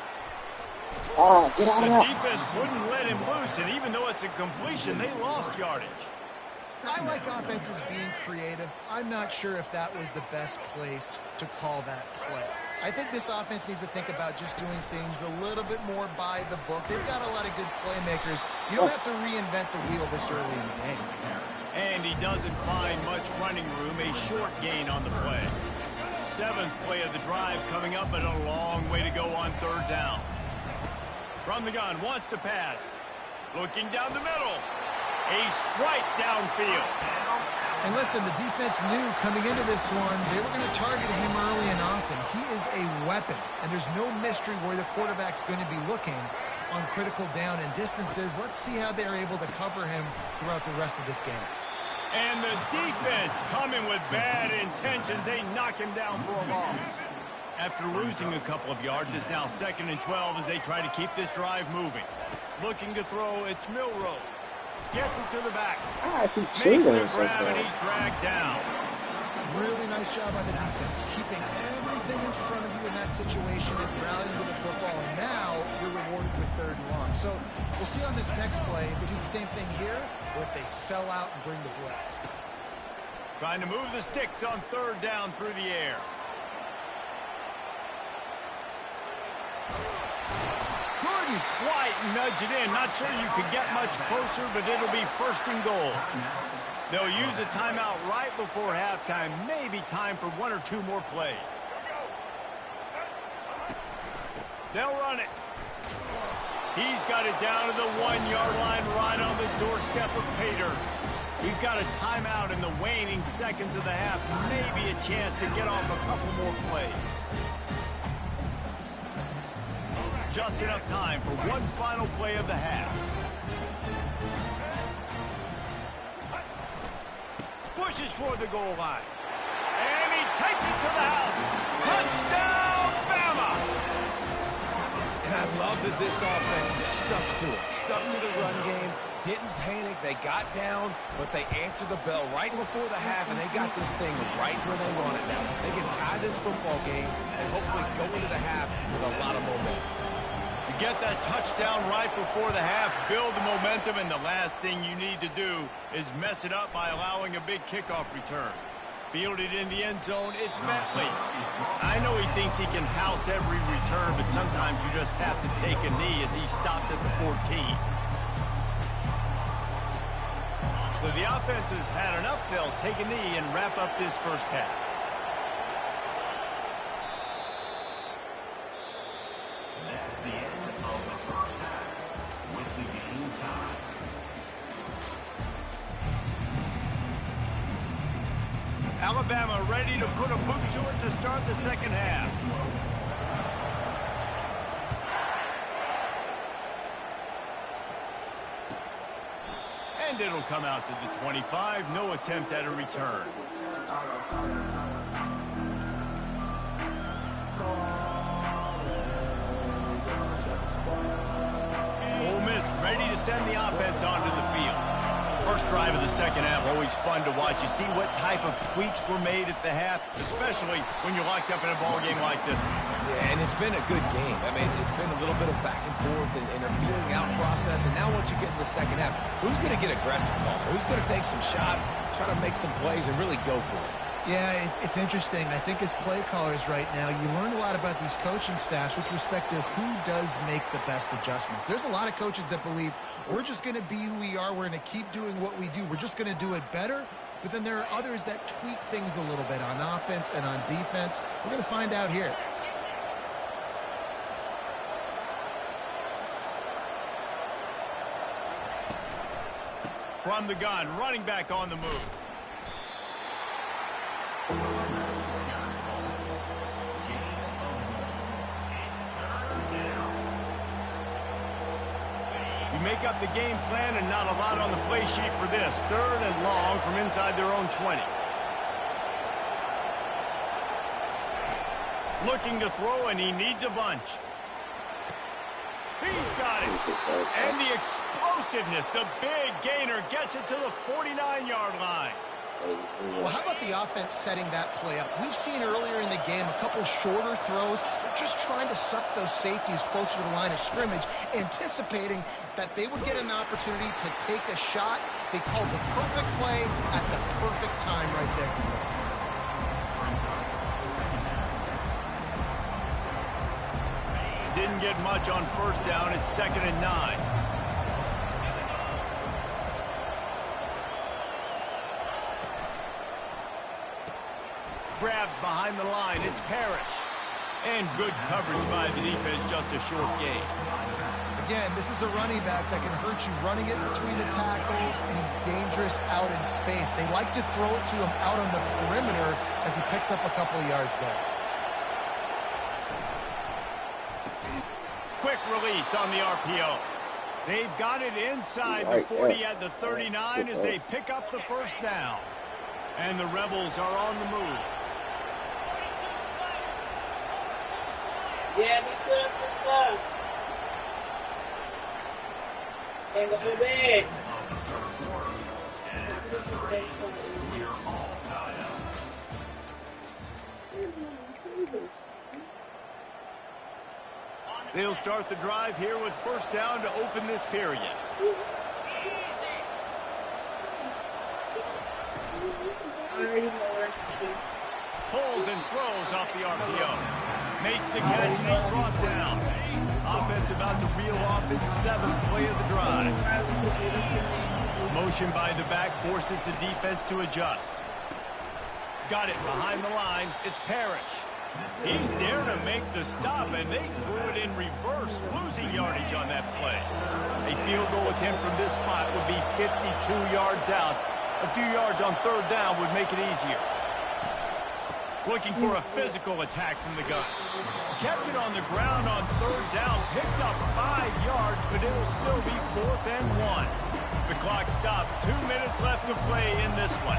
Get out of The there. defense wouldn't let him loose, and even though it's a completion, they lost yardage. I like offenses being creative. I'm not sure if that was the best place to call that play. I think this offense needs to think about just doing things a little bit more by the book. They've got a lot of good playmakers. You don't have to reinvent the wheel this early in the game. And he doesn't find much running room, a short gain on the play. 7th play of the drive coming up, but a long way to go on 3rd down. From the gun, wants to pass. Looking down the middle. A strike downfield. And listen, the defense knew coming into this one, they were going to target him early and often. He is a weapon, and there's no mystery where the quarterback's going to be looking on critical down and distances. Let's see how they're able to cover him throughout the rest of this game. And the defense coming with bad intentions. They knock him down for a loss. After losing a couple of yards, it's now 2nd and 12 as they try to keep this drive moving. Looking to throw, it's Milroe. Gets it to the back. He Makes cheating the so grab, and far. he's dragged down. Really nice job by the defense, keeping everything in front of you in that situation and rallying to the football. And now you're rewarded with 3rd and long. So we'll see on this next play if they do the same thing here or if they sell out and bring the blitz. Trying to move the sticks on 3rd down through the air. Couldn't quite nudge it in. Not sure you could get much closer, but it'll be 1st and goal. They'll use a timeout right before halftime. Maybe time for 1 or 2 more plays. They'll run it. He's got it down to the 1-yard line right on the doorstep of Pater. We've got a timeout in the waning seconds of the half. Maybe a chance to get off a couple more plays. Just enough time for one final play of the half. Pushes for the goal line. And he takes it to the house. Touchdown, Bama! And I love that this offense stuck to it, stuck to the run game, didn't panic. They got down, but they answered the bell right before the half, and they got this thing right where they want it now. They can tie this football game and hopefully go into the half with a lot of momentum. You get that touchdown right before the half, build the momentum, and the last thing you need to do is mess it up by allowing a big kickoff return. Fielded in the end zone, it's Bentley. I know he thinks he can house every return, but sometimes you just have to take a knee as he stopped at the 14. So the offense has had enough. They'll take a knee and wrap up this first half. That's the end of the first half with the game tied. Alabama ready to put a boot to it to start the second half. And it'll come out to the 25. No attempt at a return. Ole Miss ready to send the offense onto the field. First drive of the second half, always fun to watch. You see what type of tweaks were made at the half, especially when you're locked up in a ball game like this one. Yeah, and it's been a good game. I mean, it's been a little bit of back and forth and a feeling out process. And now once you get in the second half, who's going to get aggressive, Palmer? Who's going to take some shots, try to make some plays, and really go for it? Yeah, it's interesting. I think as play callers right now, you learn a lot about these coaching staffs with respect to who does make the best adjustments. There's a lot of coaches that believe we're just going to be who we are. We're going to keep doing what we do. We're just going to do it better. But then there are others that tweak things a little bit on offense and on defense. We're going to find out here. From the gun, running back on the move. You make up the game plan and not a lot on the play sheet for this. Third and long from inside their own 20. Looking to throw, and he needs a bunch. He's got it. And the explosiveness, the big gainer gets it to the 49-yard line. Well, how about the offense setting that play up? We've seen earlier in the game a couple shorter throws. They're just trying to suck those safeties closer to the line of scrimmage, anticipating that they would get an opportunity to take a shot. They called the perfect play at the perfect time right there. Didn't get much on first down. It's 2nd and 9. Grabbed behind the line. It's Parrish. And good coverage by the defense, just a short gain. Again, this is a running back that can hurt you running it between the tackles, and he's dangerous out in space. They like to throw it to him out on the perimeter as he picks up a couple of yards there. Quick release on the RPO. They've got it inside the 40 at the 39 as they pick up the first down. And the Rebels are on the move. Yeah, we put up the stuff. And go back. They'll start the drive here with first down to open this period. Pulls and throws off the RPO. Makes the catch and he's brought down. Offense about to reel off its 7th play of the drive. Motion by the back forces the defense to adjust. Got it behind the line. It's Parrish. He's there to make the stop, and they threw it in reverse, losing yardage on that play. A field goal attempt from this spot would be 52 yards out. A few yards on third down would make it easier. Looking for a physical attack from the gun. Kept it on the ground on third down. Picked up 5 yards, but it'll still be 4th and 1. The clock stopped. 2 minutes left to play in this one.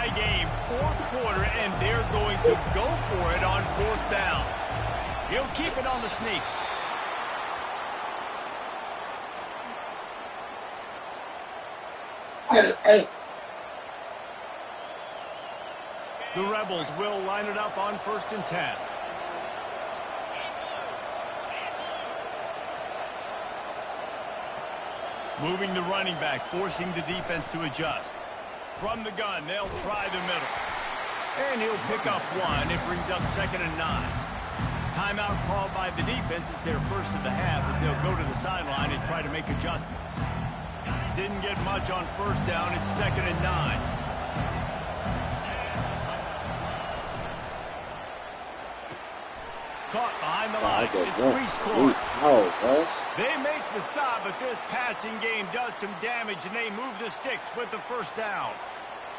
tie game, fourth quarter, and they're going to go for it on fourth down. He'll keep it on the sneak. The Rebels will line it up on 1st and 10. Moving the running back, forcing the defense to adjust. From the gun, they'll try the middle. And he'll pick up one. It brings up 2nd and 9. Timeout called by the defense. It's their first of the half as they'll go to the sideline and try to make adjustments. Didn't get much on 1st down. It's 2nd and 9. Caught behind the line. It's Grease Court. They make the stop, but this passing game does some damage, and they move the sticks with the 1st down.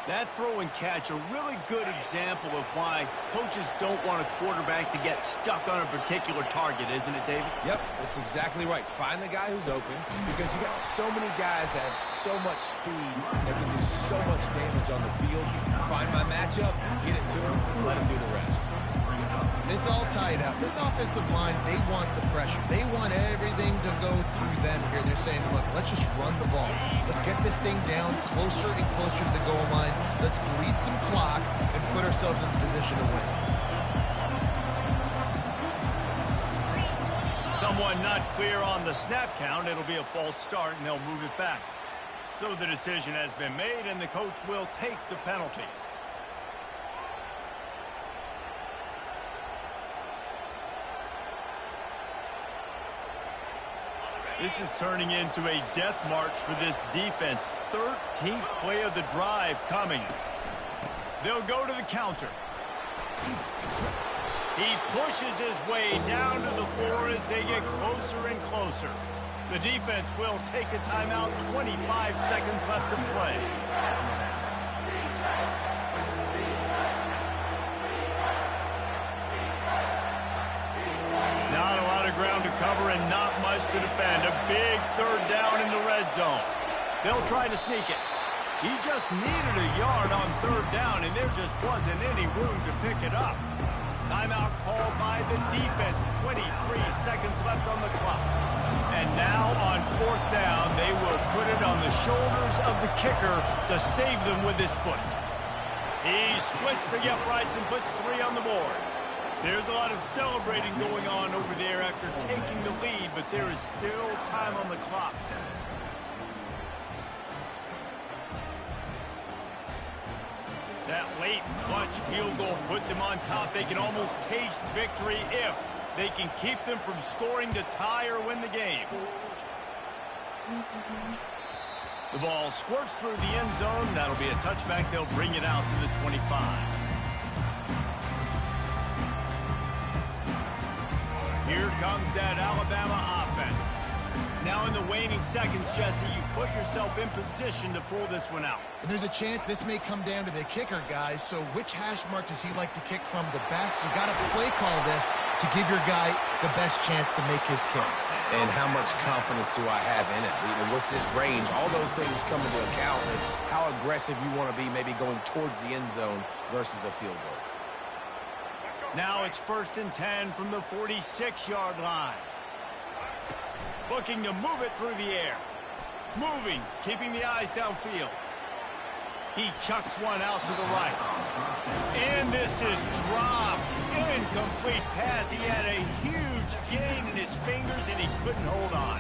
That throw and catch, a really good example of why coaches don't want a quarterback to get stuck on a particular target, isn't it, David? Yep, that's exactly right. Find the guy who's open, because you got so many guys that have so much speed that can do so much damage on the field. Find my matchup, get it to him, let him do the rest. It's all tied up. This offensive line, they want the pressure. They want everything to go through them here. They're saying, look, let's just run the ball. Let's get this thing down closer and closer to the goal line. Let's bleed some clock and put ourselves in a position to win. Someone not clear on the snap count. It'll be a false start, and they'll move it back. So the decision has been made, and the coach will take the penalty. This is turning into a death march for this defense. 13th play of the drive coming. They'll go to the counter. He pushes his way down to the floor as they get closer and closer. The defense will take a timeout. 25 seconds left to play. Not a lot of ground to cover and not much to defend. A big 3rd down in the red zone. They'll try to sneak it. He just needed a yard on 3rd down, and there just wasn't any room to pick it up. Timeout called by the defense. 23 seconds left on the clock. And now on 4th down, they will put it on the shoulders of the kicker to save them with his foot. He splits the uprights and puts 3 on the board. There's a lot of celebrating going on over there after taking the lead, but there is still time on the clock. That late clutch field goal put them on top. They can almost taste victory if they can keep them from scoring to tie or win the game. The ball squirts through the end zone. That'll be a touchback. They'll bring it out to the 25. Here comes that Alabama offense. Now in the waning seconds, Jesse, you've put yourself in position to pull this one out. And there's a chance this may come down to the kicker, guys. So which hash mark does he like to kick from the best? You got to play call this to give your guy the best chance to make his kick. And how much confidence do I have in it? What's this range? All those things come into account with how aggressive you want to be maybe going towards the end zone versus a field goal. Now it's 1st and 10 from the 46-yard line. Looking to move it through the air. Moving, keeping the eyes downfield. He chucks one out to the right. And this is dropped. Incomplete pass. He had a huge gain in his fingers, and he couldn't hold on.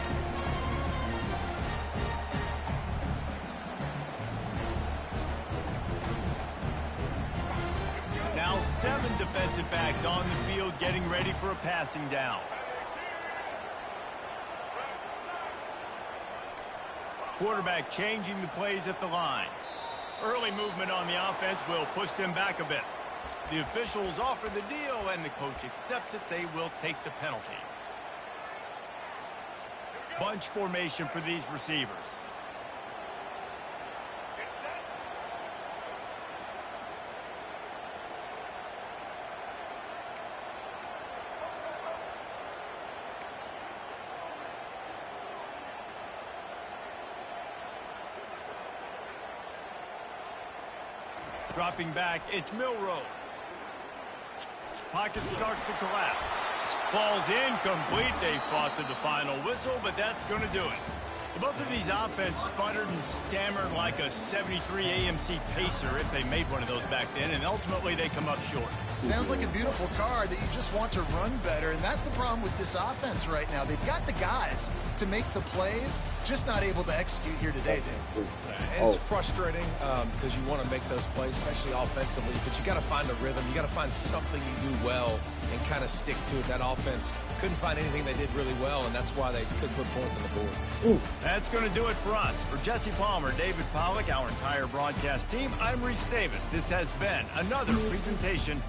Now 7 defensive backs on the field getting ready for a passing down. Quarterback changing the plays at the line. Early movement on the offense will push them back a bit. The officials offer the deal, and the coach accepts it. They will take the penalty. Bunch formation for these receivers. Dropping back, it's Milroe. Pocket starts to collapse. Falls incomplete. They fought to the final whistle, but that's going to do it. Both of these offense sputtered and stammered like a 73 AMC Pacer if they made one of those back then, and ultimately they come up short. Sounds like a beautiful car that you just want to run better, and that's the problem with this offense right now. They've got the guys to make the plays, just not able to execute here today, Dave. And it's frustrating because you want to make those plays, especially offensively, but you got to find a rhythm. You got to find something you do well and kind of stick to it. That offense couldn't find anything they did really well, and that's why they couldn't put points on the board. That's going to do it for us. For Jesse Palmer, David Pollack, our entire broadcast team, I'm Reese Davis. This has been another presentation